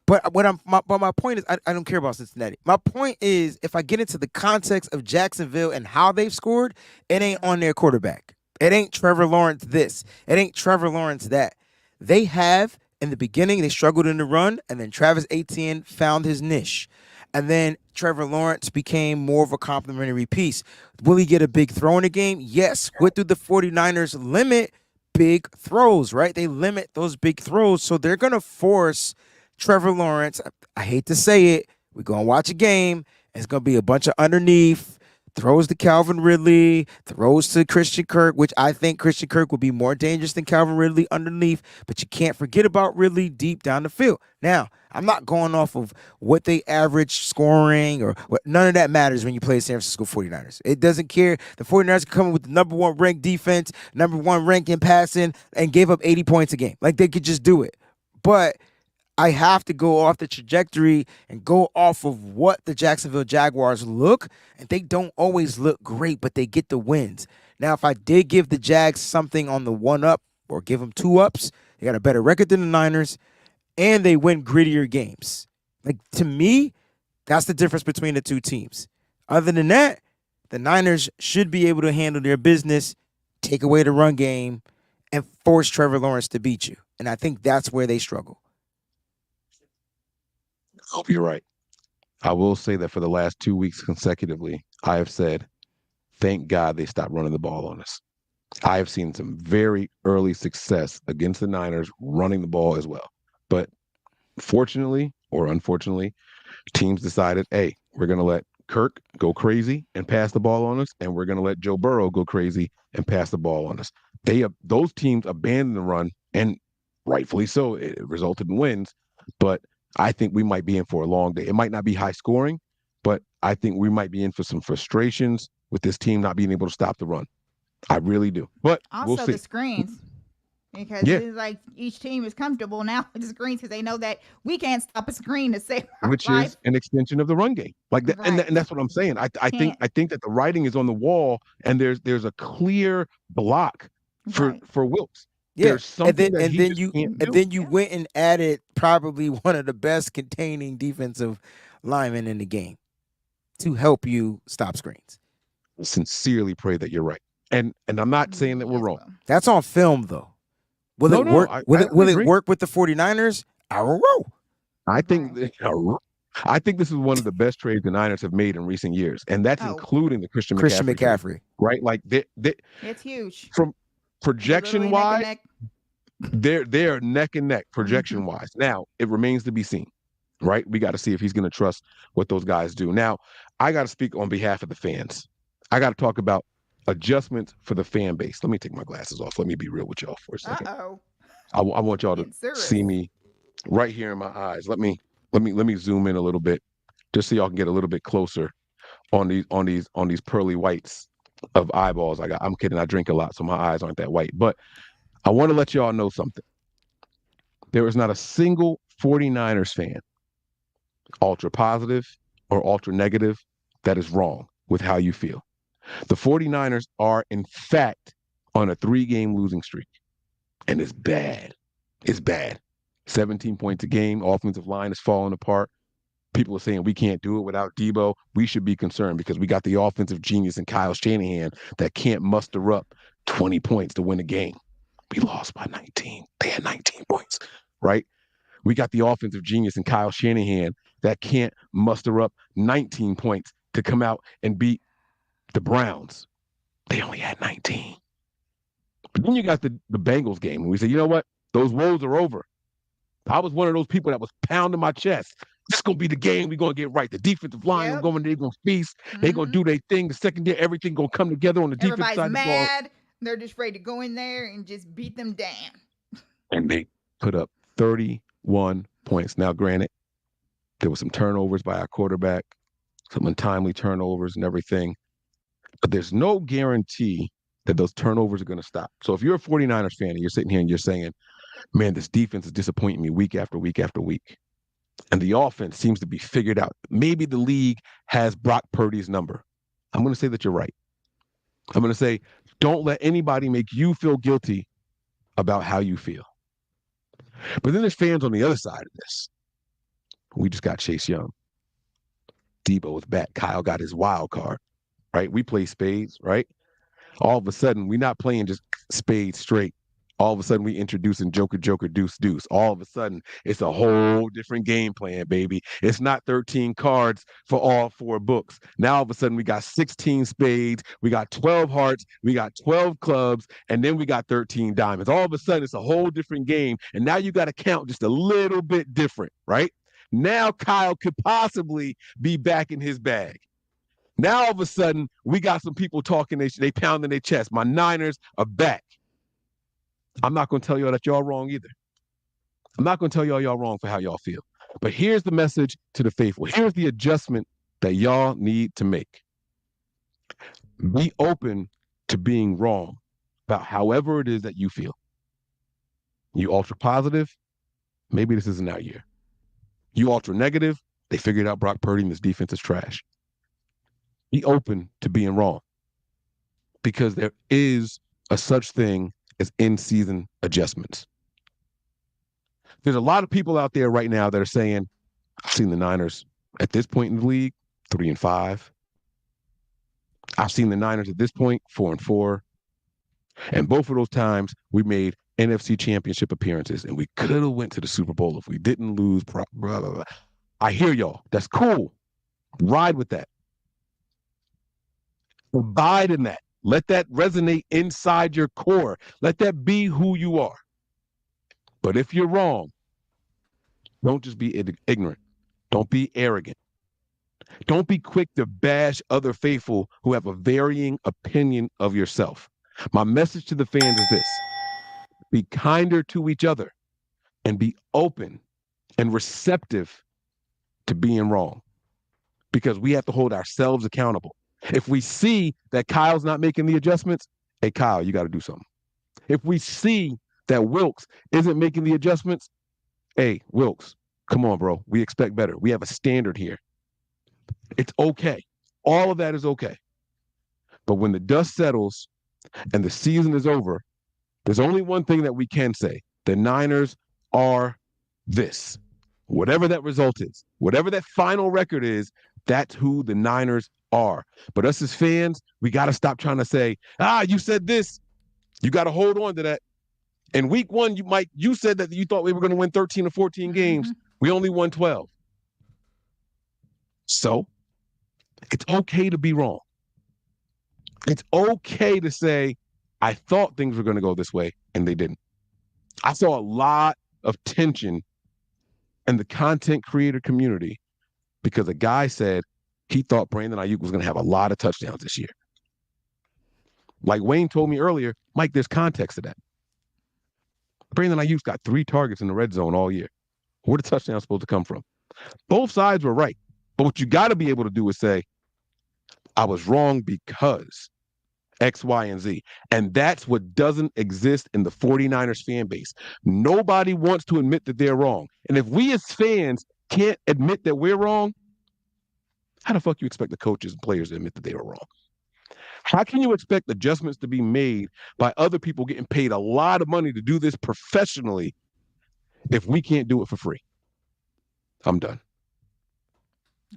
But my point is, I don't care about Cincinnati. My point is, if I get into the context of Jacksonville and how they've scored, it ain't on their quarterback. It ain't Trevor Lawrence this. It ain't Trevor Lawrence that. They have, in the beginning, they struggled in the run, and then Travis Etienne found his niche. And then Trevor Lawrence became more of a complementary piece. Will he get a big throw in the game? Yes. What do the 49ers limit? Big throws, right? They limit those big throws. So they're going to force Trevor Lawrence. I hate to say it. We're going to watch a game. It's going to be a bunch of underneath. Throws to Calvin Ridley, throws to Christian Kirk, which I think Christian Kirk would be more dangerous than Calvin Ridley underneath, but you can't forget about Ridley deep down the field. Now, I'm not going off of what they average scoring or what. None of that matters when you play San Francisco 49ers. It doesn't care. The 49ers can come in with the number 1 ranked defense, number 1 rank in passing, and gave up 80 points a game. Like, they could just do it. But I have to go off the trajectory and go off of what the Jacksonville Jaguars look, and they don't always look great, but they get the wins. Now, if I did give the Jags something on the 1-up or give them 2-ups, they got a better record than the Niners, and they win grittier games. Like, to me, that's the difference between the two teams. Other than that, the Niners should be able to handle their business, take away the run game, and force Trevor Lawrence to beat you. And I think that's where they struggle. Hope you're right. I will say that for the last 2 weeks consecutively, I have said, thank God they stopped running the ball on us. I have seen some very early success against the Niners running the ball as well. But fortunately or unfortunately, teams decided, hey, we're going to let Kirk go crazy and pass the ball on us, and we're going to let Joe Burrow go crazy and pass the ball on us. Those teams abandoned the run, and rightfully so. It resulted in wins, but I think we might be in for a long day. It might not be high scoring, but I think we might be in for some frustrations with this team not being able to stop the run. I really do. But we'll Also, see. the screens. Because Yeah. it's like each team is comfortable now with the screens because they know that we can't stop a screen to save our Which life. is an extension of the run game, like that, Right. and that's what I'm saying. I think Can't. that the writing is on the wall, and there's a clear block for Right. Wilkes. Yeah, There's something that he just can't do. and then you went and added probably one of the best containing defensive linemen in the game to help you stop screens. Sincerely pray that you're right, and I'm not saying that we're Yes, wrong. well. That's on film though. Will No, it no, work? I Will it agree. work with the 49ers? I don't know. I think Right. I think this is one of the best trades the Niners have made in recent years, and that's Oh. including the Christian Christian McCaffrey trade, McCaffrey. right? Like It's huge. from They're projection literally neck and wise, neck. they're neck and neck projection wise. Now it remains to be seen, right? We got to see if he's going to trust what those guys do. Now I got to speak on behalf of the fans. I got to talk about adjustments for the fan base. Let me take my glasses off. Let me be real with y'all for a second. Uh-oh. I want y'all to Getting serious. see me right here in my eyes. Let me zoom in a little bit, just so y'all can get a little bit closer on these pearly whites of eyeballs I got. I'm kidding. I drink a lot, so my eyes aren't that white. But I want to let y'all know something. There is not a single 49ers fan, ultra positive or ultra negative, that is wrong with how you feel. The 49ers are, in fact, on a 3-game losing streak. And it's bad. It's bad. 17 points a game. Offensive line is falling apart. People are saying we can't do it without Debo. We should be concerned because we got the offensive genius in Kyle Shanahan that can't muster up 20 points to win a game. We lost by 19. They had 19 points, right? We got the offensive genius in Kyle Shanahan that can't muster up 19 points to come out and beat the Browns. They only had 19. But then you got the Bengals game, and we said, you know what? Those woes are over. I was one of those people that was pounding my chest. This is going to be the game we're going to get right. The defensive line, Yep. they're going to feast. They're going to do their thing. The secondary, everything going to come together on the defense Everybody's side of the ball. mad. They're just ready to go in there and just beat them down. And they put up 31 points. Now, granted, there were some turnovers by our quarterback, some untimely turnovers and everything. But there's no guarantee that those turnovers are going to stop. So if you're a 49ers fan and you're sitting here and you're saying, man, this defense is disappointing me week after week after week, and the offense seems to be figured out, maybe the league has Brock Purdy's number, I'm going to say that you're right. I'm going to say, don't let anybody make you feel guilty about how you feel. But then there's fans on the other side of this. We just got Chase Young. Debo is back. Kyle got his wild card, right? We play spades, right? All of a sudden, we're not playing just spades straight. All of a sudden, we introducing Joker, Deuce, Deuce. All of a sudden, it's a whole different game plan, baby. It's not 13 cards for all 4 books. Now, all of a sudden, we got 16 spades. We got 12 hearts. We got 12 clubs. And then we got 13 diamonds. All of a sudden, it's a whole different game. And now you got to count just a little bit different, right? Now, Kyle could possibly be back in his bag. Now, all of a sudden, we got some people talking, they pounding their chest. My Niners are back. I'm not going to tell y'all that y'all wrong either. I'm not going to tell y'all wrong for how y'all feel. But here's the message to the faithful. Here's the adjustment that y'all need to make. Be open to being wrong about however it is that you feel. You ultra positive, maybe this isn't our year. You ultra negative, they figured out Brock Purdy and this defense is trash. Be open to being wrong because there is a such thing as in-season adjustments. There's a lot of people out there right now that are saying, I've seen the Niners at this point in the league, 3-5. I've seen the Niners at this point, 4-4. And both of those times we made NFC championship appearances and we could have went to the Super Bowl if we didn't lose. Blah, blah, blah. I hear y'all. That's cool. Ride with that. Abide in that. Let that resonate inside your core. Let that be who you are. But if you're wrong, don't just be ignorant. Don't be arrogant. Don't be quick to bash other faithful who have a varying opinion of yourself. My message to the fans is this: be kinder to each other and be open and receptive to being wrong, because we have to hold ourselves accountable. If we see that Kyle's not making the adjustments, hey, Kyle, you got to do something. If we see that Wilkes isn't making the adjustments, hey, Wilkes, come on, bro. We expect better. We have a standard here. It's okay. All of that is okay. But when the dust settles and the season is over, there's only one thing that we can say. The Niners are this. Whatever that result is, whatever that final record is, that's who the Niners are. But us as fans, we got to stop trying to say, you said this. You got to hold on to that. In week one, you said that you thought we were going to win 13 or 14 games. We only won 12. So it's okay to be wrong. It's okay to say, I thought things were going to go this way, and they didn't. I saw a lot of tension in the content creator community because a guy said he thought Brandon Ayuk was going to have a lot of touchdowns this year. Like Wayne told me earlier, Mike, there's context to that. Brandon Ayuk's got 3 targets in the red zone all year. Where the touchdowns supposed to come from? Both sides were right. But what you got to be able to do is say, I was wrong because X, Y, and Z. And that's what doesn't exist in the 49ers fan base. Nobody wants to admit that they're wrong. And if we as fans can't admit that we're wrong, how the fuck you expect the coaches and players to admit that they were wrong? How can you expect adjustments to be made by other people getting paid a lot of money to do this professionally if we can't do it for free? I'm done.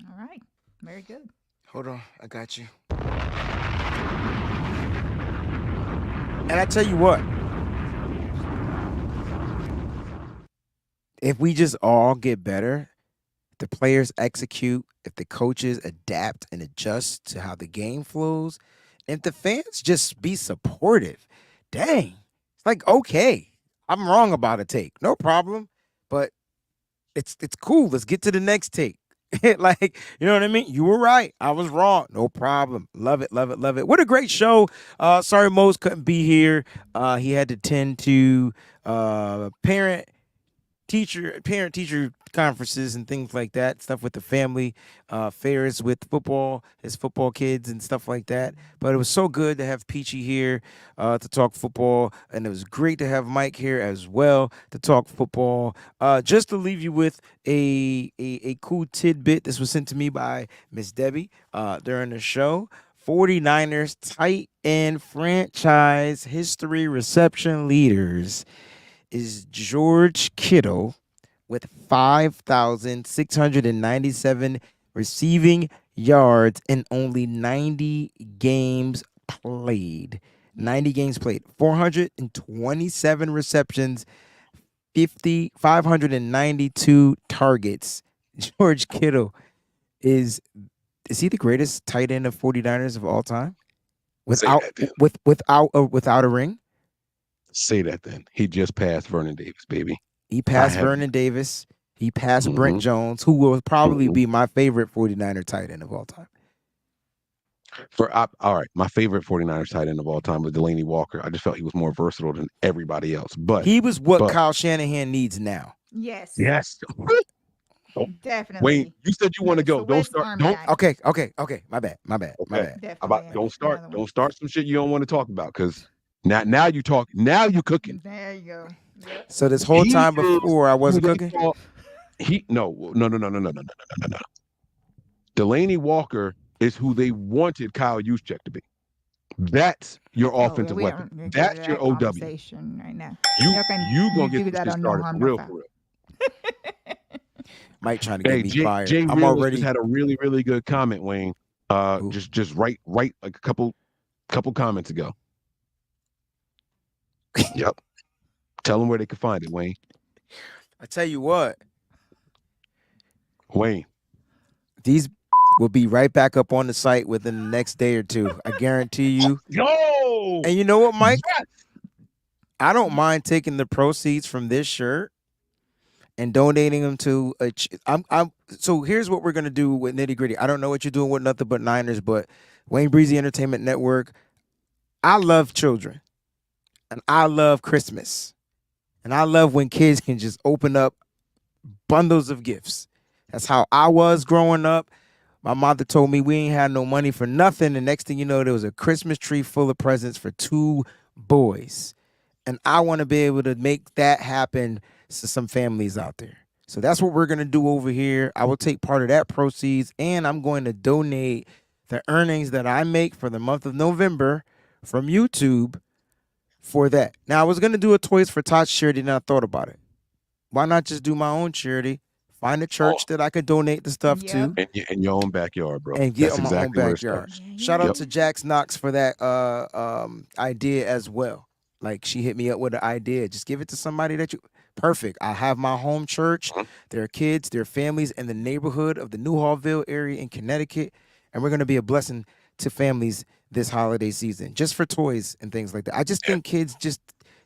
All right. Very good. Hold on. I got you. And I tell you what, if we just all get better, the players execute, if the coaches adapt and adjust to how the game flows, and if the fans just be supportive, dang, it's like, okay, I'm wrong about a take, no problem, but it's cool. Let's get to the next take. Like, you know what I mean? You were right. I was wrong. No problem. Love it, love it, love it. What a great show. Sorry Mose couldn't be here. He had to tend to parent-teacher conferences and things like that, stuff with the family, fairs with football, his football kids and stuff like that. But it was so good to have Peachy here to talk football, and it was great to have Mike here as well to talk football. Just to leave you with a cool tidbit. This was sent to me by Miss Debbie during the show. 49ers tight end franchise history reception leaders is George Kittle with 5,697 receiving yards in only 90 games played. 90 games played. 427 receptions, 592 targets. George Kittle is he the greatest tight end of 49ers of all time? Without a ring? Say that then. He just passed Vernon Davis, baby. He passed Vernon Davis. He passed Brent Jones, who will probably be my favorite 49er tight end of all time. All right, my favorite 49ers tight end of all time was Delaney Walker. I just felt he was more versatile than everybody else. But he was what Kyle Shanahan needs now. Yes. Yes. Definitely. Wayne, you said you want to go. Don't start. Don't. Okay. My bad. Don't start some shit you don't want to talk about, because now you talk. Now you cooking. There you go. Yep. So this whole time before I wasn't cooking. No. Delaney Walker is who they wanted Kyle Juszczyk to be. That's your offensive weapon. That's your OW. Right now. You gonna get this started for real. Mike trying to get me fired. Jay I'm already just had a really, really good comment, Wayne. Just right like a couple comments ago. Yep. Tell them where they can find it, Wayne. I tell you what. Wayne. These will be right back up on the site within the next day or two. I guarantee you. Yo! And you know what, Mike? Yes. I don't mind taking the proceeds from this shirt and donating them to a. So here's what we're gonna do with Nitty Gritty. I don't know what you're doing with Nothing But Niners, but Wayne Breezy Entertainment Network. I love children, and I love Christmas, and I love when kids can just open up bundles of gifts. That's how I was growing up. My mother told me we ain't had no money for nothing. The next thing you know, there was a Christmas tree full of presents for 2 boys. And I want to be able to make that happen to some families out there. So that's what we're going to do over here. I will take part of that proceeds, and I'm going to donate the earnings that I make for the month of November from YouTube for that. Now, I was going to do a Toys for Tots charity, and I thought about it. Why not just do my own charity? Find a church that I could donate the stuff to. In your own backyard, bro. And get That's on my exactly own backyard. Shout out to Jax Knox for that idea as well. Like, she hit me up with an idea. Just give it to somebody that you... Perfect. I have my home church. There are kids, there are families in the neighborhood of the Newhallville area in Connecticut. And we're going to be a blessing to families this holiday season, just for toys and things like that. I just think kids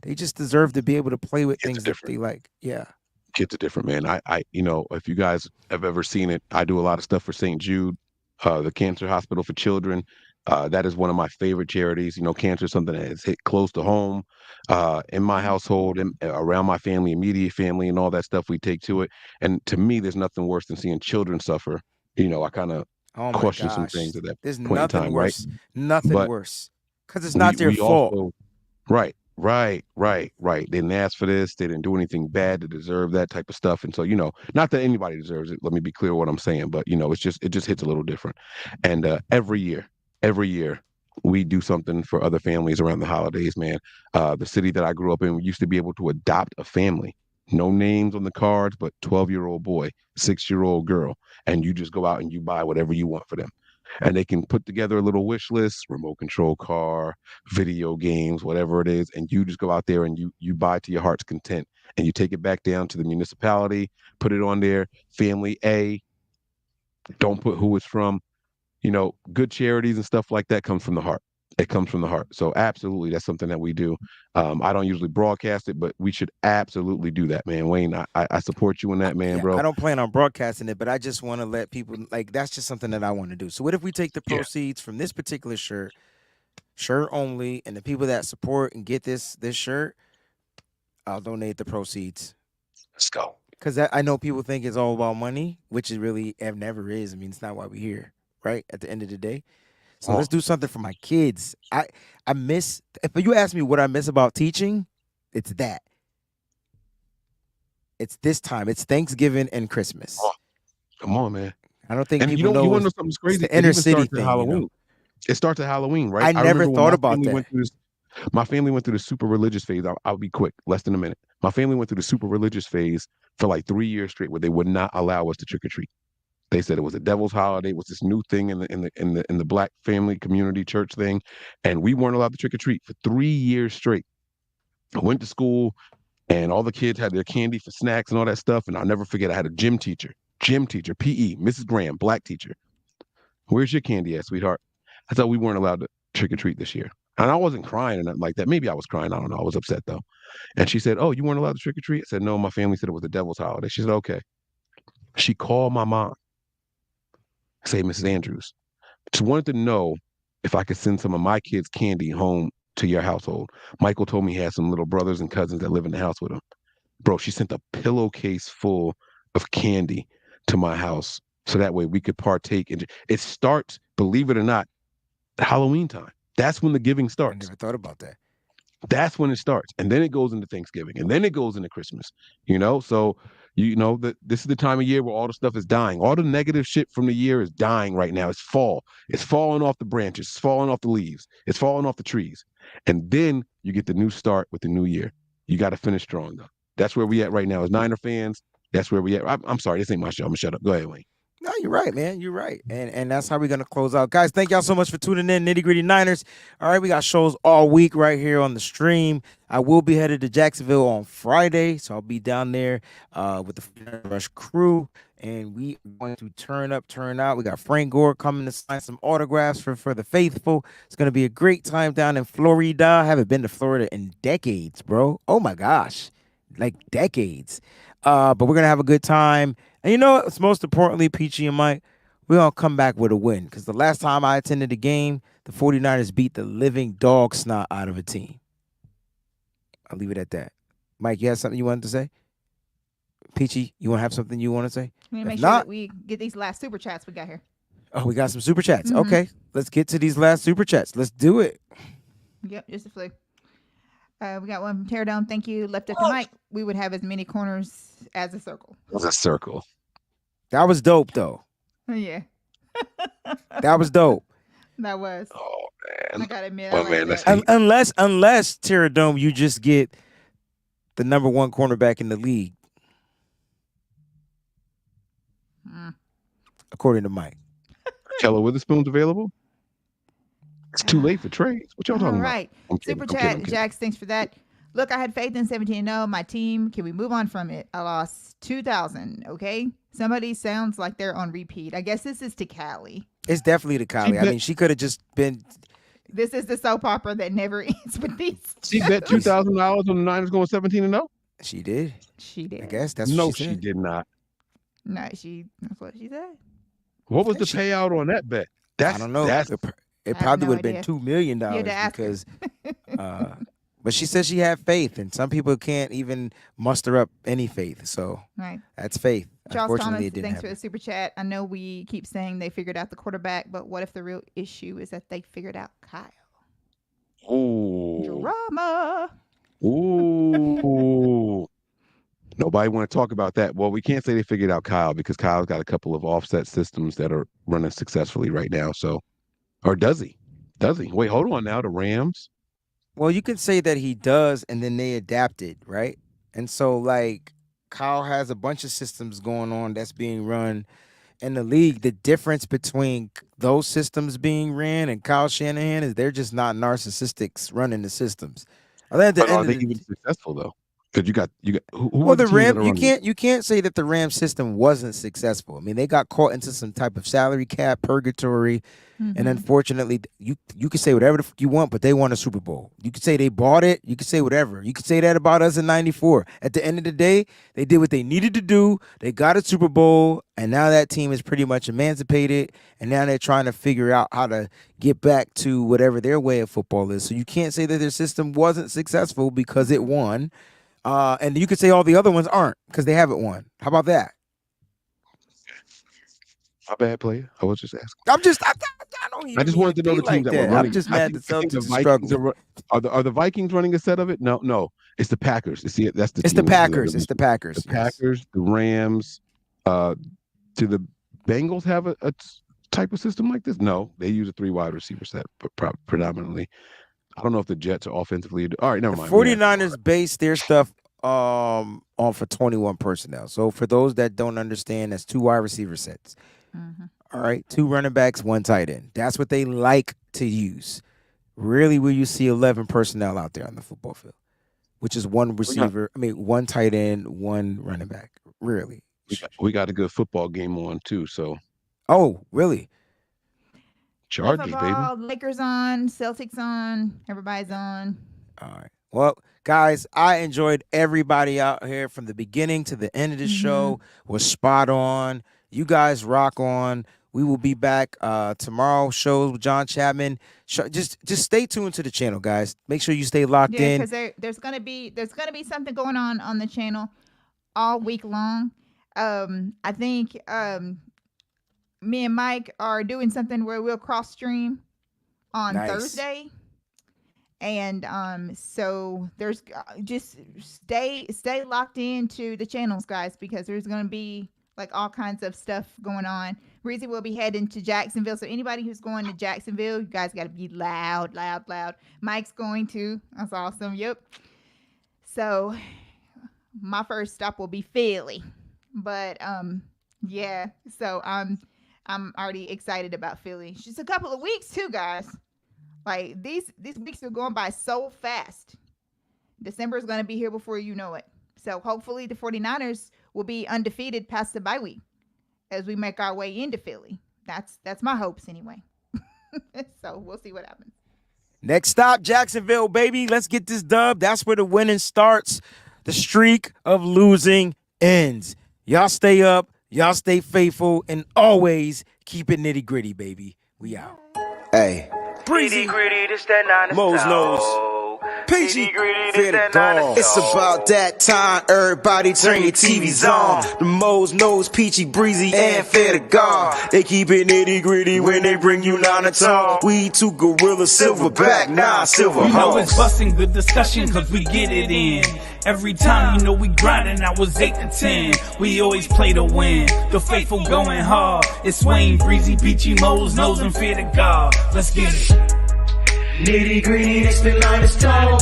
they just deserve to be able to play with things that they like. Yeah. Kids are different, man. I if you guys have ever seen it, I do a lot of stuff for St. Jude, the Cancer Hospital for Children. That is one of my favorite charities. Cancer is something that has hit close to home in my household and around my family, immediate family, and all that stuff we take to it. And to me, there's nothing worse than seeing children suffer. I kind of question some things at that point in time, worse. right? Nothing worse. Because it's not their fault. Also, right. They didn't ask for this. They didn't do anything bad to deserve that type of stuff. And so, not that anybody deserves it. Let me be clear what I'm saying, but it just hits a little different. And every year we do something for other families around the holidays, man. The city that I grew up in, we used to be able to adopt a family. No names on the cards, but 12-year-old boy, 6-year-old girl. And you just go out and you buy whatever you want for them. And they can put together a little wish list, remote control car, video games, whatever it is. And you just go out there and you buy to your heart's content. And you take it back down to the municipality, put it on there, family A, don't put who it's from. Good charities and stuff like that comes from the heart. It comes from the heart. So absolutely, that's something that we do. I don't usually broadcast it, but we should absolutely do that, man. Wayne, I support you in that, man, bro. I don't plan on broadcasting it, but I just want to let people, that's just something that I want to do. So what if we take the proceeds from this particular shirt only, and the people that support and get this shirt, I'll donate the proceeds. Let's go. Because I know people think it's all about money, which it really never is. I mean, it's not why we're here, right? At the end of the day. So let's do something for my kids. I miss, if you ask me what I miss about teaching, it's that. It's this time. It's Thanksgiving and Christmas. Oh, come on, man. I don't think people you know. You want to know something crazy? The inner city thing. Halloween. It starts at Halloween, right? I never thought about that. My family went through the super religious phase. I'll be quick, less than a minute. My family went through the super religious phase for like 3 years straight, where they would not allow us to trick or treat. They said it was a devil's holiday. It was this new thing in the black family community church thing, and we weren't allowed to trick or treat for 3 years straight. I went to school, and all the kids had their candy for snacks and all that stuff. And I'll never forget, I had a gym teacher, PE, Mrs. Graham, black teacher. Where's your candy at, sweetheart? I thought we weren't allowed to trick or treat this year, and I wasn't crying or nothing like that. Maybe I was crying. I don't know. I was upset though. And she said, "Oh, you weren't allowed to trick or treat?" I said, "No, my family said it was the devil's holiday." She said, "Okay." She called my mom. Say, Mrs. Andrews, she wanted to know if I could send some of my kids' candy home to your household. Michael told me he had some little brothers and cousins that live in the house with him. Bro, she sent a pillowcase full of candy to my house so that way we could partake. It starts, believe it or not, Halloween time. That's when the giving starts. I never thought about that. That's when it starts. And then it goes into Thanksgiving. And then it goes into Christmas. So this is the time of year where all the stuff is dying. All the negative shit from the year is dying right now. It's fall. It's falling off the branches. It's falling off the leaves. It's falling off the trees. And then you get the new start with the new year. You got to finish strong, though. That's where we at right now as Niner fans. That's where we at. I'm sorry. This ain't my show. I'm going to shut up. Go ahead, Wayne. No, you're right, man. You're right. And that's how we're going to close out. Guys, thank y'all so much for tuning in. Nitty Gritty Niners. All right, we got shows all week right here on the stream. I will be headed to Jacksonville on Friday, so I'll be down there with the Rush crew, and we are going to turn up, turn out. We got Frank Gore coming to sign some autographs for the faithful. It's going to be a great time down in Florida. I haven't been to Florida in decades, bro. Oh, my gosh. Like decades. But we're going to have a good time. And you know what's most importantly, Peachy and Mike, we're going to come back with a win. Because the last time I attended a game, the 49ers beat the living dog snot out of a team. I'll leave it at that. Mike, you have something you wanted to say? Peachy, you want to have something you want to say? We need to make sure that we get these last super chats we got here. Oh, we got some super chats. Okay, let's get to these last super chats. Let's do it. Yep, just a flick. We got one from Teardown. Thank you. Left up to Mike. We would have as many corners as a circle. It was a circle. That was dope, though. Yeah. That was dope. That was. Oh man. I gotta admit. Oh, I like man, that. that's Unless Teardome, you just get the number one cornerback in the league, according to Mike. Keller Witherspoon's available. It's too late for trades. What y'all talking All about? right. I'm kidding, Super I'm chat, kidding, I'm kidding. Jax. Thanks for that. Look, I had faith in 17-0. My team. Can we move on from it? I lost 2,000. Okay. Somebody sounds like they're on repeat. I guess this is to Callie. It's definitely to Kylie. I mean, she could have just been. This is the soap opera that never ends with these. She bet $2,000 on the Niners going 17-0. She did. She did. I guess that's No, what she she said. did not. No, that's what she said. What was the payout on that bet? I don't know. That's It have probably no would have been idea. $2 million You had to ask her. because. But she said she had faith, and some people can't even muster up any faith. So Right. that's faith. Charles Unfortunately, Thomas, it didn't thanks for happen. the super chat. I know we keep saying they figured out the quarterback, but what if the real issue is that they figured out Kyle? Ooh. Drama. Ooh. Nobody want to talk about that. Well, we can't say they figured out Kyle because Kyle's got a couple of offset systems that are running successfully right now. So, or does he? Does he? Wait, hold on now. The Rams. Well, you can say that he does, and then they adapted, right? And so, like, Kyle has a bunch of systems going on that's being run in the league. The difference between those systems being ran and Kyle Shanahan is they're just not narcissistics running the systems. At the But end are of they the- even successful though? Because you got who well, are the teams that Ram are you running? can't say that the Ram system wasn't successful. I mean, they got caught into some type of salary cap purgatory, and unfortunately, you can say whatever the fuck you want, but they won a Super Bowl. You could say they bought it. You could say whatever. You could say that about us in '94. At the end of the day, they did what they needed to do. They got a Super Bowl, and now that team is pretty much emancipated, and now they're trying to figure out how to get back to whatever their way of football is. So you can't say that their system wasn't successful because it won. And you could say all the other ones aren't because they haven't won. How about that? My bad, player. I was just asking. I don't even I just mean wanted to know the be teams like that were that. running. I'm just I mad think- the I think Celtics the are Vikings struggling. are the Vikings running a set of it? No. It's the Packers. You see, that's the It's the team that Packers. really- It's the Packers. The yes. Packers, the Rams. Do the Bengals have a type of system like this? No, they use a 3 wide receiver set, but predominantly. I don't know if the Jets are offensively. All right, never The mind. 49ers base their stuff on for 21 personnel. So for those that don't understand, that's 2 wide receiver sets. All right, 2 running backs, 1 tight end. That's what they like to use. Really, where you see 11 personnel out there on the football field, which is 1 receiver. 1 tight end, 1 running back. Really. We got a good football game on too. So Oh, really? Chargers, baby. Football, Lakers on, Celtics on, everybody's on. All right. Well, guys, I enjoyed everybody out here from the beginning to the end of the show. Was spot on. You guys rock on. We will be back tomorrow. Shows with John Chapman. Just stay tuned to the channel, guys. Make sure you stay locked Yeah, in. because there's gonna be something going on the channel all week long. I think me and Mike are doing something where we'll cross stream on Nice. Thursday. And so there's just stay locked into the channels, guys, because there's gonna be like all kinds of stuff going on. Breezy will be heading to Jacksonville, so anybody who's going to Jacksonville, you guys got to be loud. Mike's going to. That's awesome. Yep. So my first stop will be Philly, but Yeah, so I'm already excited about Philly. It's just a couple of weeks too, guys. Like these weeks are going by so fast. December is going to be here before you know it. So hopefully the 49ers will be undefeated past the bye week as we make our way into Philly. That's my hopes anyway. So we'll see what happens. Next stop, Jacksonville, baby. Let's get this dub. That's where the winning starts. The streak of losing ends. Y'all stay up. Y'all stay faithful. And always keep it nitty gritty, baby. We out. Hey. Breezy, gritty, this that 9 to Mo's nose. Peachy, gritty, this that 9 to It's about that time, everybody turn your TVs on. The Mo's nose, Peachy, Breezy, and Fair to God. They keep it nitty gritty when they bring you 9 to talk. We two gorilla, silverback, nah, silver You know it's hawks. busting the discussion cause we get it in. Every time you know we grinding, I was 8 to 10. We always play to win. The faithful going hard. It's Wayne, Breezy, Peachy, Mo's nose, and Fear to God. Let's get it. Nitty gritty, this the line is tall.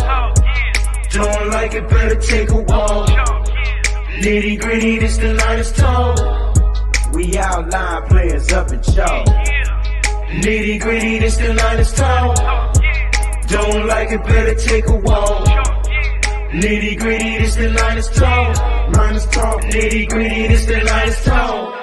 Don't like it, better take a walk. Nitty gritty, this the line is tall. We outline players up in chalk. Nitty gritty, this the line is tall. Don't like it, better take a walk. Nitty gritty, this the line is tall. Line is tall. Nitty gritty, this the line is tall.